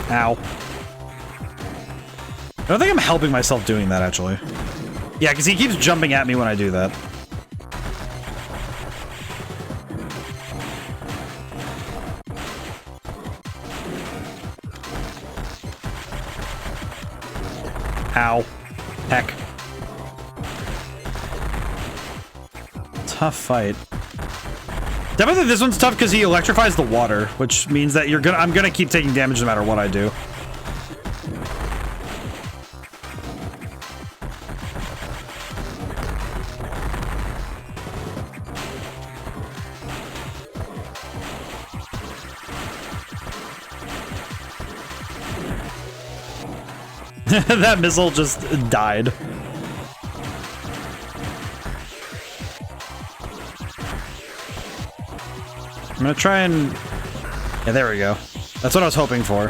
Ow. I don't think I'm helping myself doing that, actually. Yeah, because he keeps jumping at me when I do that. Ow. Heck. Tough fight. Definitely this one's tough because he electrifies the water, which means that I'm gonna keep taking damage no matter what I do. That missile just died. I'm gonna try and... Yeah, there we go. That's what I was hoping for.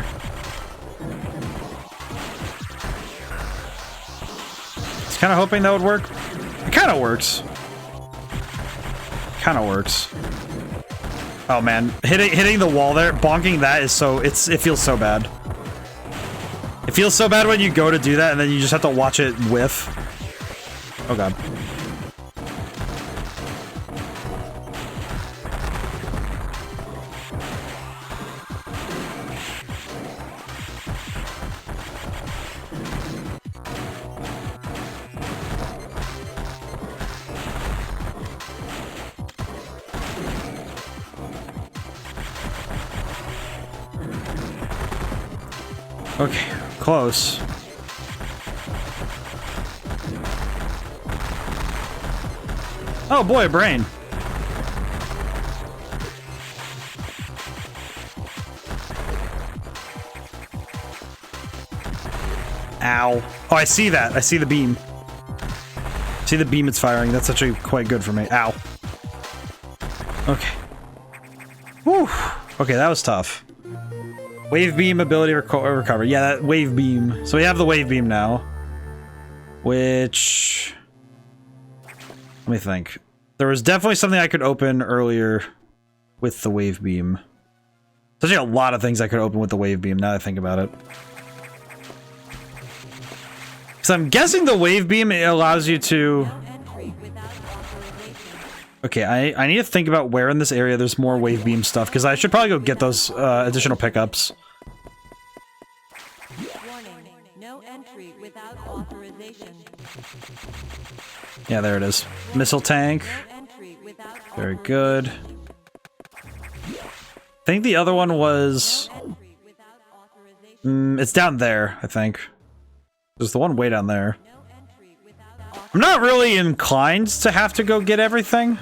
Just kind of hoping that would work. It kind of works. Kind of works. Oh man, hitting the wall there, bonking that is so... It feels so bad. It feels so bad when you go to do that and then you just have to watch it whiff. Oh god. Okay, close. Oh boy, a brain. Ow. Oh, I see that. I see the beam. See the beam it's firing. That's actually quite good for me. Ow. Okay. Whew. Okay, that was tough. Wave beam ability recover. Yeah, that wave beam. So we have the wave beam now. Which... Let me think. There was definitely something I could open earlier with the wave beam. There's actually a lot of things I could open with the wave beam now that I think about it. So I'm guessing the wave beam allows you to... Okay, I need to think about where in this area there's more wave beam stuff, because I should probably go get those additional pickups. Warning. No entry without authorization. Yeah, there it is. Missile tank. No entry without Very good. I think the other one was... entry without authorization. It's down there, I think. There's the one way down there. No entry without I'm not really inclined to have to go get everything.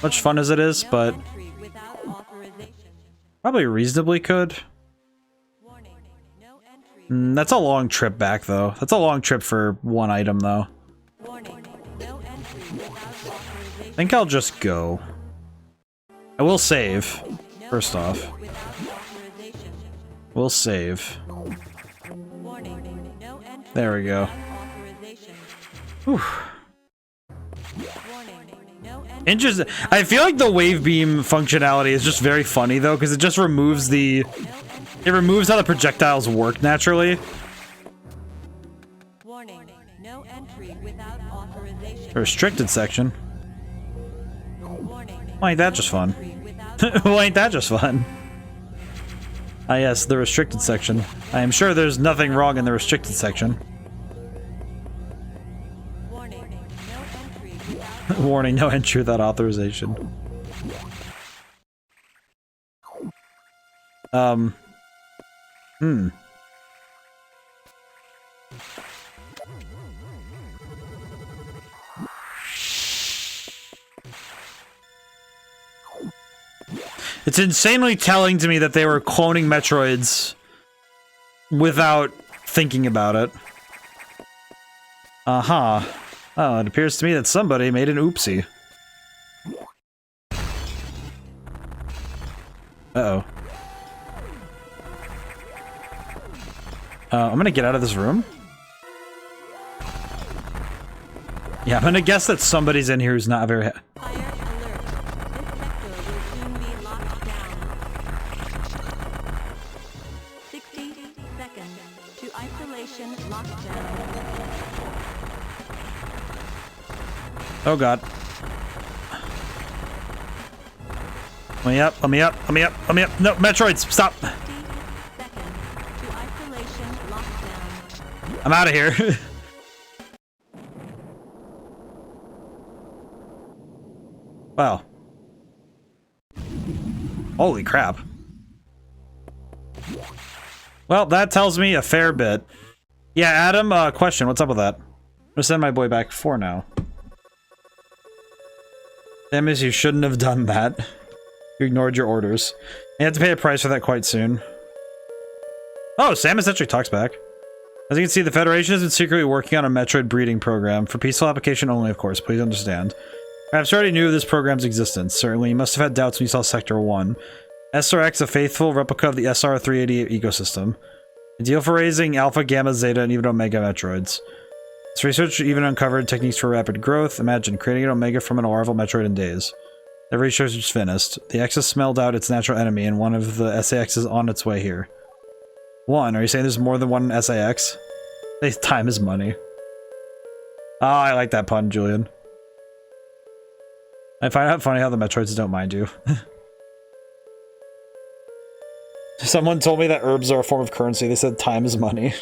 much fun as it is, No but entry without authorization. probably reasonably could. Warning. No entry. That's a long trip back, though. That's a long trip for one item, though. Warning. No entry without I authorization. think I'll just go. I will save. No First off, entry without authorization. we'll save. Warning. No entry There we go. without authorization. Whew. Warning. No entry. Interesting. I feel like the wave beam functionality is just very funny, though, because it just removes the... No entry. It removes how the projectiles work naturally. Warning. No entry without authorization. The restricted section. Warning. Well, ain't that just fun? Entry without Well, ain't that just fun? Ah, yes, the restricted section. I am sure there's nothing wrong in the restricted section. warning. No entry without Warning, no entry without authorization. It's insanely telling to me that they were cloning Metroids without thinking about it. Uh-huh. Oh, it appears to me that somebody made an oopsie. Uh-oh. I'm gonna get out of this room. Yeah, I'm gonna guess that somebody's in here who's not very... fire alert. This sector will soon be locked down. 60 seconds to isolation lockdown. Oh god. Let me up, let me up, let me up, let me up. No, Metroids, stop! 60 seconds to isolation lockdown. I'm out of here. Wow. Holy crap. Well, that tells me a fair bit. Yeah, Adam, question, what's up with that? I'm gonna send my boy back 4 now. Samus, you shouldn't have done that. You ignored your orders. You have to pay a price for that quite soon. Oh, Samus actually talks back. As you can see, the Federation has been secretly working on a Metroid breeding program, for peaceful application only, of course, please understand. Perhaps you already knew of this program's existence. Certainly, you must have had doubts when you saw Sector 1. SRX, a faithful replica of the SR-388 ecosystem. Ideal for raising Alpha, Gamma, Zeta, and even Omega Metroids. Its research even uncovered techniques for rapid growth. Imagine creating an Omega from an larval Metroid in days. The research is finished. The X has smelled out its natural enemy, and one of the SAX is on its way here. One? Are you saying there's more than one SAX? Time is money. Oh, I like that pun, Julian. I find it funny how the Metroids don't mind you. Someone told me that herbs are a form of currency. They said time is money.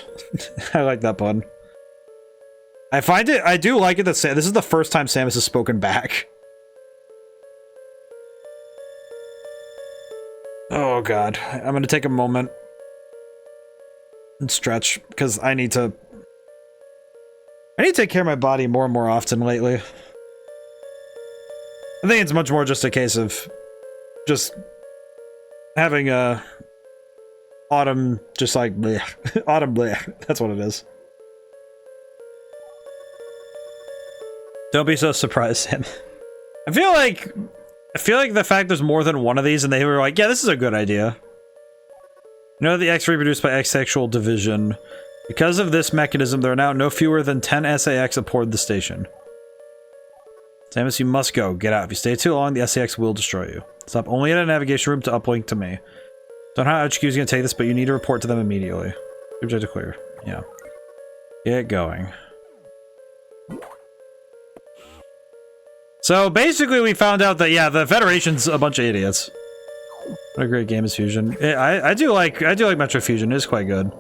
I like that pun. I do like it that this is the first time Samus has spoken back. Oh god. I'm gonna take a moment and stretch, because I need to take care of my body more and more often lately. I think it's much more just a case of just having a autumn, just like bleh. Autumn bleh. That's what it is. Don't be so surprised, Sam. I feel like the fact there's more than one of these and they were like, yeah, this is a good idea. You know, the X reproduced by X-sexual division. Because of this mechanism, there are now no fewer than 10 SAX aboard the station. Samus, you must go. Get out. If you stay too long, the SAX will destroy you. Stop only in a navigation room to uplink to me. Don't know how HQ is going to take this, but you need to report to them immediately. Objective clear. Yeah. Get going. So basically we found out that, yeah, the Federation's a bunch of idiots. What a great game is Fusion. I do like Metroid Fusion. It is quite good.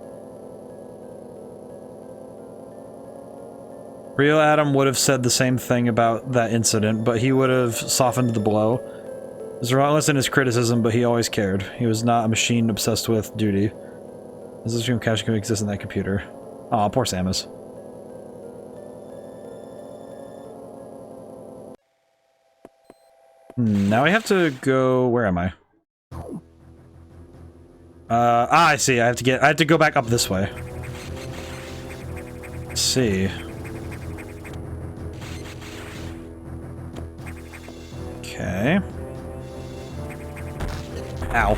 Real Adam would have said the same thing about that incident, but he would have softened the blow. He was relentless in his criticism, but he always cared. He was not a machine obsessed with duty. This is dream cache can exist in that computer. Aw, poor Samus. Now I have to go... Where am I? I see. I have to go back up this way. Let's see. Okay. Ow.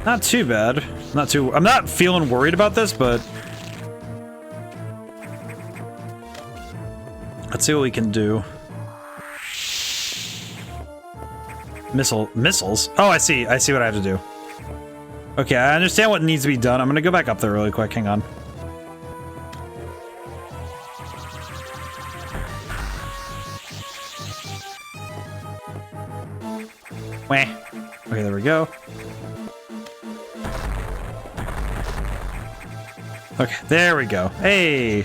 Not too bad. I'm not feeling worried about this, but let's see what we can do. Missiles? Oh, I see what I have to do. Okay, I understand what needs to be done. I'm gonna go back up there really quick. Hang on. Wah. Okay, there we go. Okay, there we go. Hey.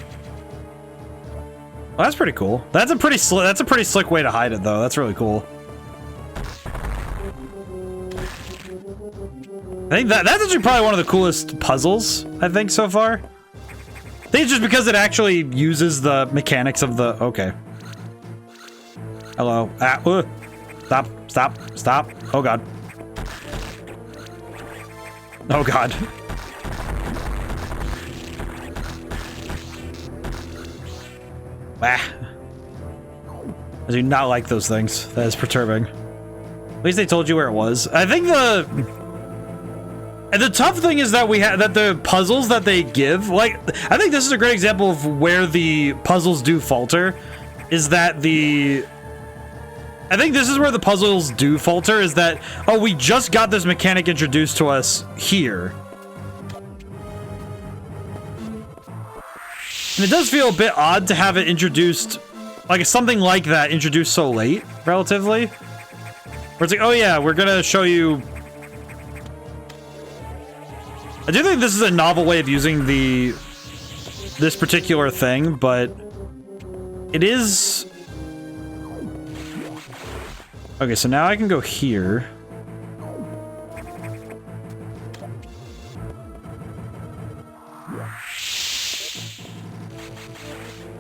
Well, that's pretty cool. That's a pretty slick way to hide it, though. That's really cool. I think that's actually probably one of the coolest puzzles, I think, so far. I think it's just because it actually uses the mechanics of the... Okay. Hello. Stop. Stop. Stop. Oh, God. Oh, God. Ah. I do not like those things. That is perturbing. At least they told you where it was. I think the tough thing is that the puzzles that they give, like, I think this is a great example of where the puzzles do falter, is that I think this is where the puzzles do falter, is that, oh, we just got this mechanic introduced to us here. And it does feel a bit odd to have it introduced, like something like that introduced so late, relatively. Where it's like, oh yeah, we're gonna show you... I do think this is a novel way of using this particular thing, but it is... Okay, so now I can go here.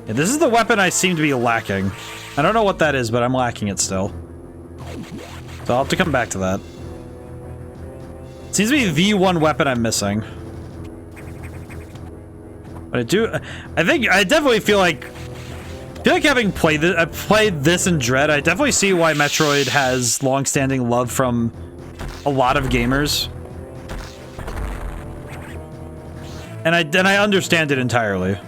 Yeah, this is the weapon I seem to be lacking. I don't know what that is, but I'm lacking it still. So I'll have to come back to that. Seems to be the one weapon I'm missing. But I definitely feel like having played this in Dread, I definitely see why Metroid has long-standing love from a lot of gamers. And I understand it entirely.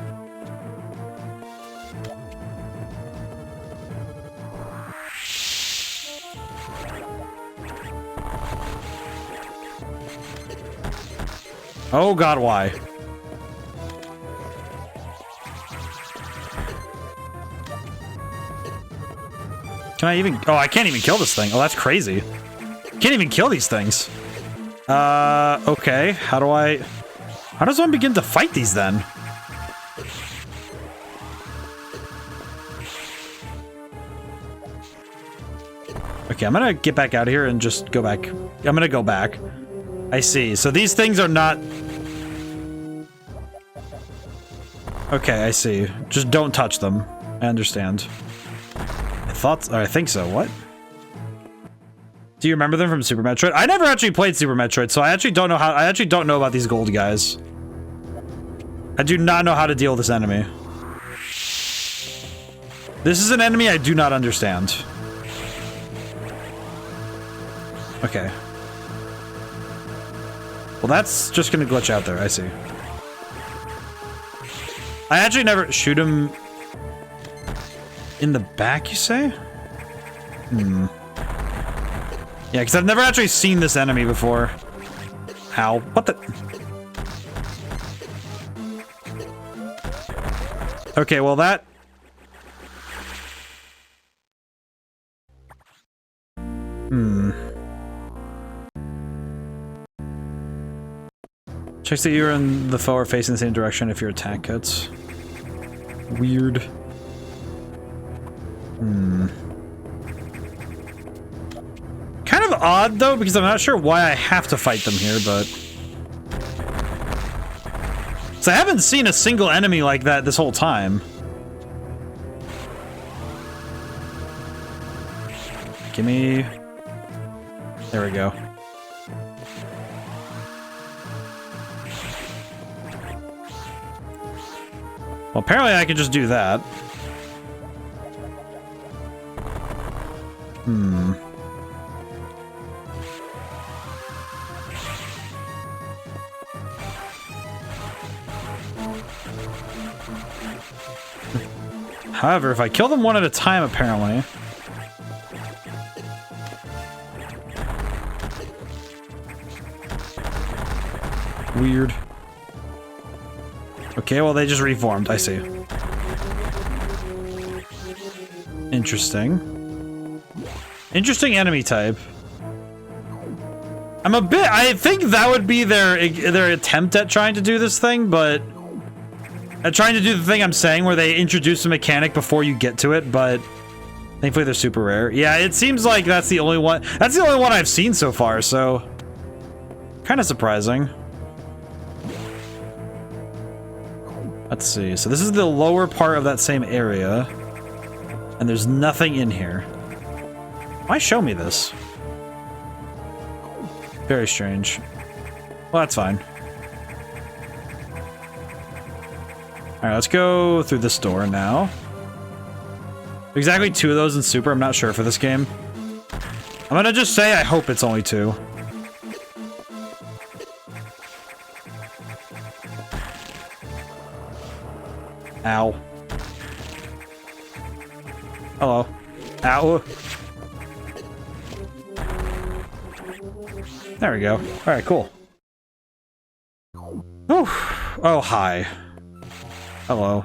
Oh God, why? Can I even... Oh, I can't even kill this thing. Oh, that's crazy. Can't even kill these things. Okay. How does one begin to fight these then? Okay, I'm gonna get back out of here and just go back. I'm gonna go back. I see. So these things are not... Okay, I see. Just don't touch them. I understand. I think so. What? Do you remember them from Super Metroid? I never actually played Super Metroid, so I actually don't know about these gold guys. I do not know how to deal with this enemy. This is an enemy I do not understand. Okay. Well, that's just gonna glitch out there. I see. I actually never shoot him in the back, you say? Hmm. Yeah, because I've never actually seen this enemy before. How? What the? Okay, well that... Hmm. Checks that you and the foe are facing the same direction if your attack hits. Weird. Hmm. Kind of odd, though, because I'm not sure why I have to fight them here, but... So I haven't seen a single enemy like that this whole time. Gimme. There we go. Well, apparently I can just do that. However, if I kill them one at a time, apparently... Weird. Okay, well, they just reformed. I see. Interesting. Interesting enemy type. I think that would be their attempt at trying to do this thing, but... At trying to do the thing I'm saying where they introduce a mechanic before you get to it, but... Thankfully they're super rare. Yeah, it seems like that's the only one... That's the only one I've seen so far, so... Kind of surprising. Let's see. So this is the lower part of that same area. And there's nothing in here. Why show me this? Very strange. Well, that's fine. Alright, let's go through this door now. Exactly 2 of those in Super, I'm not sure for this game. I'm gonna just say I hope it's only 2. Ow. Hello. Ow. There we go. Alright, cool. Whew. Oh, hi. Hello.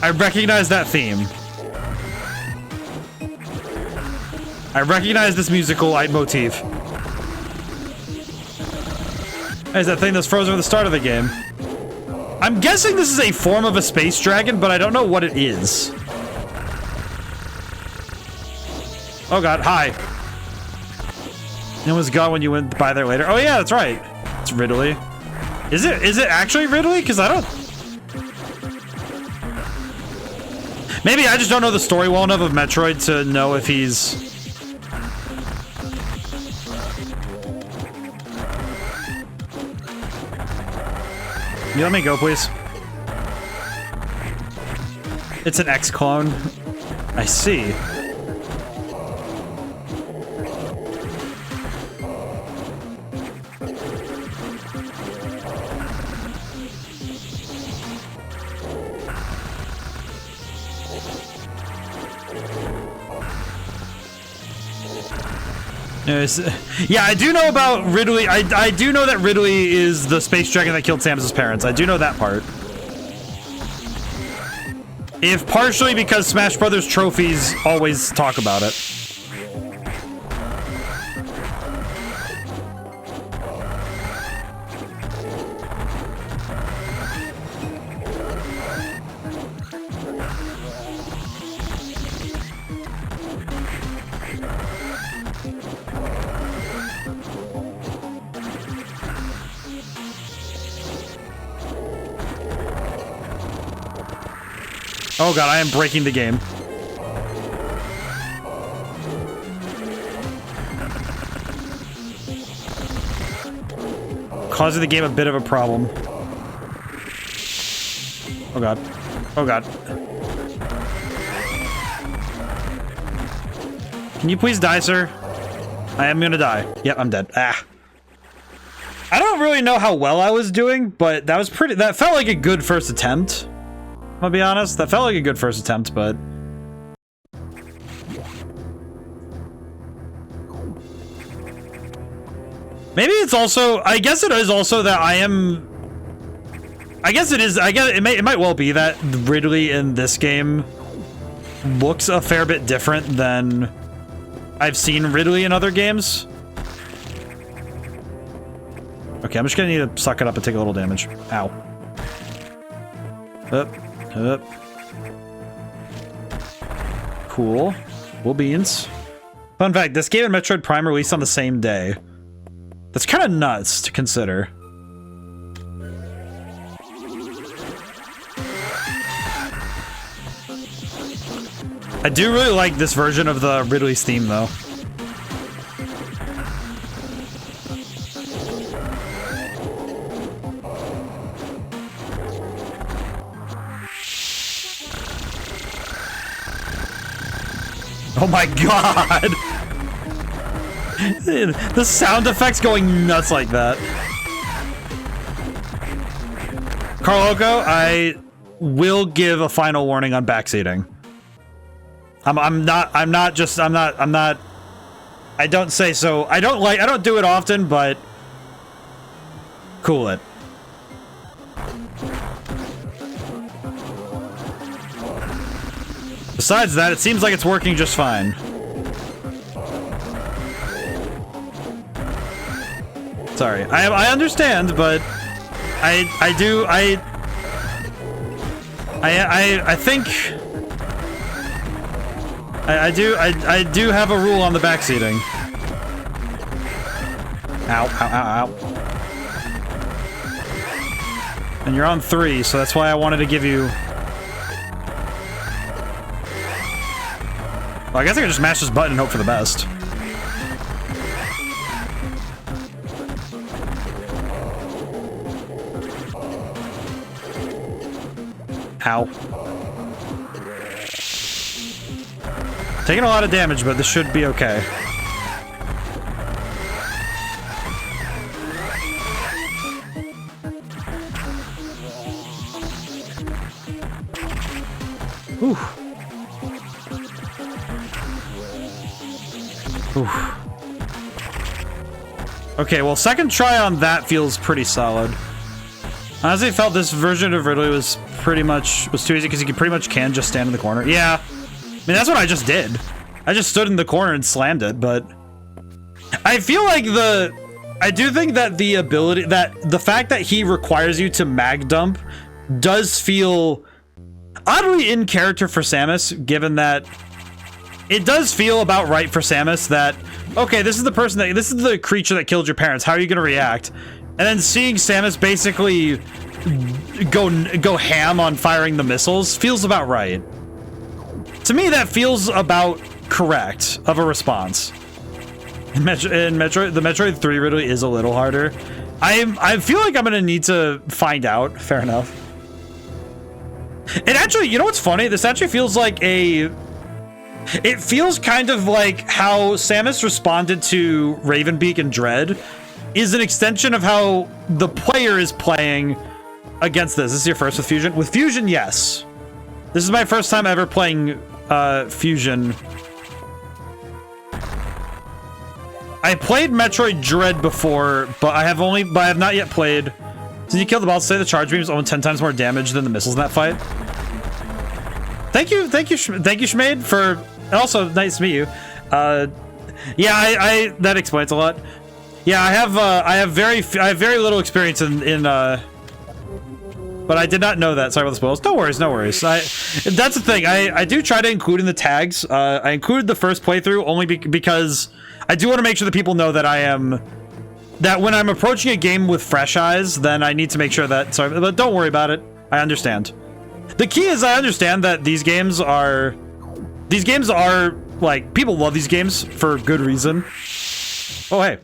I recognize that theme. I recognize this musical leitmotif. There's that thing that's frozen at the start of the game. I'm guessing this is a form of a space dragon, but I don't know what it is. Oh god, hi. It was gone when you went by there later. Oh yeah, that's right. It's Ridley. Is it actually Ridley? Because I don't... Maybe I just don't know the story well enough of Metroid to know if he's... Can you let me go, please? It's an X-clone. I see. Yeah, I do know about Ridley. I do know that Ridley is the space dragon that killed Samus's parents. I do know that part. If partially because Smash Brothers trophies always talk about it. Oh god, I am breaking the game. Causing the game a bit of a problem. Oh god. Oh god. Can you please die, sir? I am gonna die. Yep, I'm dead. Ah. I don't really know how well I was doing, but that was pretty... That felt like a good first attempt. I'll be honest, that felt like a good first attempt, but... Maybe it's also... I guess it is also that I am... I guess it is... I guess it might well be that Ridley in this game looks a fair bit different than I've seen Ridley in other games. Okay, I'm just gonna need to suck it up and take a little damage. Ow. Up. Up. Cool. Cool beans. Fun fact, this game and Metroid Prime released on the same day. That's kind of nuts to consider. I do really like this version of the Ridley's theme, though. Oh my god! The sound effects going nuts like that. Carloco, I will give a final warning on backseating. I don't say so. I don't do it often, but cool it. Besides that, it seems like it's working just fine. Sorry, I understand, but I think I do have a rule on the backseating. Ow, ow, ow, ow. And you're on 3, so that's why I wanted to give you. Well, I guess I can just mash this button and hope for the best. Ow. Taking a lot of damage, but this should be okay. Whew. Oof. Okay, well, second try on that feels pretty solid. Honestly, I felt this version of Ridley was too easy because you pretty much can just stand in the corner. Yeah, I mean that's what I just did. I just stood in the corner and slammed it, but I feel like I do think that the fact that he requires you to mag dump does feel oddly in character for Samus, given that it does feel about right for Samus that, okay, this is the creature that killed your parents. How are you going to react? And then seeing Samus basically go ham on firing the missiles feels about right. To me, that feels about correct of a response. In the Metroid 3 Ridley is a little harder. I feel like I'm going to need to find out. Fair enough. And actually, you know what's funny? This actually feels like it feels kind of like how Samus responded to Ravenbeak and Dread is an extension of how the player is playing against this. This is your first with Fusion? With Fusion, yes. This is my first time ever playing Fusion. I played Metroid Dread before, but I have not yet played. Since you kill the boss, say the charge beams own 10 times more damage than the missiles in that fight. Thank you, Shmade, for. Also, nice to meet you. Yeah, that explains a lot. Yeah, I have very little experience in but I did not know that. Sorry about the spoils. No worries, no worries. That's the thing. I do try to include in the tags. I included the first playthrough only because I do want to make sure that people know that when I'm approaching a game with fresh eyes, then I need to make sure that. Sorry, but don't worry about it. I understand. The key is I understand that these games are like, people love these games for good reason. Oh, hey.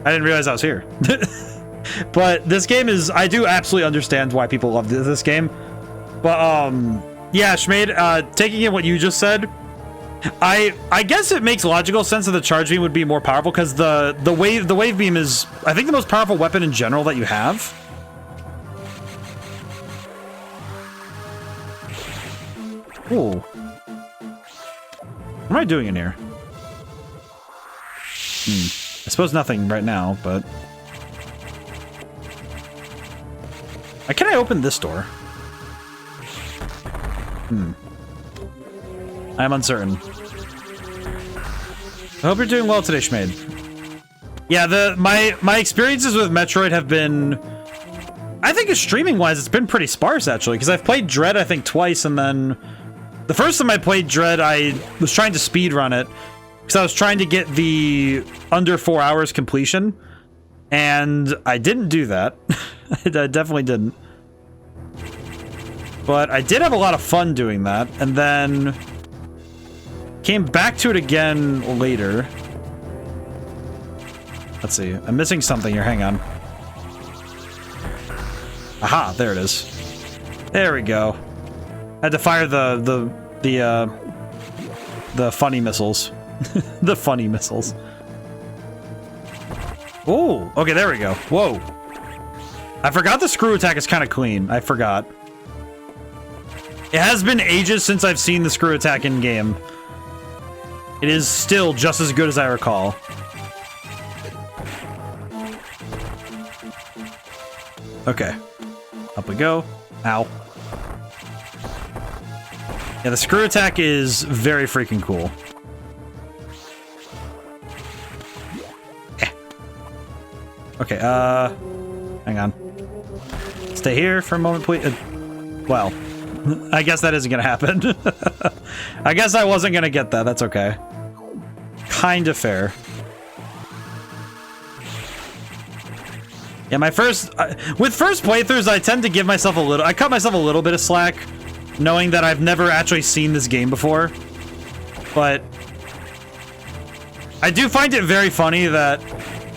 I didn't realize I was here. But this game is, I do absolutely understand why people love this game. But, yeah, Shmade, taking in what you just said, I guess it makes logical sense that the charge beam would be more powerful because the wave beam is, I think, the most powerful weapon in general that you have. Ooh. What am I doing in here? I suppose nothing right now, but... Can I open this door? I'm uncertain. I hope you're doing well today, Shmade. Yeah, my experiences with Metroid have been... I think streaming-wise, it's been pretty sparse, actually, because I've played Dread, I think, twice, and then the first time I played Dread, I was trying to speedrun it, because I was trying to get the under 4 hours completion, and I didn't do that. I definitely didn't. But I did have a lot of fun doing that, and then came back to it again later. Let's see. I'm missing something here. Hang on. Aha, there it is. There we go. I had to fire the funny missiles. The funny missiles. Oh, okay, there we go. Whoa. I forgot the screw attack is kind of clean. I forgot. It has been ages since I've seen the screw attack in game. It is still just as good as I recall. Okay. Up we go. Ow. Yeah, the screw attack is very freaking cool. Okay, hang on. Stay here for a moment, please. Well, I guess that isn't gonna happen. I guess I wasn't gonna get that. That's okay. Kinda fair. Yeah, my first... with first playthroughs, I tend to give myself a little... I cut myself a little bit of slack, knowing that I've never actually seen this game before. But I do find it very funny that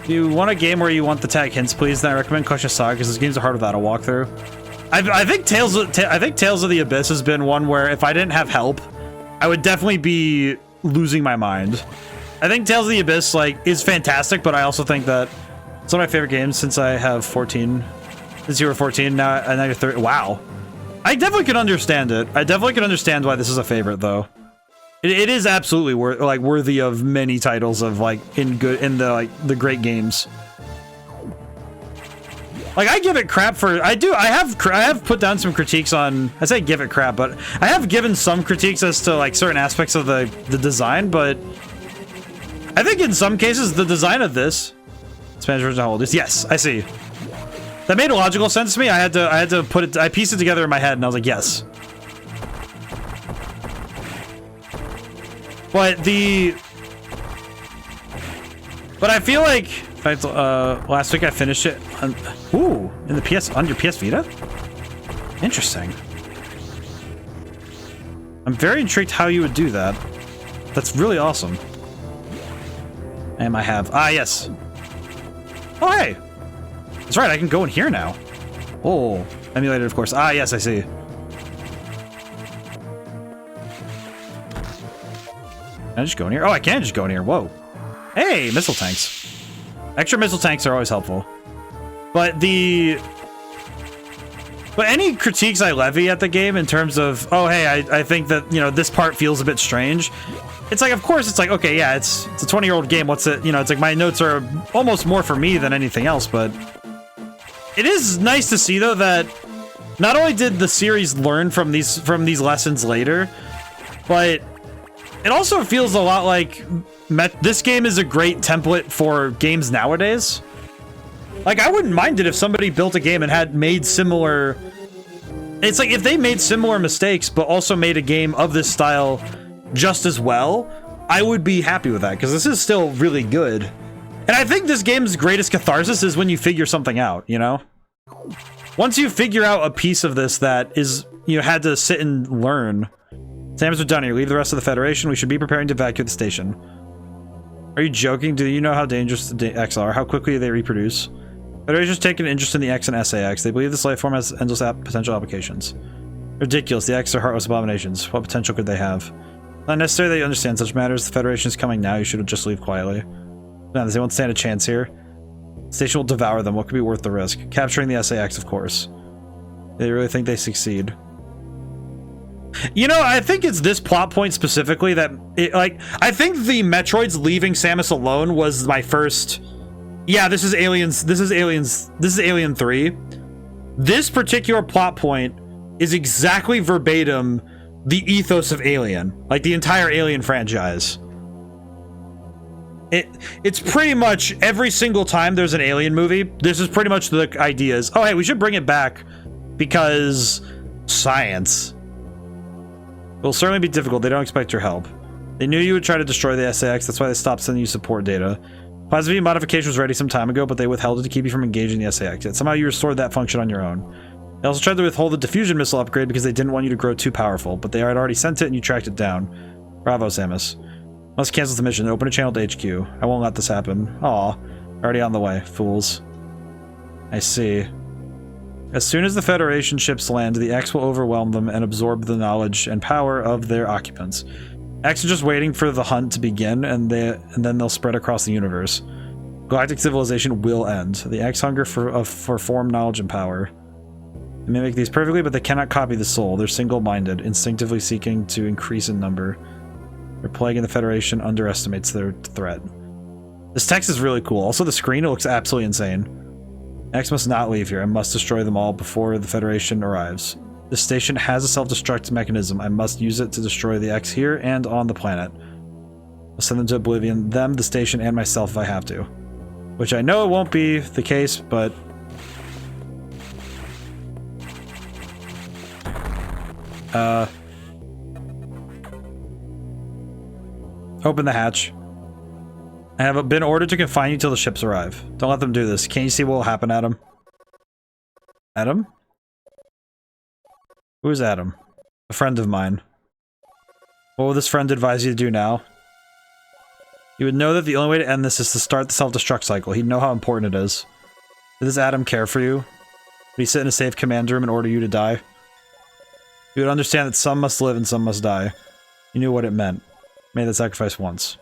you want a game where you want the tag hints, please, then I recommend Clash of Saga, because this game's hard without a walkthrough. I think Tales of the Abyss has been one where if I didn't have help, I would definitely be losing my mind. I think Tales of the Abyss, like, is fantastic, but I also think that it's one of my favorite games since I have 14. Since you were 14, now you're 30. Wow. I definitely could understand it. I definitely could understand why this is a favorite, though. It is absolutely worthy of many titles of, like, in the great games. Like, I give it crap for... I have put down some critiques on... I say give it crap, but I have given some critiques as to, like, certain aspects of the design, but I think in some cases, the design of this... Spanish version holders. Yes, I see. That made logical sense to me. I had to put it... I pieced it together in my head, and I was like, yes. But I feel like... last week I finished it on, on your PS Vita? Interesting. I'm very intrigued how you would do that. That's really awesome. And I have... Ah, yes. Oh, hey! That's right, I can go in here now. Oh, emulated, of course. Ah, yes, I see. Can I just go in here? Oh, I can just go in here. Whoa. Hey, missile tanks. Extra missile tanks are always helpful. But any critiques I levy at the game in terms of, oh, hey, I think that, you know, this part feels a bit strange. It's like, of course, it's like, okay, yeah, it's a 20-year-old game. What's it, you know, it's like my notes are almost more for me than anything else, but it is nice to see, though, that not only did the series learn from these lessons later, but it also feels a lot like this game is a great template for games nowadays. Like, I wouldn't mind it if somebody built a game and had made similar... It's like, if they made similar mistakes, but also made a game of this style just as well, I would be happy with that, because this is still really good. And I think this game's greatest catharsis is when you figure something out, you know? Once you figure out a piece of this that is, you had to sit and learn. Samus are done here. Leave the rest of the Federation. We should be preparing to evacuate the station. Are you joking? Do you know how dangerous the X are? How quickly they reproduce? Federation's taken an interest in the X and SAX. They believe this life form has endless potential applications. Ridiculous. The X are heartless abominations. What potential could they have? Not necessary that you understand such matters. The Federation is coming now. You should just leave quietly. No, they won't stand a chance here. The station will devour them. What could be worth the risk? Capturing the SAX, of course. They really think they succeed. You know, I think it's this plot point specifically that, I think the Metroids leaving Samus alone was my first... Yeah, this is Aliens. This is Alien 3. This particular plot point is exactly verbatim the ethos of Alien. Like, the entire Alien franchise. it's pretty much every single time there's an alien movie, this is pretty much the idea is, oh hey, we should bring it back because science. It will certainly be difficult. They don't expect your help. They knew you would try to destroy the SAX, that's why they stopped sending you support data. Plasma beam modification was ready some time ago, but they withheld it to keep you from engaging the SAX. Yet somehow you restored that function on your own. They also tried to withhold the diffusion missile upgrade because they didn't want you to grow too powerful, but they had already sent it and you tracked it down. Bravo, Samus. Must cancel the mission. Open a channel to HQ. I won't let this happen. Aw. Already on the way, fools. I see. As soon as the Federation ships land, the X will overwhelm them and absorb the knowledge and power of their occupants. X are just waiting for the hunt to begin, and then they'll spread across the universe. Galactic civilization will end. The X hunger for form, knowledge, and power. They mimic these perfectly, but they cannot copy the soul. They're single-minded, instinctively seeking to increase in number. Their plague in the Federation underestimates their threat. This text is really cool. Also, the screen, it looks absolutely insane. X must not leave here. I must destroy them all before the Federation arrives. This station has a self-destruct mechanism. I must use it to destroy the X here and on the planet. I'll send them to oblivion, them, the station, and myself if I have to. Which I know it won't be the case, but... Open the hatch. I have been ordered to confine you till the ships arrive. Don't let them do this. Can't you see what will happen, Adam? Adam? Who is Adam? A friend of mine. What will this friend advise you to do now? You would know that the only way to end this is to start the self-destruct cycle. He'd know how important it is. Did this Adam care for you? Would he sit in a safe command room and order you to die? You would understand that some must live and some must die. You knew what it meant. Made that sacrifice once.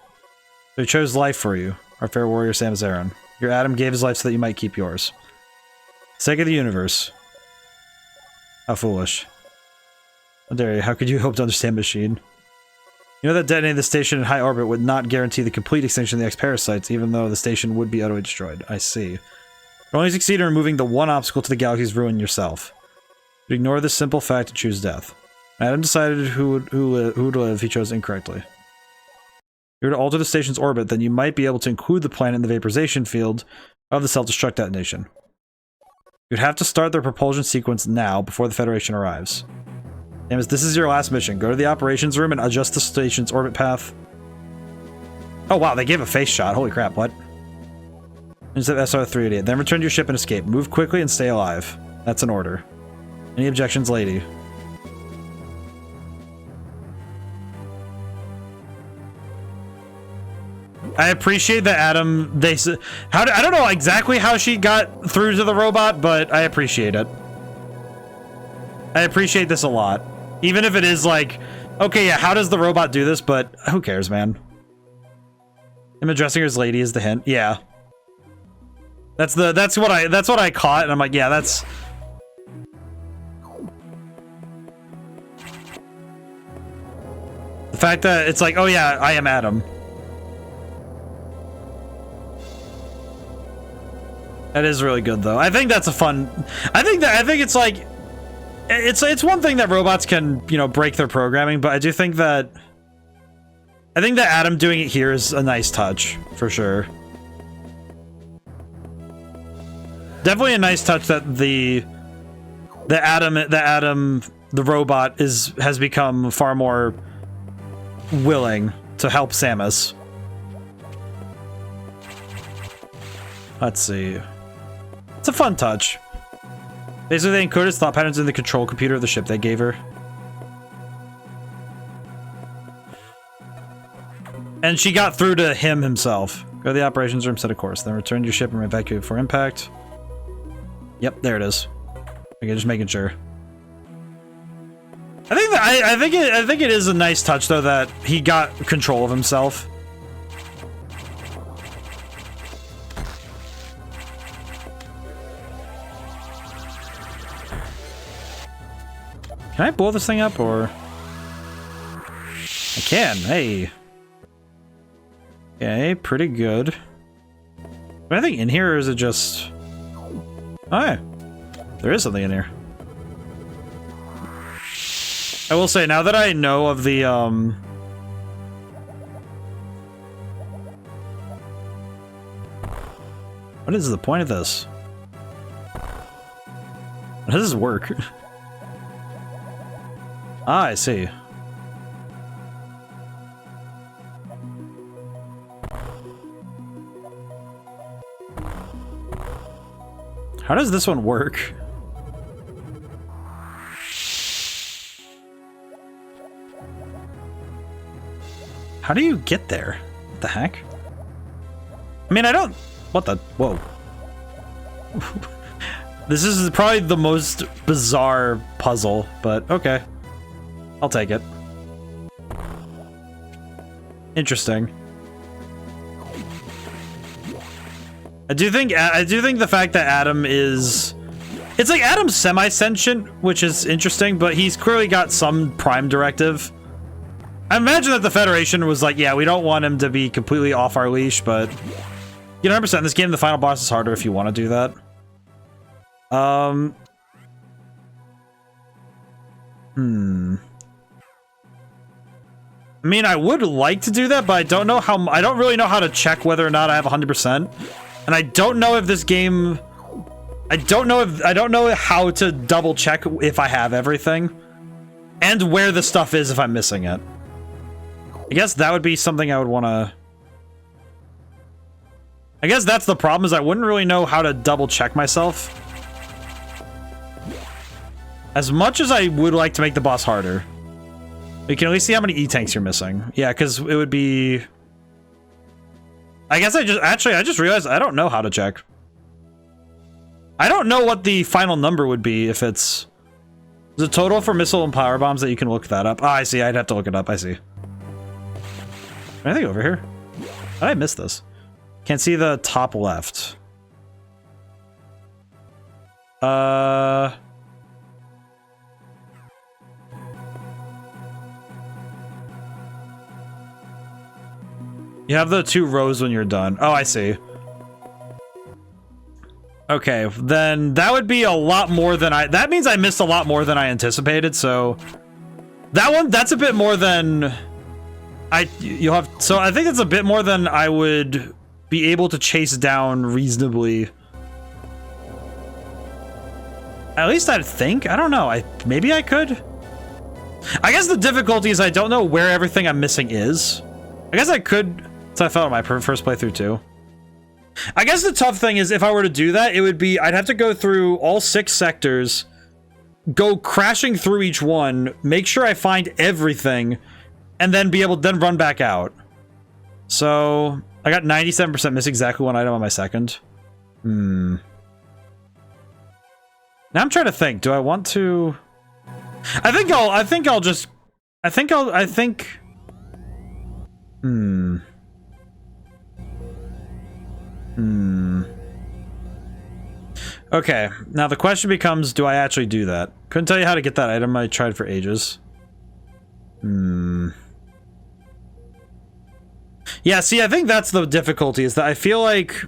So he chose life for you, our fair warrior Samus Aran. Your Adam gave his life so that you might keep yours. Sake of the universe. How foolish. How dare you? How could you hope to understand machine? You know that detonating the station in high orbit would not guarantee the complete extinction of the X-parasites, even though the station would be utterly destroyed. I see. You only succeed in removing the one obstacle to the galaxy's ruin yourself. You ignore this simple fact and choose death. Adam decided who would live, he chose incorrectly. If you were to alter the station's orbit, then you might be able to include the planet in the vaporization field of the self-destruct detonation. You'd have to start their propulsion sequence now, before the Federation arrives. Samus, this is your last mission. Go to the operations room and adjust the station's orbit path. Oh wow, they gave a face shot. Holy crap, what? Instead of SR-388. Then return to your ship and escape. Move quickly and stay alive. That's an order. Any objections, lady? I appreciate that Adam, I don't know exactly how she got through to the robot, but I appreciate it. I appreciate this a lot. Even if it is like, okay, yeah, how does the robot do this? But who cares, man? Him addressing her as lady is the hint. Yeah. That's what I caught, and I'm like, yeah, that's... The fact that it's like, oh yeah, I am Adam. That is really good, though. I think that's a fun... I think it's like... It's one thing that robots can, you know, break their programming, but I do think that... I think that Adam doing it here is a nice touch, for sure. Definitely a nice touch that the robot has become far more willing to help Samus. Let's see. It's a fun touch. Basically, they encoded thought patterns in the control computer of the ship they gave her. And she got through to him himself. Go to the operations room, set a course. Then return to your ship and evacuate for impact. Yep, there it is. Okay, just making sure. I think it is a nice touch though that he got control of himself. Can I blow this thing up, or... I can, hey. Okay, pretty good. Is there anything in here, or is it just... Oh, yeah. There is something in here. I will say, now that I know of the, What is the point of this? How does this work? Ah, I see. How does this one work? How do you get there? What the heck? I mean, I don't... What the... Whoa. This is probably the most bizarre puzzle, but okay. I'll take it. Interesting. I do think the fact that Adam is... It's like Adam's semi-sentient, which is interesting, but he's clearly got some prime directive. I imagine that the Federation was like, yeah, we don't want him to be completely off our leash, but... You know, 100% in this game, the final boss is harder if you want to do that. I mean, I would like to do that, but I don't know how... I don't really know how to check whether or not I have 100%. And I don't know if this game... I don't know how to double check if I have everything. And where the stuff is if I'm missing it. I guess that would be something I would want to... I guess that's the problem, is I wouldn't really know how to double check myself. As much as I would like to make the boss harder. You can at least see how many E-tanks you're missing. Yeah, because it would be... I guess I just realized I don't know how to check. I don't know what the final number would be if it's... The total for missile and power bombs that you can look that up. Ah, I see. I'd have to look it up. I see. Anything over here? How did I miss this? Can't see the top left. You have the 2 rows when you're done. Oh, I see. Okay, then that would be a lot more than that means I missed a lot more than I anticipated, so... That's a bit more than... You'll have... So I think it's a bit more than I would be able to chase down reasonably. At least I'd think. I don't know. Maybe I could. I guess the difficulty is I don't know where everything I'm missing is. I guess I could... So I felt on my first playthrough too. I guess the tough thing is if I were to do that, it would be I'd have to go through all 6 sectors, go crashing through each one, make sure I find everything, and then be able to then run back out. So I got 97% miss exactly one item on my second. Now I'm trying to think. Do I want to? I think. Okay, now the question becomes, do I actually do that? Couldn't tell you how to get that item. I tried for ages. Yeah, see, I think that's the difficulty, is that I feel like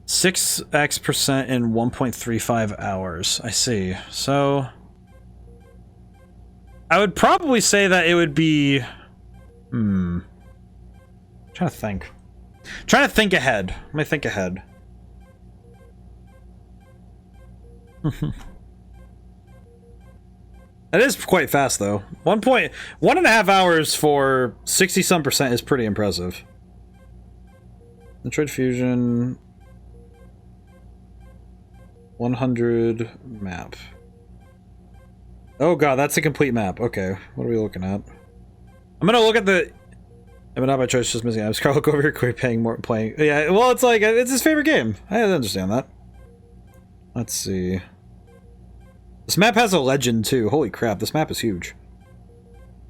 6x% in 1.35 hours. I see. So I would probably say that it would be... I'm trying to think. Trying to think ahead. Let me think ahead. That is quite fast, though. 1.5 hours for 60-some% is pretty impressive. Metroid Fusion 100 map. Oh god, that's a complete map. Okay, what are we looking at? I'm gonna look at the... I'm not by choice, just missing. I'm just gonna look over here quick, playing. Yeah, well, it's like, it's his favorite game. I understand that. Let's see. This map has a legend, too. Holy crap, this map is huge.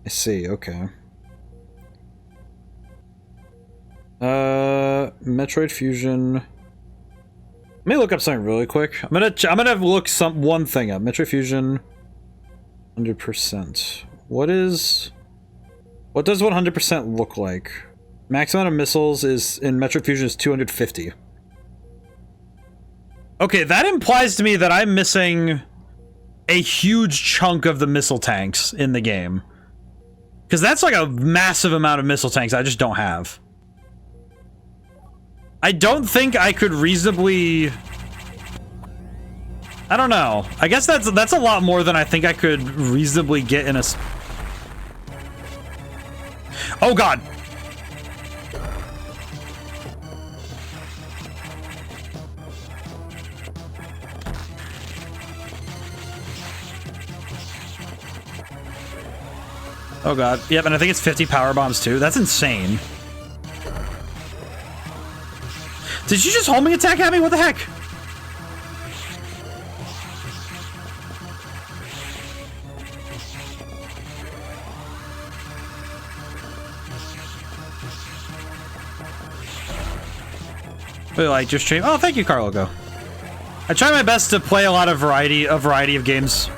I see, okay. Metroid Fusion. Let me look up something really quick. I'm gonna look one thing up. Metroid Fusion 100%. What does 100% look like? Max amount of missiles is in Metroid Fusion is 250. Okay, that implies to me that I'm missing a huge chunk of the missile tanks in the game. Because that's like a massive amount of missile tanks I just don't have. I don't think I could reasonably... I don't know. I guess that's a lot more than I think I could reasonably get in a... Oh, God. Oh, God. Yep, and I think it's 50 power bombs, too. That's insane. Did you just homing attack at me? What the heck? Really like your stream. Oh, thank you, Carlogo. I try my best to play a lot of variety of games,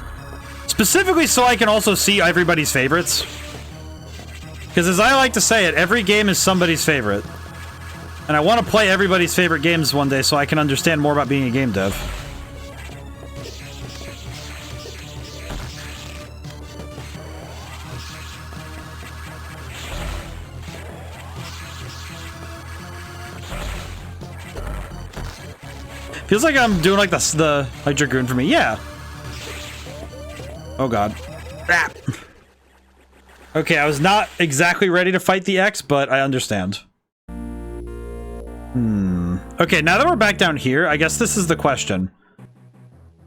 specifically so I can also see everybody's favorites. Because as I like to say it, every game is somebody's favorite, and I want to play everybody's favorite games one day so I can understand more about being a game dev. Feels like I'm doing like the like Dragoon for me. Yeah. Oh, God. Ah. Okay, I was not exactly ready to fight the X, but I understand. Okay, now that we're back down here, I guess this is the question.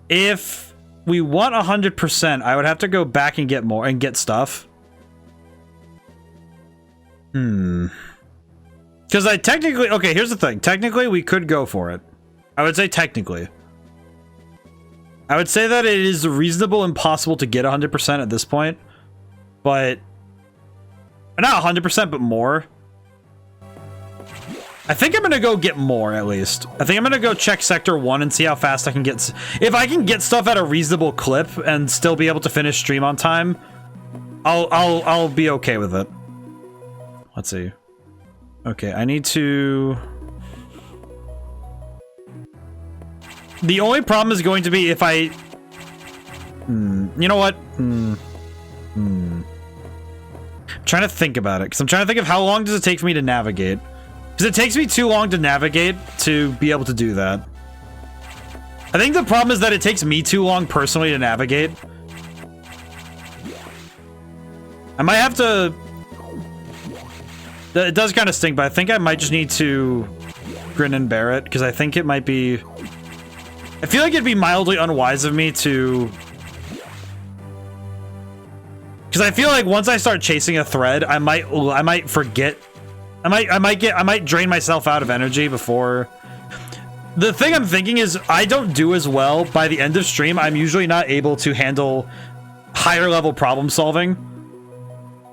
If we want 100%, I would have to go back and get more and get stuff. Because I technically... Okay, here's the thing. Technically, we could go for it. I would say technically. I would say that it is reasonable and possible to get 100% at this point. But... Not 100%, but more. I think I'm gonna go get more, at least. I think I'm gonna go check Sector 1 and see how fast I can get... If I can get stuff at a reasonable clip and still be able to finish stream on time, I'll be okay with it. Let's see. Okay, I need to... The only problem is going to be if I... You know what? I'm trying to think about it, because I'm trying to think of how long does it take for me to navigate. Because it takes me too long to navigate to be able to do that. I think the problem is that it takes me too long personally to navigate. I might have to... It does kind of stink, but I think I might just need to grin and bear it, because I think it might be... I feel like it'd be mildly unwise of me to... Because I feel like once I start chasing a thread, I might forget. I might drain myself out of energy before. The thing I'm thinking is I don't do as well by the end of stream. I'm usually not able to handle higher level problem solving.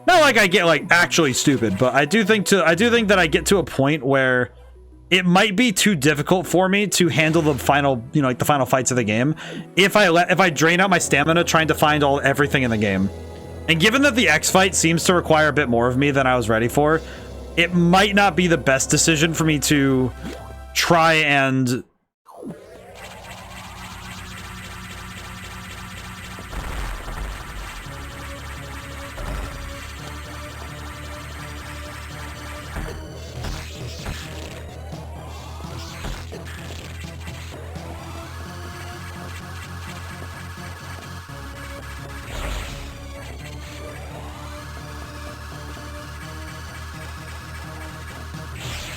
Not like I get like actually stupid, but I do think that I get to a point where it might be too difficult for me to handle the final, like the final fights of the game if I drain out my stamina trying to find everything in the game. And given that the X fight seems to require a bit more of me than I was ready for, it might not be the best decision for me to try and...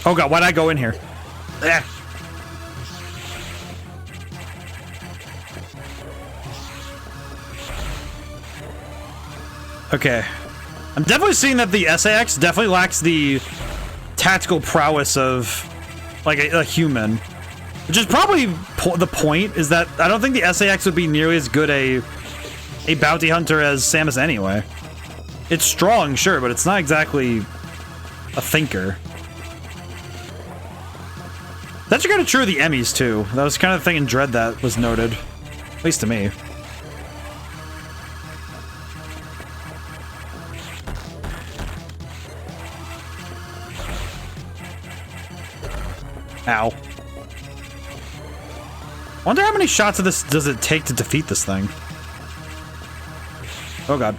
Oh god, why'd I go in here? Ugh. Okay. I'm definitely seeing that the SAX definitely lacks the tactical prowess of like a human. Which is probably the point, is that I don't think the SAX would be nearly as good a bounty hunter as Samus anyway. It's strong, sure, but it's not exactly a thinker. That's kind of true of the Emmys, too. That was kind of the thing in Dread that was noted. At least to me. Ow. Wonder how many shots of this does it take to defeat this thing? Oh god.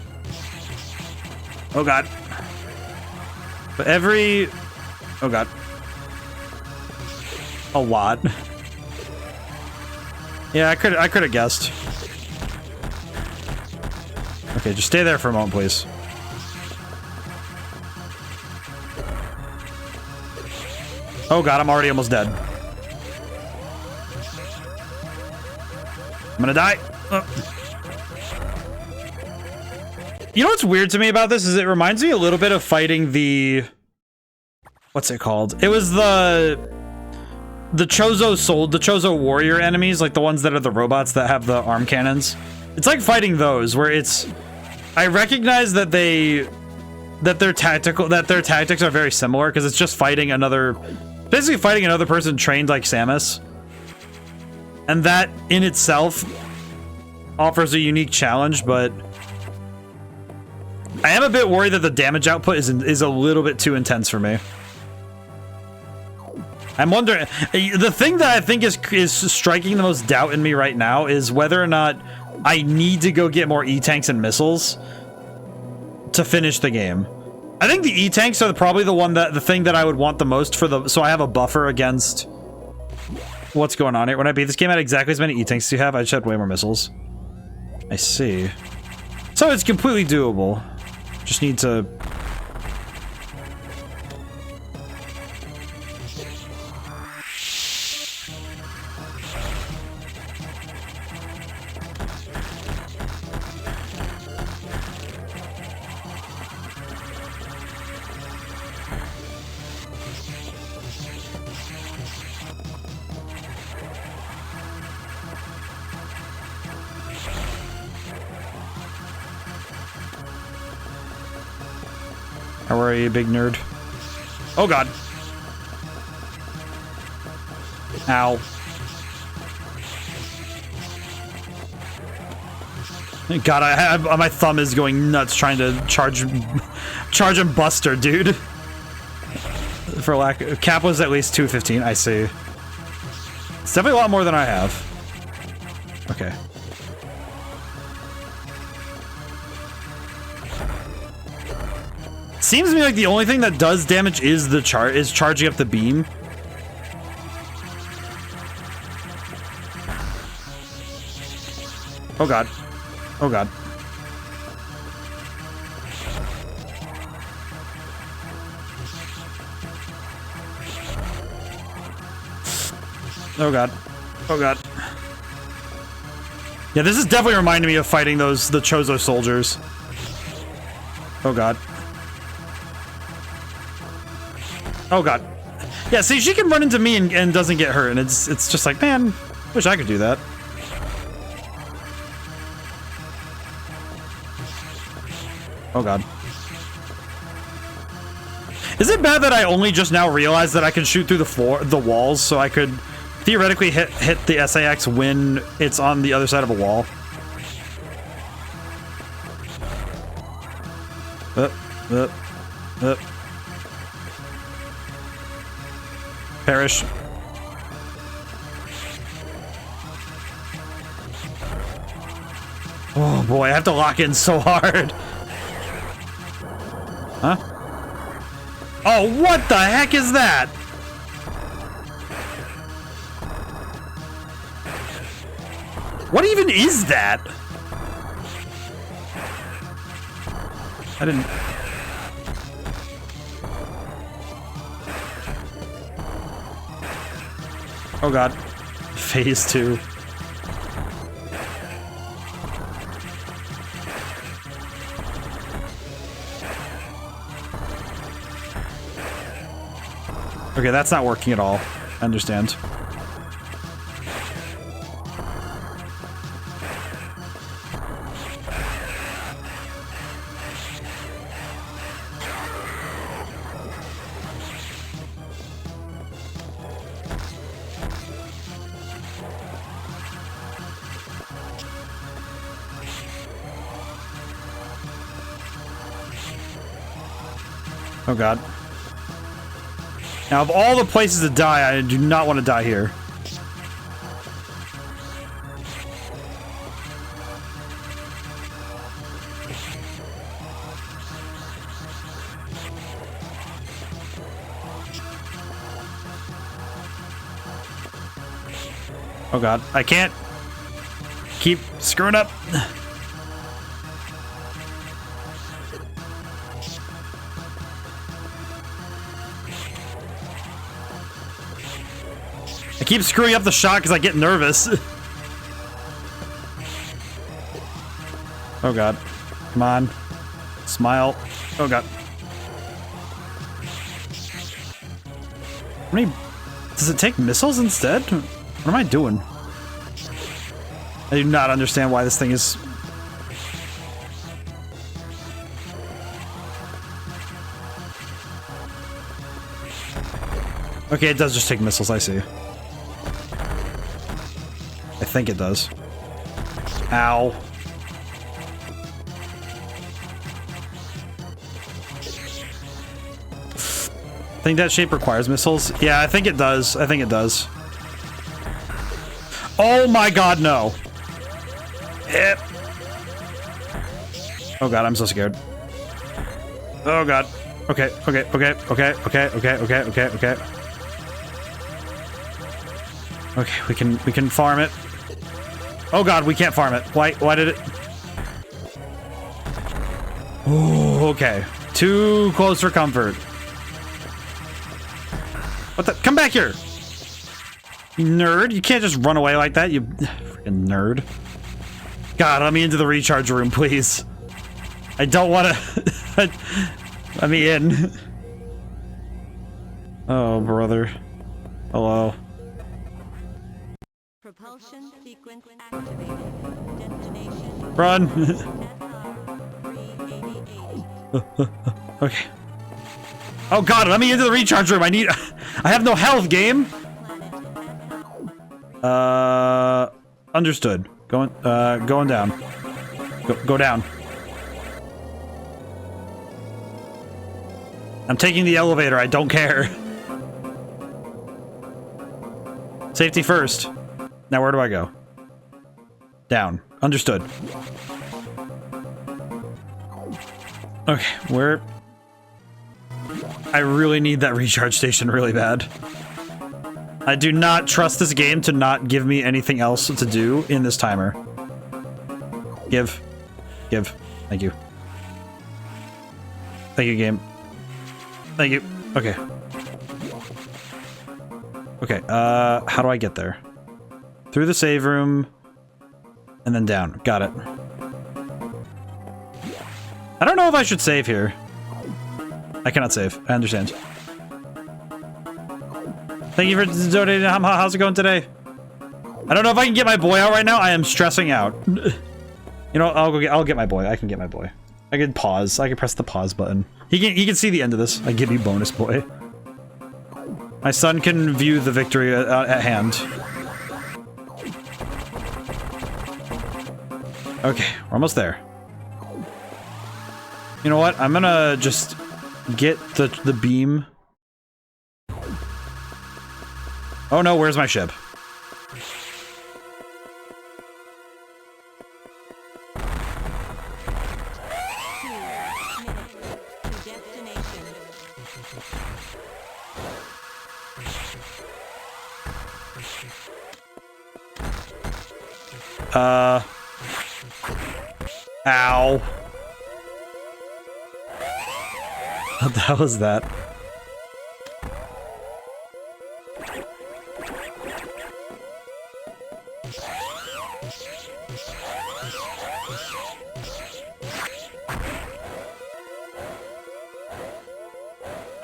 Oh god. But every... Oh god. a lot. Yeah, I could have guessed. Okay, just stay there for a moment, please. Oh god, I'm already almost dead. I'm gonna die. You know what's weird to me about this is it reminds me a little bit of fighting the... What's it called? It was the Chozo warrior enemies, like the ones that are the robots that have the arm cannons. It's like fighting those, where it's... I recognize that their tactics are very similar, because it's just fighting another... Basically fighting another person trained like Samus. And that, in itself, offers a unique challenge, but... I am a bit worried that the damage output is a little bit too intense for me. I'm wondering... The thing that I think is striking the most doubt in me right now is whether or not I need to go get more E-tanks and missiles to finish the game. I think the E-tanks are probably the thing that I would want the most for the... So I have a buffer against... What's going on here? When I beat this game, I had exactly as many E-tanks as you have. I just had way more missiles. I see. So it's completely doable. Just need to... How are you, big nerd? Oh god. Ow. God, my thumb is going nuts trying to charge and buster, dude. For lack of... Cap was at least 215, I see. It's definitely a lot more than I have. Okay. Seems to me like the only thing that does damage is charging up the beam. Oh god. Oh god. Oh god. Oh god. Yeah, this is definitely reminding me of fighting the Chozo soldiers. Oh god. Oh god. Yeah, see, she can run into me and doesn't get hurt, and it's just like, man, wish I could do that. Oh god. Is it bad that I only just now realized that I can shoot through the walls, so I could theoretically hit the SAX when it's on the other side of a wall? Perish. Oh boy, I have to lock in so hard. Huh? Oh, what the heck is that? What even is that? I didn't... Oh god. Phase 2. Okay, that's not working at all. I understand. Oh god. Now, of all the places to die, I do not want to die here. Oh god, I can't keep screwing up. I keep screwing up the shot because I get nervous. Oh god. Come on. Smile. Oh god. How many... Does it take missiles instead? What am I doing? I do not understand why this thing is... Okay, it does just take missiles, I see. I think it does. Ow. I think that shape requires missiles. Yeah, I think it does. I think it does. Oh my god, no. Oh god, I'm so scared. Oh god. Okay, okay, okay, okay, okay, okay, okay, okay, okay. Okay, we can farm it. Oh god, we can't farm it. Why did it? Oh, okay. Too close for comfort. What the? Come back here! You nerd. You can't just run away like that, you freaking nerd. God, let me into the recharge room, please. I don't want to... Let me in. Oh, brother. Hello. Propulsion sequence activated. Destination. Run! SR-388. Okay. Oh god, let me into the recharge room. I need... I have no health, game! Understood. Going down. Go down. I'm taking the elevator, I don't care. Safety first. Now where do I go? Down. Understood. Okay, where... I really need that recharge station really bad. I do not trust this game to not give me anything else to do in this timer. Give. Thank you. Thank you, game. Thank you. Okay. Okay, how do I get there? Through the save room, and then down. Got it. I don't know if I should save here. I cannot save. I understand. Thank you for donating. How's it going today? I don't know if I can get my boy out right now. I am stressing out. You know, I'll get my boy. I can get my boy. I can pause. I can press the pause button. He can see the end of this. I give you bonus boy. My son can view the victory at hand. Okay, we're almost there. You know what? I'm gonna just get the beam. Oh no, where's my ship? Ow. What the hell was that?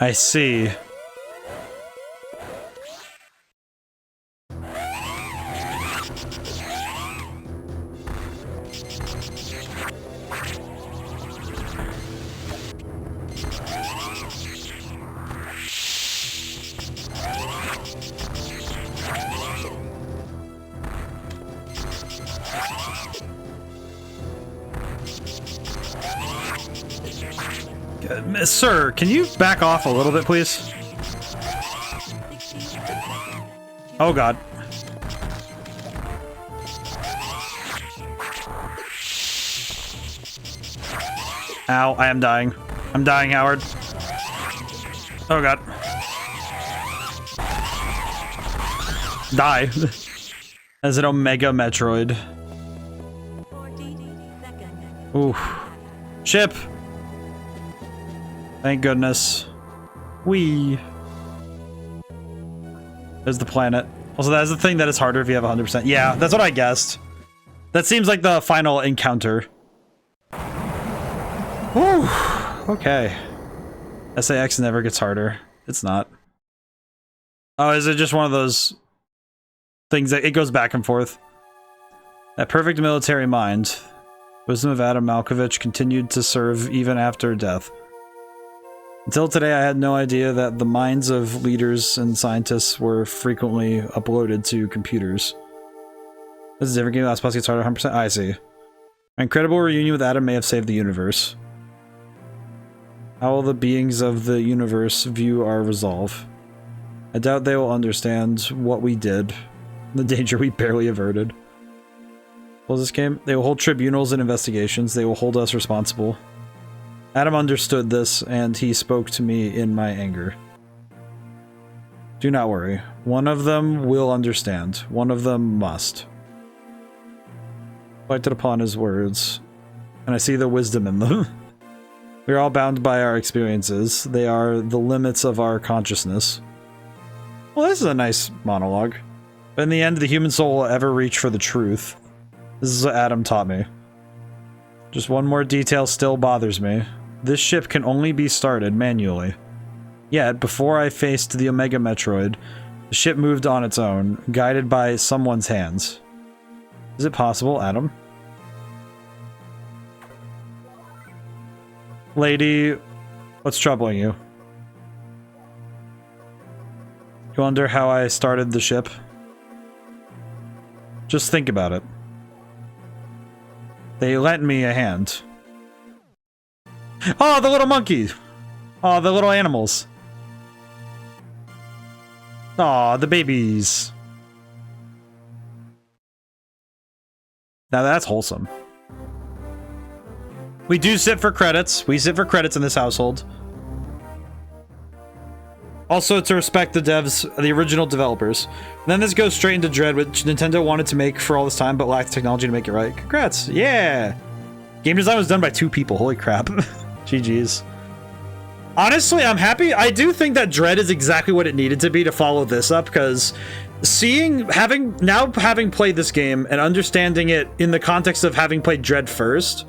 I see. Sir, can you back off a little bit, please? Oh god. Ow, I am dying. I'm dying, Howard. Oh god. Die. as an Omega Metroid. 40 seconds. Ooh. Ship! Thank goodness. Whee! There's the planet. Also, that's the thing that is harder if you have 100%. Yeah, that's what I guessed. That seems like the final encounter. Whew. Okay. SAX never gets harder. It's not. Oh, is it just one of those things that it goes back and forth? That perfect military mind. Wisdom of Adam Malkovich continued to serve even after death. Until today, I had no idea that the minds of leaders and scientists were frequently uploaded to computers. This is a different game. Last boss gets harder 100%. I see. My incredible reunion with Adam may have saved the universe. How will the beings of the universe view our resolve? I doubt they will understand what we did, the danger we barely averted. What was this game? They will hold tribunals and investigations. They will hold us responsible. Adam understood this, and he spoke to me in my anger. Do not worry. One of them will understand. One of them must. Reflected upon his words, and I see the wisdom in them. We are all bound by our experiences. They are the limits of our consciousness. Well, this is a nice monologue. But in the end, the human soul will ever reach for the truth. This is what Adam taught me. Just one more detail still bothers me. This ship can only be started manually. Yet, before I faced the Omega Metroid, the ship moved on its own, guided by someone's hands. Is it possible, Adam? Lady, what's troubling you? You wonder how I started the ship? Just think about it. They lent me a hand. Oh, the little monkey! Oh, the little animals. Oh, the babies. Now that's wholesome. We do sit for credits. We sit for credits in this household. Also to respect the devs, the original developers. And then this goes straight into Dread, which Nintendo wanted to make for all this time, but lacked the technology to make it right. Congrats. Yeah. Game design was done by 2 people. Holy crap. GG's. Honestly, I'm happy. I do think that Dread is exactly what it needed to be to follow this up, because having played this game and understanding it in the context of having played Dread first,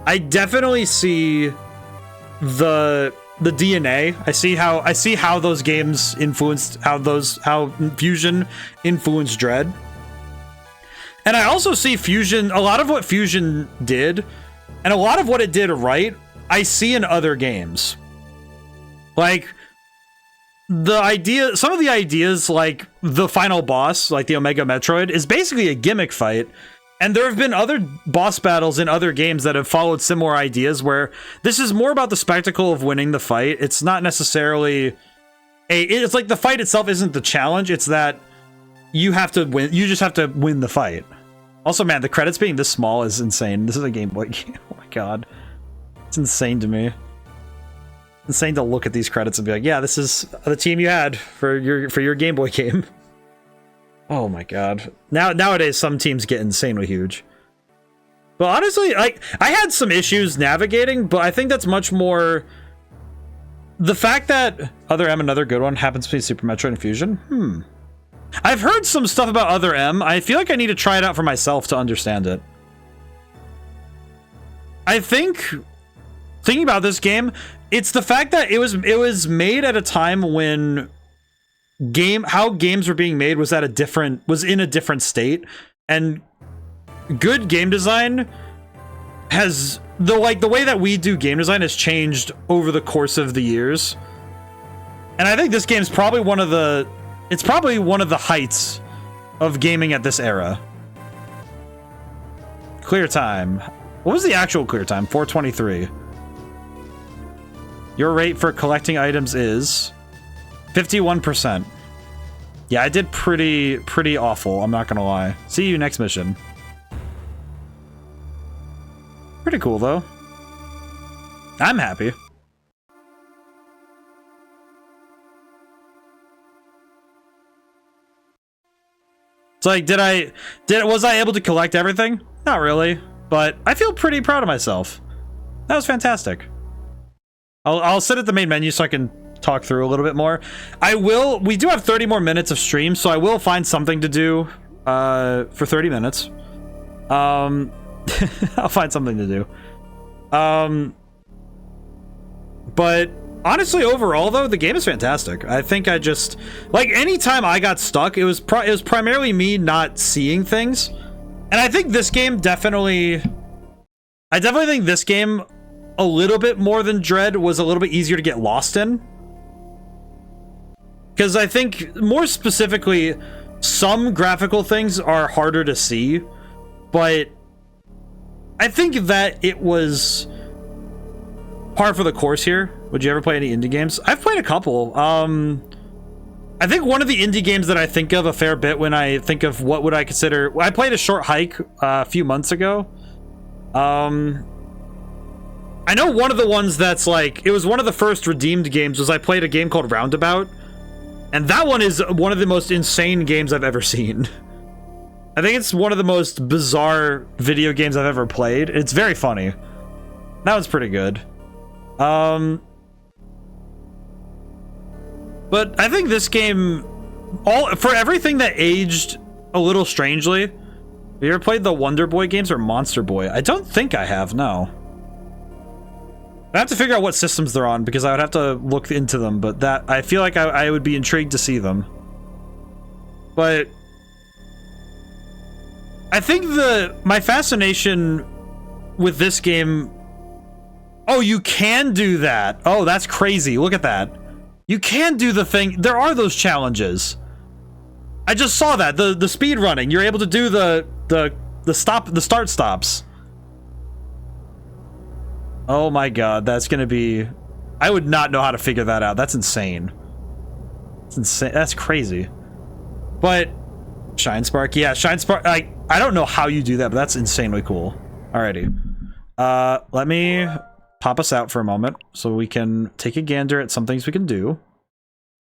I definitely see the DNA. I see how those games influenced how Fusion influenced Dread. And I also see Fusion, a lot of what Fusion did, and a lot of what it did right, I see in other games. Like, some of the ideas, like the final boss, like the Omega Metroid, is basically a gimmick fight. And there have been other boss battles in other games that have followed similar ideas, where this is more about the spectacle of winning the fight. It's not necessarily it's like the fight itself isn't the challenge, it's that you have to win, you just have to win the fight. Also, man, the credits being this small is insane. This is a Game Boy game. Oh my god. It's insane to me. It's insane to look at these credits and be like, yeah, this is the team you had for your Game Boy game. Oh my god. Nowadays, some teams get insanely huge. But honestly, like, I had some issues navigating, but I think that's much more the fact that ODaM, another good one, happens to be Super Metroid and Fusion. I've heard some stuff about ODaM. I feel like I need to try it out for myself to understand it. I think, thinking about this game, it's the fact that it was made at a time when how games were being made was in a different state, and good game design has the way that we do game design has changed over the course of the years. And I think this game's probably one of the heights of gaming at this era. Clear time. What was the actual clear time? 4:23. Your rate for collecting items is 51%. Yeah, I did pretty awful, I'm not gonna lie. See you next mission. Pretty cool, though. I'm happy. like, was I able to collect everything? Not really, but I feel pretty proud of myself. That was fantastic. I'll sit at the main menu so I can talk through a little bit more. We do have 30 more minutes of stream, so I will find something to do for 30 minutes. I'll find something to do. But honestly, overall though, the game is fantastic. I think I just, like, anytime I got stuck, it was primarily me not seeing things. And I think this game I definitely think this game, a little bit more than Dread, was a little bit easier to get lost in. Because I think, more specifically, some graphical things are harder to see, but I think that it was par for the course here. Would you ever play any indie games? I've played a couple. I think one of the indie games that I think of a fair bit when I think of what would I consider... I played A Short Hike a few months ago. I know one of the ones that's like... It was one of the first redeemed games was I played a game called Roundabout. And that one is one of the most insane games I've ever seen. I think it's one of the most bizarre video games I've ever played. It's very funny. That one's pretty good. But I think this game, for everything that aged a little strangely. Have you ever played the Wonder Boy games or Monster Boy? I don't think I have, no. I have to figure out what systems they're on because I would have to look into them, but that I feel like I would be intrigued to see them. But I think my fascination with this game... Oh, you can do that. Oh, that's crazy. Look at that. You can do the thing. There are those challenges. I just saw that. The speed running. You're able to do the start stops. Oh my god, that's gonna be... I would not know how to figure that out. That's insane. It's insane. That's crazy. But Shine Spark, yeah, Shine Spark. I don't know how you do that, but that's insanely cool. Alrighty. Let me pop us out for a moment so we can take a gander at some things we can do.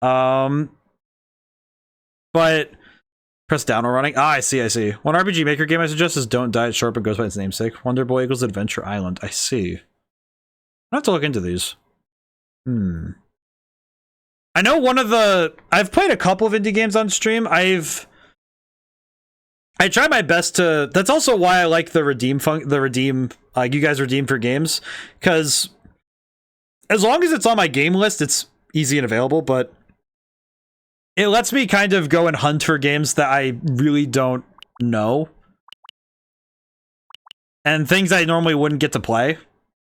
But press down while running. Ah, I see. One RPG Maker game I suggest is Don't Die at Short, but goes by its namesake. Wonder Boy equals Adventure Island. I see. I have to look into these. I know one of the... I've played a couple of indie games on stream. I try my best to... That's also why I like the redeem you guys redeem for games, because as long as it's on my game list, it's easy and available, but it lets me kind of go and hunt for games that I really don't know and things I normally wouldn't get to play.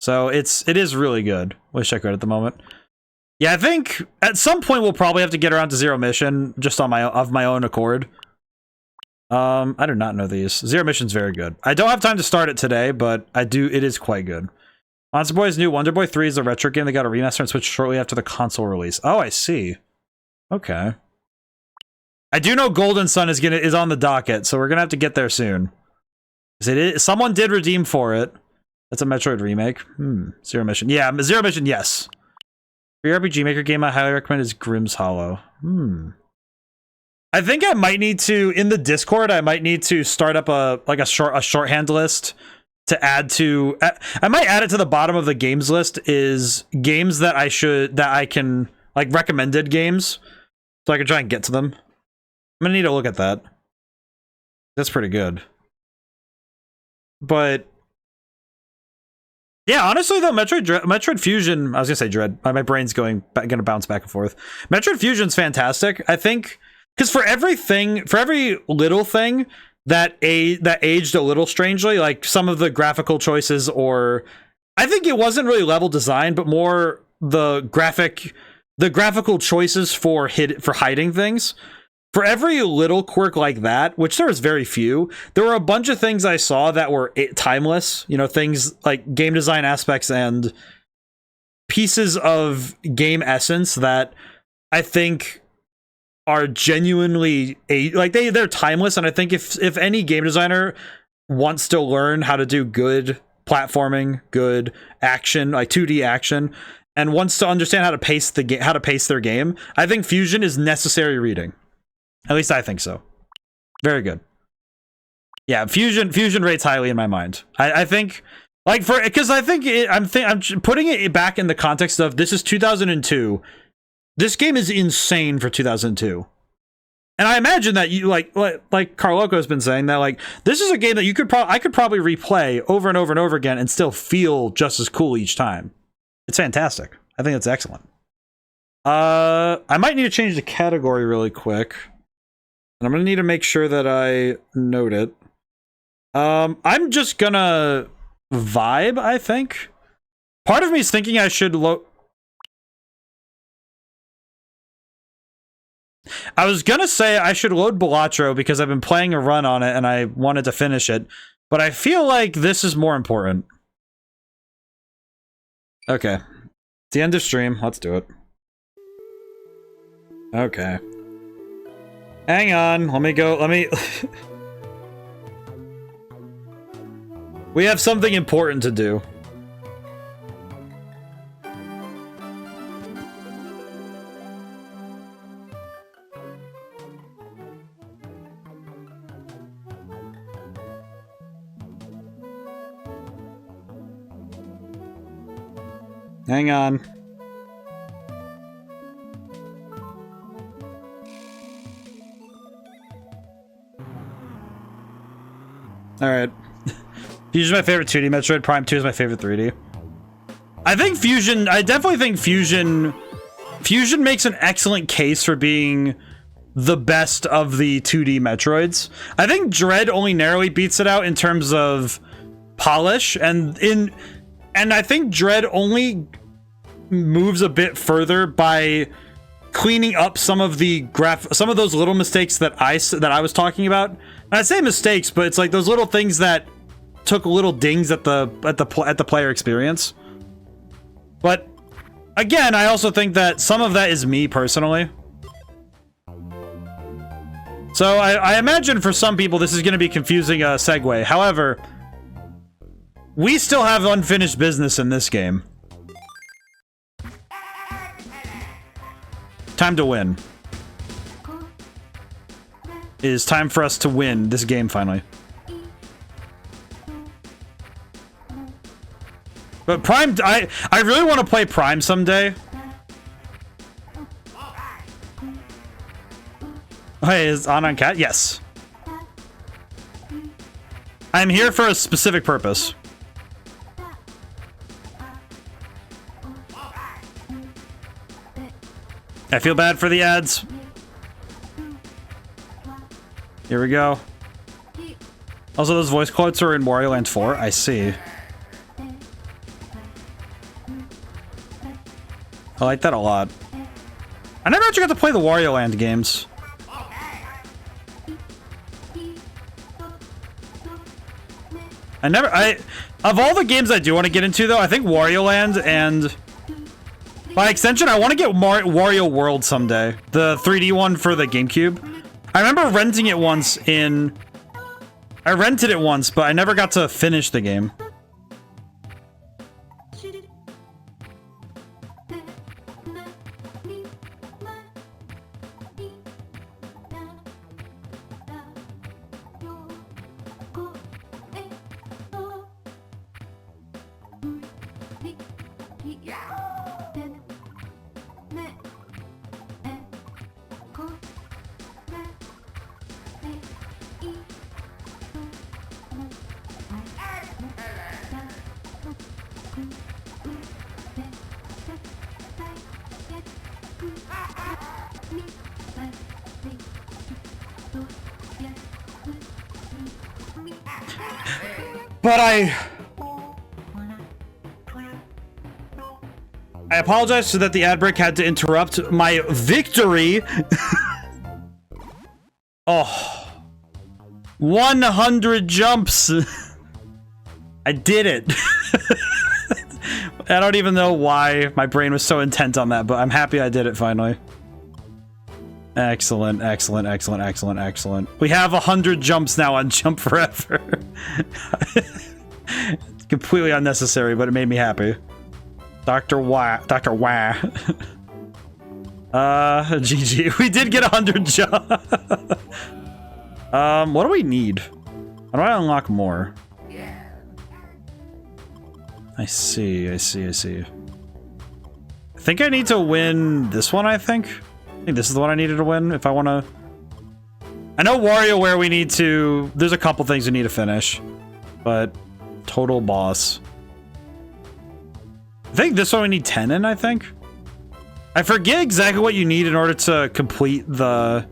So it is really good. Wish I could at the moment. Yeah, I think at some point we'll probably have to get around to Zero Mission just of my own accord. I do not know these. Zero Mission's very good. I don't have time to start it today, but it is quite good. Monster Boy's new. Wonder Boy 3 is a retro game that got a remaster and switched shortly after the console release. Oh, I see. Okay. I do know Golden Sun is on the docket, so we're gonna have to get there soon. Someone did redeem for it. That's a Metroid remake. Zero Mission. Yeah, Zero Mission, yes. The RPG Maker game I highly recommend is Grimm's Hollow. I think I might need to, in the Discord, I might need to start up a shorthand list to add to... I might add it to the bottom of the games list, is games that I can, like, recommended games, so I can try and get to them. I'm gonna need to look at that. That's pretty good. But yeah, honestly though, Metroid Fusion, I was gonna say Dread, my brain's gonna bounce back and forth. Metroid Fusion's fantastic, I think, because for every little thing that aged a little strangely, like some of the graphical choices, or I think it wasn't really level design, but more the graphical choices for hiding things. For every little quirk like that, which there was very few, there were a bunch of things I saw that were timeless. You know, things like game design aspects and pieces of game essence that I think are genuinely they're timeless. And I think if any game designer wants to learn how to do good platforming, good action, like 2D action, and wants to understand how to pace their game, I think Fusion is necessary reading. At least I think so. Very good. Yeah, Fusion rates highly in my mind. I think, like, because I think I'm putting it back in the context of this is 2002. This game is insane for 2002. And I imagine that you like Carloco has been saying that like this is a game that I could probably replay over and over and over again and still feel just as cool each time. It's fantastic. I think it's excellent. I might need to change the category really quick. And I'm gonna need to make sure that I note it. I'm just gonna vibe, I think. Part of me is thinking I should I was gonna say I should load Balatro because I've been playing a run on it and I wanted to finish it, but I feel like this is more important. Okay. It's the end of stream. Let's do it. Okay. Hang on. Let me... We have something important to do. Hang on. Alright. Fusion's my favorite 2D Metroid. Prime 2 is my favorite 3D. I definitely think Fusion makes an excellent case for being the best of the 2D Metroids. I think Dread only narrowly beats it out in terms of polish, and I think Dread only moves a bit further by cleaning up some of those little mistakes that I was talking about. And I say mistakes, but it's like those little things that took little dings at the player experience. But again, I also think that some of that is me personally. So I imagine for some people this is going to be confusing segue. However, we still have unfinished business in this game. Time to win. It is time for us to win this game finally. But Prime, I really want to play Prime someday. Hey, is on cat? Yes. I'm here for a specific purpose. I feel bad for the ads. Here we go. Also, those voice quotes are in Wario Land 4. I see. I like that a lot. I never actually got to play the Wario Land games. Of all the games I do want to get into, though, I think Wario Land and... By extension, I want to get Wario World someday. The 3D one for the GameCube. I remember renting it once I rented it once, but I never got to finish the game. But I apologize so that the ad break had to interrupt my victory. Oh, 100 jumps. I did it. I don't even know why my brain was so intent on that, but I'm happy I did it finally. Excellent, excellent, excellent, excellent, excellent. We have 100 jumps now on Jump Forever. It's completely unnecessary, but it made me happy. Dr. Wah. GG. We did get 100 jumps. What do we need? How do I unlock more? I see. I think I need to win this one, I think this is the one I needed to win if I want to... I know WarioWare we need to... There's a couple things we need to finish. But... Total boss. I think this one we need 10 in, I think. I forget exactly what you need in order to complete the...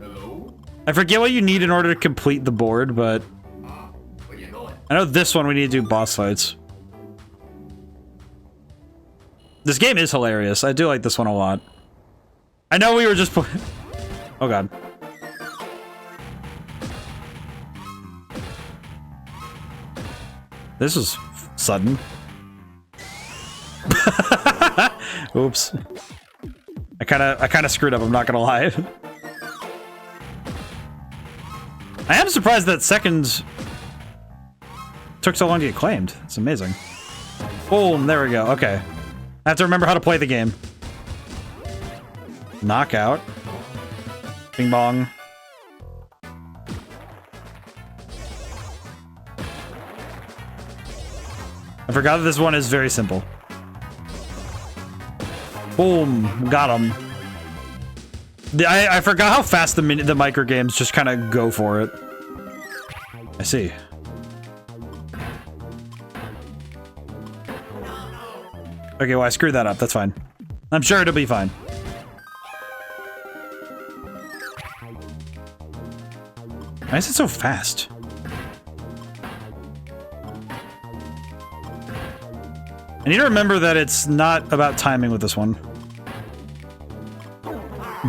I forget what you need in order to complete the board, but... I know this one we need to do boss fights. This game is hilarious. I do like this one a lot. I know we were just... Oh god. This is sudden. Oops. I kind of screwed up, I'm not gonna lie. I am surprised that second took so long to get claimed. It's amazing. Boom, there we go. Okay. I have to remember how to play the game. Knockout. Bing bong. I forgot that this one is very simple. Boom, got him. I forgot how fast the micro games just kind of go for it. I see. Okay, well I screwed that up. That's fine. I'm sure it'll be fine. Why is it so fast? I need to remember that it's not about timing with this one.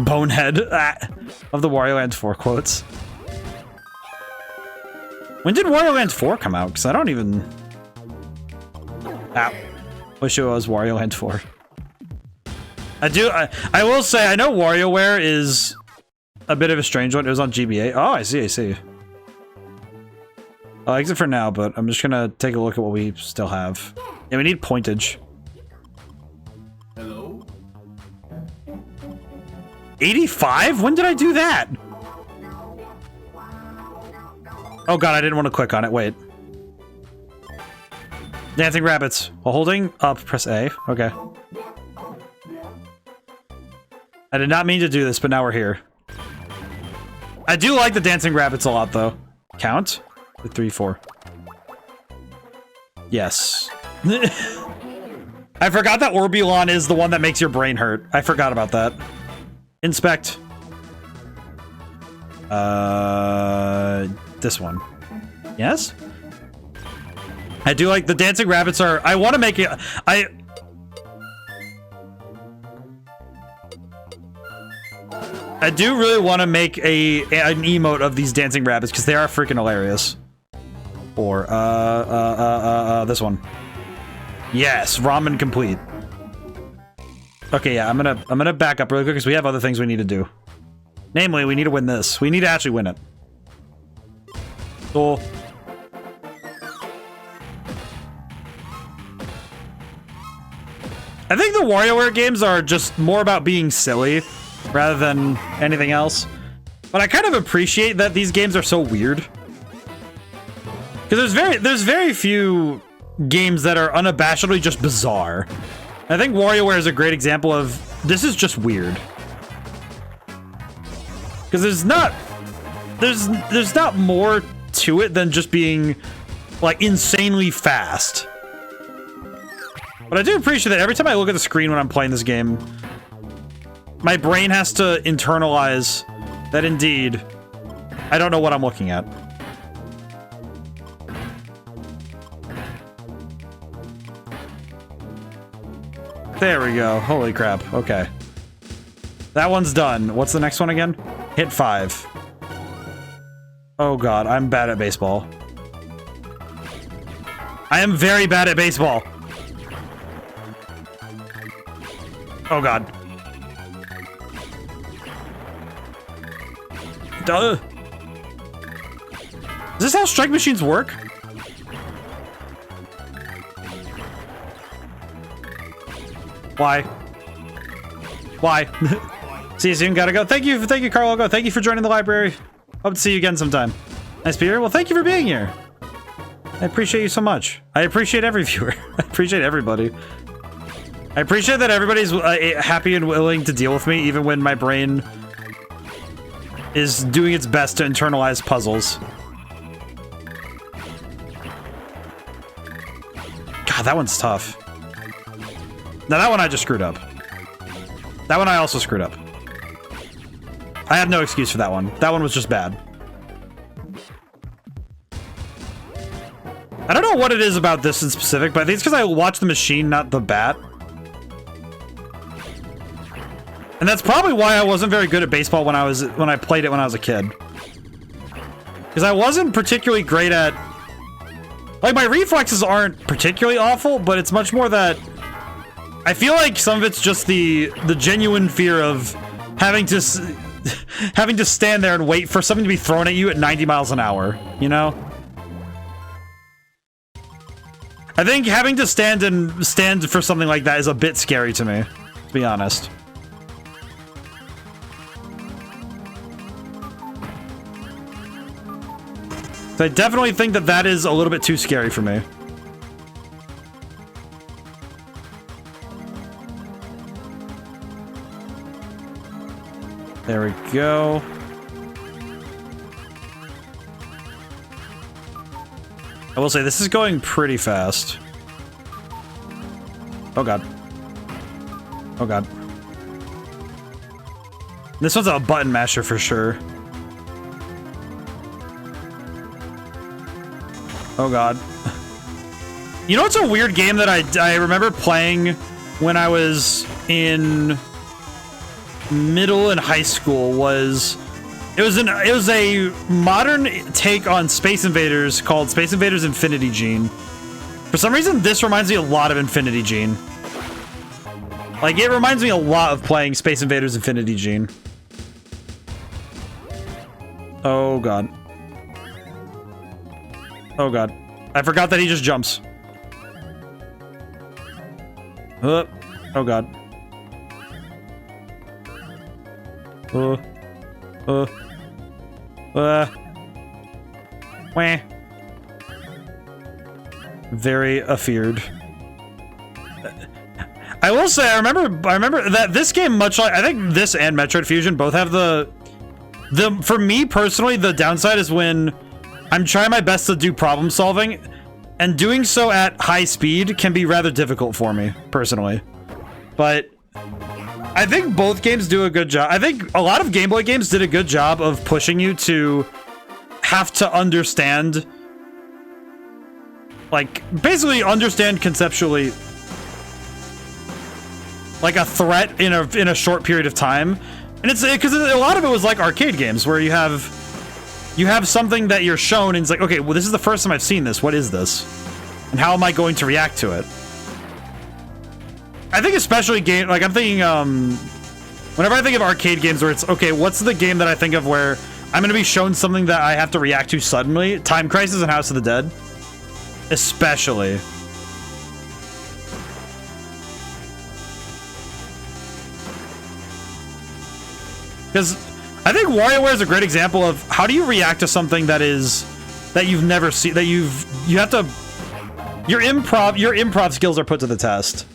Bonehead. Of the Wario Land 4 quotes. When did Wario Land 4 come out? Because I don't even... Ow. Wish it was Wario Land 4. I will say, I know WarioWare is a bit of a strange one. It was on GBA. Oh, I see. I'll exit for now, but I'm just gonna take a look at what we still have. Yeah, we need pointage. Hello? 85? When did I do that? Oh god, I didn't want to click on it. Wait. Dancing rabbits. While holding up, press A. Okay. I did not mean to do this, but now we're here. I do like the dancing rabbits a lot, though. Count? 3, 4. Yes. I forgot that Orbulon is the one that makes your brain hurt. I forgot about that. Inspect. This one. Yes? I do like the dancing rabbits are... I want to make it... I do really want to make an emote of these dancing rabbits because they are freaking hilarious. Or, this one. Yes, ramen complete. Okay, yeah, I'm gonna back up really quick because we have other things we need to do. Namely, we need to win this. We need to actually win it. Cool. I think the WarioWare games are just more about being silly rather than anything else. But I kind of appreciate that these games are so weird. Because there's very few games that are unabashedly just bizarre. I think WarioWare is a great example of this is just weird. Because there's not more to it than just being like insanely fast. But I do appreciate that every time I look at the screen when I'm playing this game, my brain has to internalize that indeed I don't know what I'm looking at. There we go. Holy crap. Okay. That one's done. What's the next one again? Hit 5. Oh god, I'm bad at baseball. I am very bad at baseball. Oh god. Duh. Is this how strike machines work? Why? Why? See you soon, gotta go. Thank you, Carl. Thank you for joining the library. Hope to see you again sometime. Nice Peter. Well, thank you for being here. I appreciate you so much. I appreciate every viewer. I appreciate everybody. I appreciate that everybody's happy and willing to deal with me, even when my brain is doing its best to internalize puzzles. God, that one's tough. Now, that one I just screwed up. That one I also screwed up. I have no excuse for that one. That one was just bad. I don't know what it is about this in specific, but I think it's because I watch the machine, not the bat. And that's probably why I wasn't very good at baseball when I played it when I was a kid. Because I wasn't particularly great at... Like, my reflexes aren't particularly awful, but it's much more that... I feel like some of it's just the genuine fear of having to stand there and wait for something to be thrown at you at 90 miles an hour, you know? I think having to stand for something like that is a bit scary to me, to be honest. So I definitely think that that is a little bit too scary for me. There we go. I will say, this is going pretty fast. Oh god. Oh god. This one's a button masher for sure. Oh god. You know what's a weird game that I remember playing when I was in middle and high school was... It was a modern take on Space Invaders called Space Invaders Infinity Gene. For some reason, this reminds me a lot of Infinity Gene. Like, it reminds me a lot of playing Space Invaders Infinity Gene. Oh god. Oh god. I forgot that he just jumps. Oh god. Wah. Very afeared. I will say, I remember that this game, much like I think this and Metroid Fusion both have for me personally, the downside is when I'm trying my best to do problem solving, and doing so at high speed can be rather difficult for me personally. But I think both games do a good job. I think a lot of Game Boy games did a good job of pushing you to have to understand, like, basically understand conceptually, like, a threat in a short period of time. And it's because a lot of it was like arcade games where you have something that you're shown and it's like, okay, well, this is the first time I've seen this. What is this? And how am I going to react to it? I think especially like I'm thinking, whenever I think of arcade games where it's, okay, what's the game that I think of where I'm going to be shown something that I have to react to suddenly? Time Crisis and House of the Dead. Especially. Because I think WarioWare is a great example of how do you react to something that you've never seen, that you have to, your improv skills are put to the test.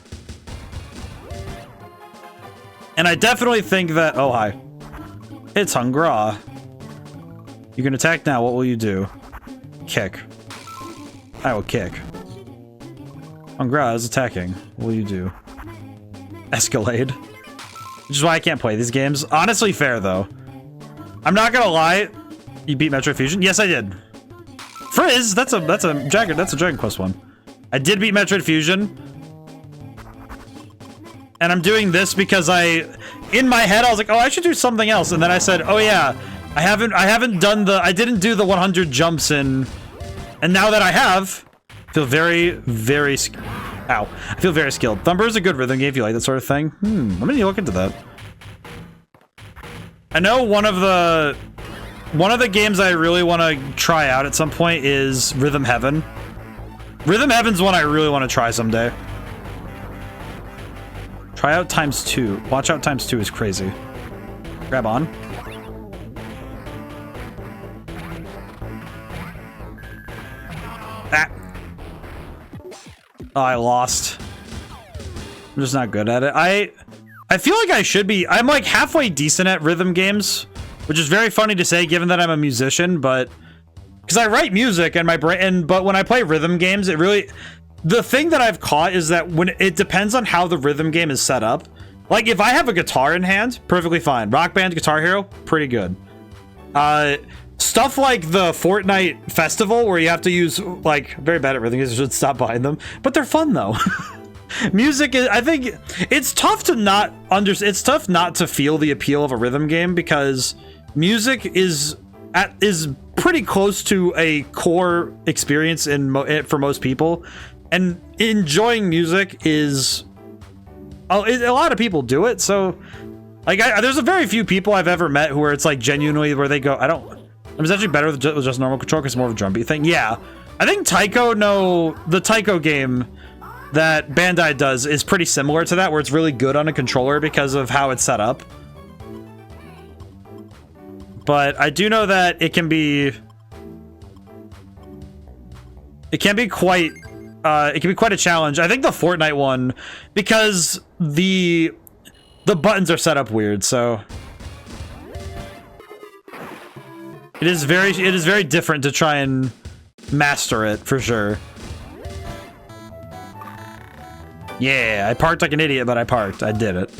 And I definitely think that, oh hi, it's Hungra. You can attack now, what will you do? Kick. I will kick. Hungra is attacking, what will you do? Escalade. Which is why I can't play these games. Honestly fair though. I'm not gonna lie. You beat Metroid Fusion? Yes, I did. Frizz, that's a Dragon Quest one. I did beat Metroid Fusion. And I'm doing this because in my head I was like, oh, I should do something else. And then I said, oh yeah, I didn't do the 100 jumps and now that I have, I feel very, very, I feel very skilled. Thumper is a good rhythm game if you like that sort of thing. Let me look into that. I know one of the games I really want to try out at some point is Rhythm Heaven. Rhythm Heaven's one I really want to try someday. Try out ×2. Watch out ×2 is crazy. Grab on. Ah. Oh, I lost. I'm just not good at it. I feel like I should be. I'm like halfway decent at rhythm games, which is very funny to say given that I'm a musician, but because I write music and my brain, but when I play rhythm games, it really, the thing that I've caught is that when it depends on how the rhythm game is set up. Like if I have a guitar in hand, perfectly fine. Rock Band, Guitar Hero, pretty good. Stuff like the Fortnite festival where you have to use, like, very bad at rhythm games, I should stop buying them, but they're fun though. Music is, I think it's tough to not understand, it's tough not to feel the appeal of a rhythm game because music is pretty close to a core experience for most people, and enjoying music is a lot of people do it. So like there's a very few people I've ever met where it's like genuinely where they go, I'm actually better with just normal control because it's more of a drum beat thing. Yeah, I think the Taiko game that Bandai does is pretty similar to that, where it's really good on a controller because of how it's set up. But I do know that it can be quite a challenge. I think the Fortnite one, because the buttons are set up weird, so it is very different to try and master it for sure. Yeah, I parked like an idiot, but I parked. I did it.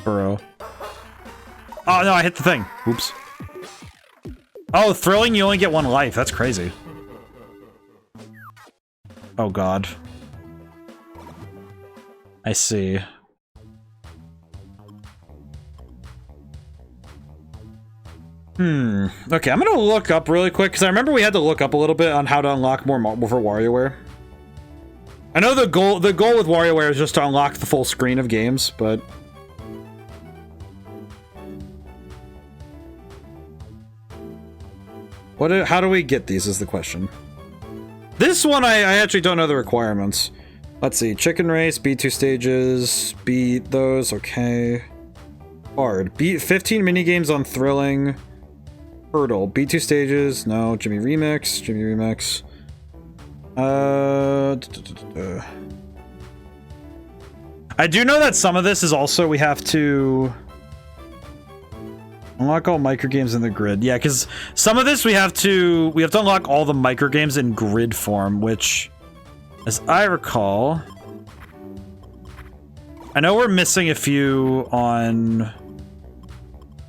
Bro. Oh, no, I hit the thing. Oops. Oh, thrilling, you only get one life. That's crazy. Oh, God. I see. Okay, I'm gonna look up really quick, because I remember we had to look up a little bit on how to unlock more for WarioWare. I know the goal with WarioWare is just to unlock the full screen of games, but how do we get these is the question. This one I actually don't know the requirements. Let's see, chicken race, beat 2 stages, beat those, okay. Hard, beat 15 minigames on thrilling. Hurdle, beat 2 stages, no. Jimmy Remix. I do know that some of this is also we have to unlock all micro games in the grid. Yeah, because some of this we have to unlock all the micro games in grid form, which, as I recall, I know we're missing a few on,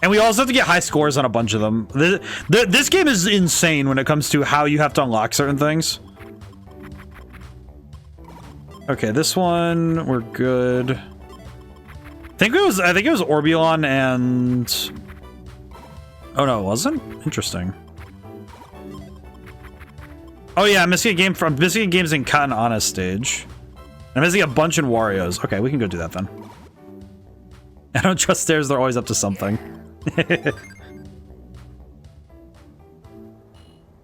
and we also have to get high scores on a bunch of them. This game is insane when it comes to how you have to unlock certain things. Okay, this one we're good. I think it was Orbulon and, oh no, it wasn't? Interesting. Oh yeah, I'm missing games in Cotton Honest stage. I'm missing a bunch in Wario's. Okay, we can go do that then. I don't trust stairs, they're always up to something.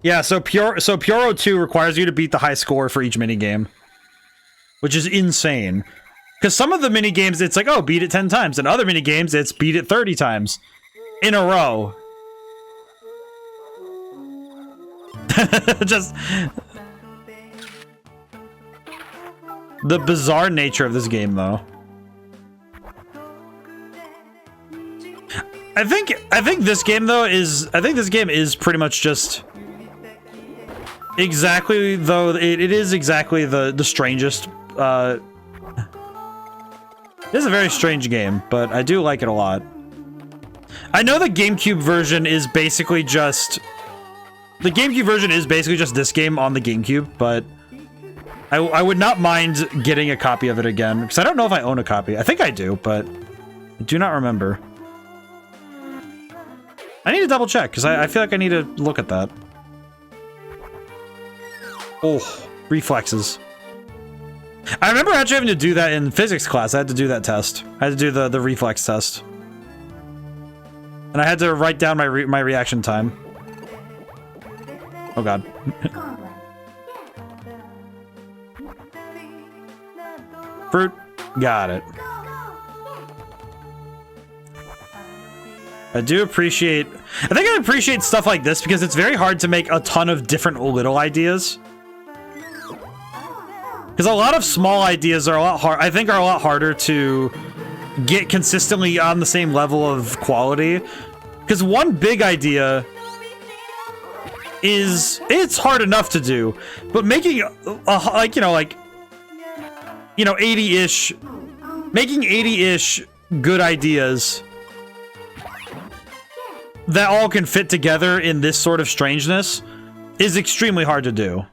Yeah, so Puro 2 requires you to beat the high score for each minigame, which is insane. Because some of the minigames, it's like, oh, beat it 10 times. And other minigames, it's beat it 30 times in a row. Just the bizarre nature of this game, though. I think this game though is pretty much just exactly, though it is exactly the strangest. It is a very strange game, but I do like it a lot. I know the GameCube version is basically just this game on the GameCube, but I would not mind getting a copy of it again, because I don't know if I own a copy. I think I do, but I do not remember. I need to double check, because I feel like I need to look at that. Oh, reflexes. I remember actually having to do that in physics class. I had to do that test. I had to do the reflex test. And I had to write down my reaction time. Oh god. Fruit. Got it. I think I appreciate stuff like this because it's very hard to make a ton of different little ideas. Because a lot of small ideas are a lot harder to get consistently on the same level of quality. Because one big idea it's hard enough to do, but making 80-ish, making 80-ish good ideas that all can fit together in this sort of strangeness is extremely hard to do.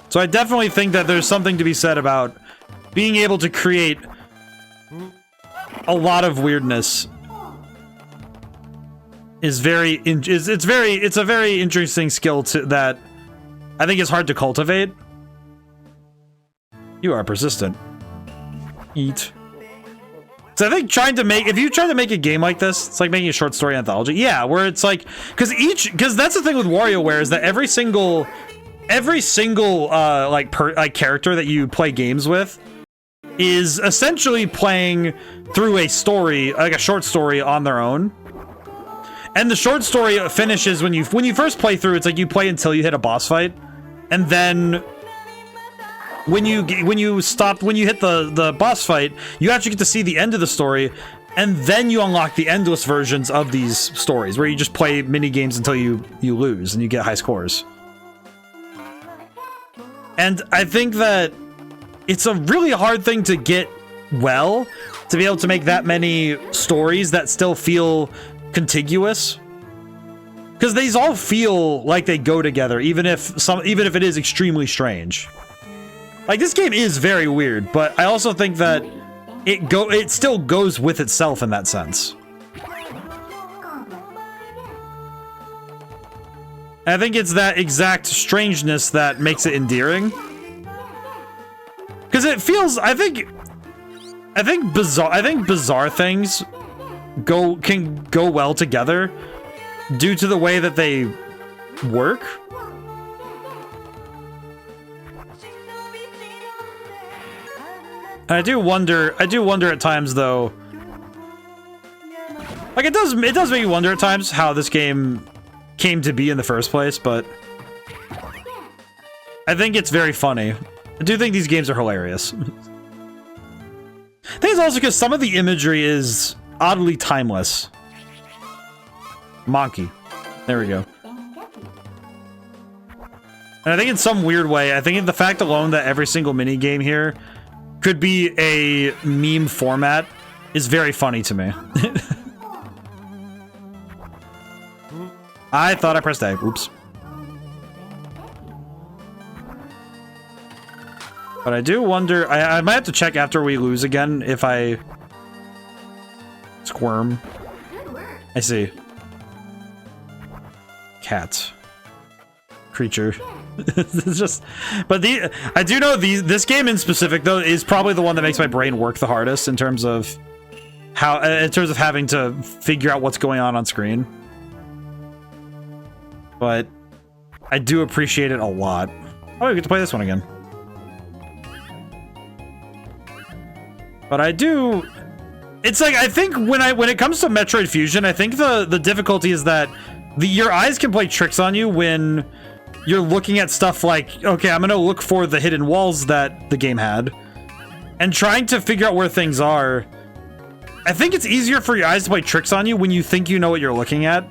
So I definitely think that there's something to be said about being able to create a lot of weirdness. It's a very interesting skill that I think is hard to cultivate. You are persistent. Eat. So I think if you try to make a game like this, it's like making a short story anthology. Yeah, where it's like, because that's the thing with WarioWare is that every single character that you play games with is essentially playing through a story, like a short story on their own. And the short story finishes when you first play through. It's like you play until you hit a boss fight, and then when you hit the boss fight, you actually get to see the end of the story, and then you unlock the endless versions of these stories where you just play mini games until you lose and you get high scores. And I think that it's a really hard thing to get well, to be able to make that many stories that still feel contiguous, because these all feel like they go together, even if it is extremely strange. Like, this game is very weird, but I also think that it still goes with itself in that sense. I think it's that exact strangeness that makes it endearing, because it feels. I think bizarre things can go well together due to the way that they work. And I do wonder at times, though, like it does make you wonder at times how this game came to be in the first place, but I think it's very funny. I do think these games are hilarious. I think it's also because some of the imagery is oddly timeless. Monkey. There we go. And I think in some weird way, I think the fact alone that every single mini game here could be a meme format is very funny to me. I thought I pressed A. Oops. But I do wonder, I might have to check after we lose again if I squirm. I see. Cat. Creature. It's just, but I do know this game in specific though is probably the one that makes my brain work the hardest in terms of having to figure out what's going on screen. But I do appreciate it a lot. Oh, we get to play this one again. But I do. It's like, I think when it comes to Metroid Fusion, I think the difficulty is that your eyes can play tricks on you when you're looking at stuff like, okay, I'm gonna look for the hidden walls that the game had, and trying to figure out where things are. I think it's easier for your eyes to play tricks on you when you think you know what you're looking at,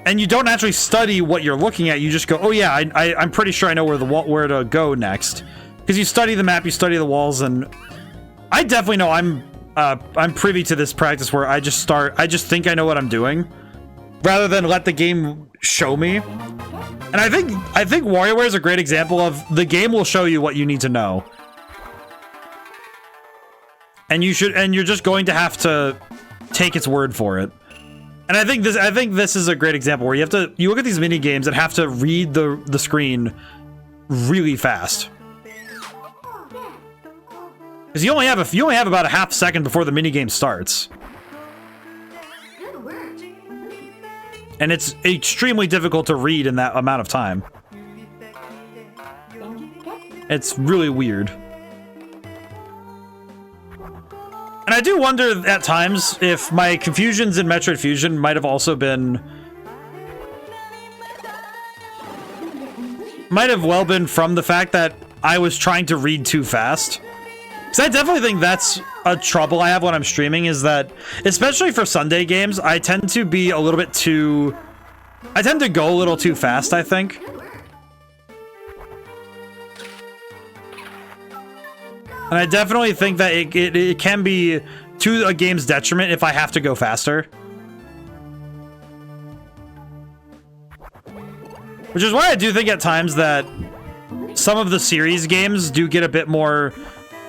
and you don't actually study what you're looking at. You just go, oh yeah, I'm pretty sure I know where to go next, because you study the map, you study the walls, and I definitely know I'm privy to this practice where I just think I know what I'm doing, rather than let the game show me. And I think WarioWare is a great example of the game will show you what you need to know. And you're just going to have to take its word for it. And I think this is a great example where you look at these mini games and have to read the screen really fast. Because you only have about a half second before the mini game starts. And it's extremely difficult to read in that amount of time. It's really weird. I do wonder at times if my confusions in Metroid Fusion might have also been... might have well been from the fact that I was trying to read too fast. Because I definitely think that's a trouble I have when I'm streaming, is that, especially for Sunday games, I tend to be a little bit too... I tend to go a little too fast, I think. And I definitely think that it can be to a game's detriment if I have to go faster. Which is why I do think at times that some of the series games do get a bit more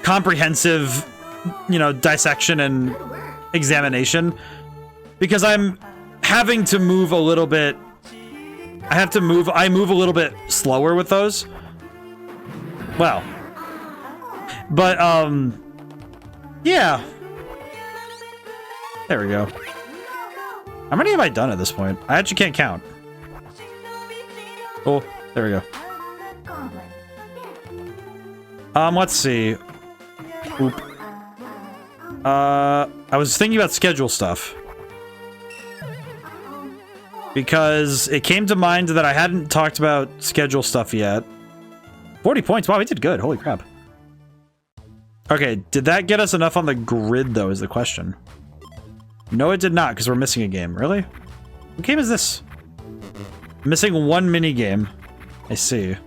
comprehensive, you know, dissection and examination. Because I'm having to move a little bit... I move a little bit slower with those. Well... But, yeah. There we go. How many have I done at this point? I actually can't count. Oh, there we go. Let's see. Oop. I was thinking about schedule stuff. Because it came to mind that I hadn't talked about schedule stuff yet. 40 points. Wow, we did good. Holy crap. Okay, did that get us enough on the grid, though, is the question. No, it did not, because we're missing a game. Really? What game is this? Missing one mini game. I see.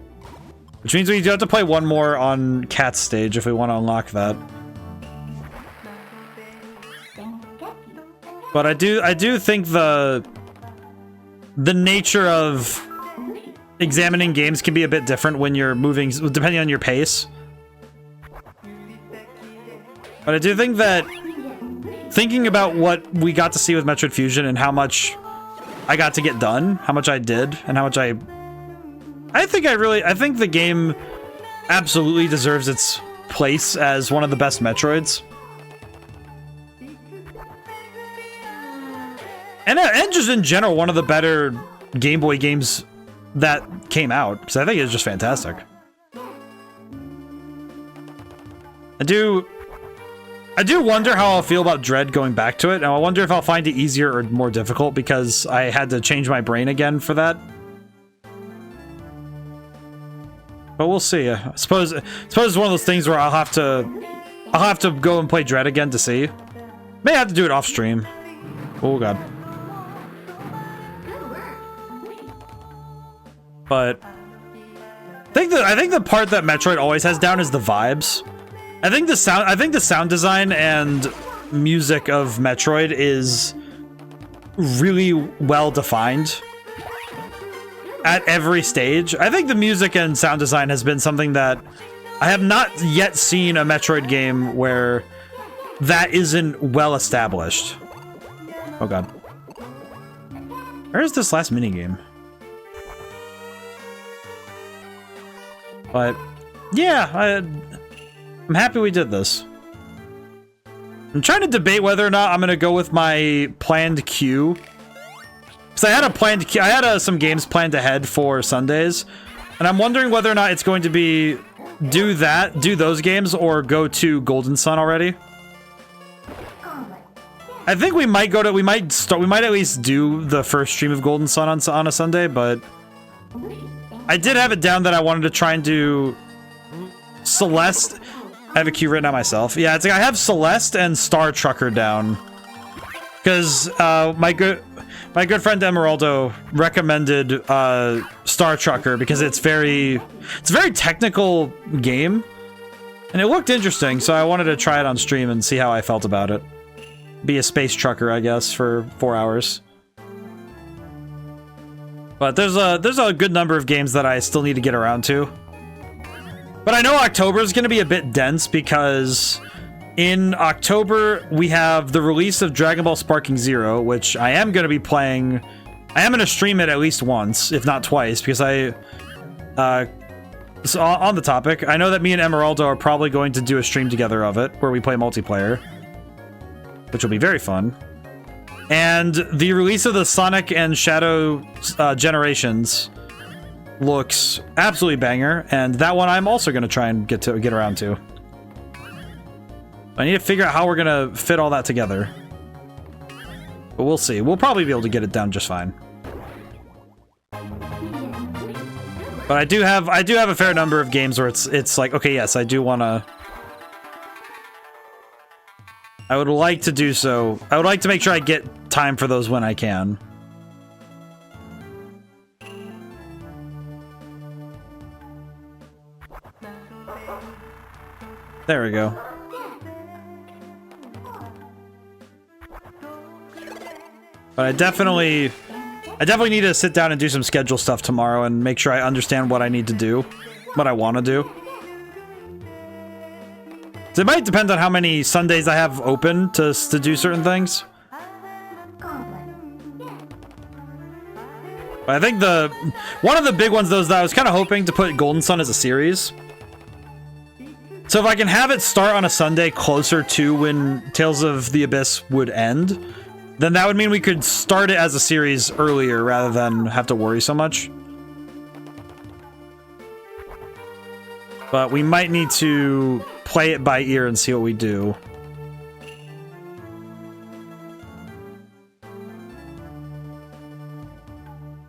Which means we do have to play one more on Cat's stage if we want to unlock that. But I do think the nature of examining games can be a bit different when you're moving, depending on your pace. But I do think that thinking about what we got to see with Metroid Fusion and how much I got to get done, how much I did, and how much I think the game absolutely deserves its place as one of the best Metroids. And just in general, one of the better Game Boy games that came out, because I think it's just fantastic. I do wonder how I'll feel about Dread going back to it, and I wonder if I'll find it easier or more difficult because I had to change my brain again for that. But we'll see. I suppose it's one of those things where I'll have to go and play Dread again to see. May have to do it off stream. Oh god. But I think the part that Metroid always has down is the vibes. I think the sound design and music of Metroid is really well defined at every stage. I think the music and sound design has been something that I have not yet seen a Metroid game where that isn't well established. Oh god. Where is this last minigame? But yeah, I'm happy we did this. I'm trying to debate whether or not I'm gonna go with my planned queue. Because I had a planned queue. I had some games planned ahead for Sundays, and I'm wondering whether or not it's going to be do those games, or go to Golden Sun already. I think we might go to. We might at least do the first stream of Golden Sun on a Sunday, but I did have it down that I wanted to try and do Celeste. I have a queue written out myself. Yeah, it's like I have Celeste and Star Trucker down. Because my good friend Emeraldo recommended Star Trucker because it's a very technical game. And it looked interesting, so I wanted to try it on stream and see how I felt about it. Be a space trucker, I guess, for 4 hours. But there's a good number of games that I still need to get around to. But I know October is going to be a bit dense because in October we have the release of Dragon Ball Sparking Zero, which I am going to be playing. I am going to stream it at least once, if not twice, because so on the topic, I know that me and Emeraldo are probably going to do a stream together of it, where we play multiplayer, which will be very fun. And the release of the Sonic and Shadow Generations looks absolutely banger, and that one I'm also going to try and get around to. I need to figure out how we're gonna fit all that together. But we'll see. We'll probably be able to get it done just fine. But I do have a fair number of games where it's like, okay, yes, I do wanna... I would like to do so. I would like to make sure I get time for those when I can. There we go. But I definitely need to sit down and do some schedule stuff tomorrow and make sure I understand what I need to do, what I want to do. So it might depend on how many Sundays I have open to do certain things. But I think one of the big ones, though, is that I was kind of hoping to put Golden Sun as a series. So if I can have it start on a Sunday closer to when Tales of the Abyss would end, then that would mean we could start it as a series earlier rather than have to worry so much. But we might need to play it by ear and see what we do.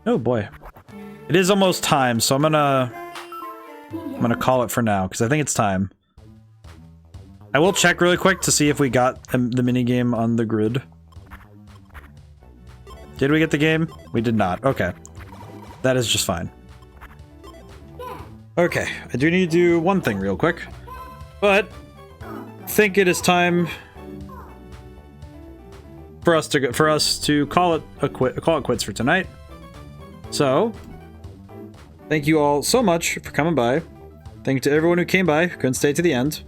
Oh boy. It is almost time, so I'm gonna call it for now, because I think it's time. I will check really quick to see if we got the minigame on the grid. Did we get the game? We did not. Okay. That is just fine. Okay, I do need to do one thing real quick. But I think it is time for us to call it quits for tonight. So, thank you all so much for coming by. Thank you to everyone who came by, who couldn't stay to the end.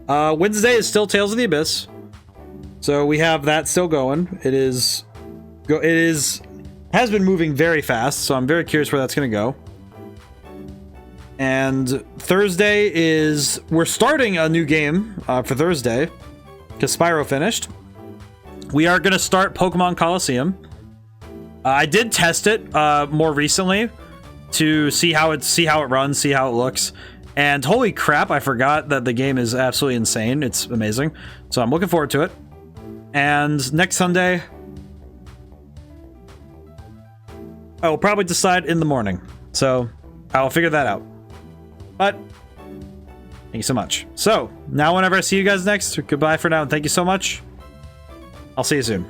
Wednesday is still Tales of the Abyss. So we have that still going. It has been moving very fast, so I'm very curious where that's going to go. And Thursday we're starting a new game for Thursday, because Spyro finished. We are going to start Pokemon Coliseum. I did test it more recently to see how it runs, see how it looks. And holy crap, I forgot that the game is absolutely insane. It's amazing. So I'm looking forward to it. And next Sunday, I will probably decide in the morning. So I'll figure that out. But thank you so much. So now whenever I see you guys next, goodbye for now and thank you so much. I'll see you soon.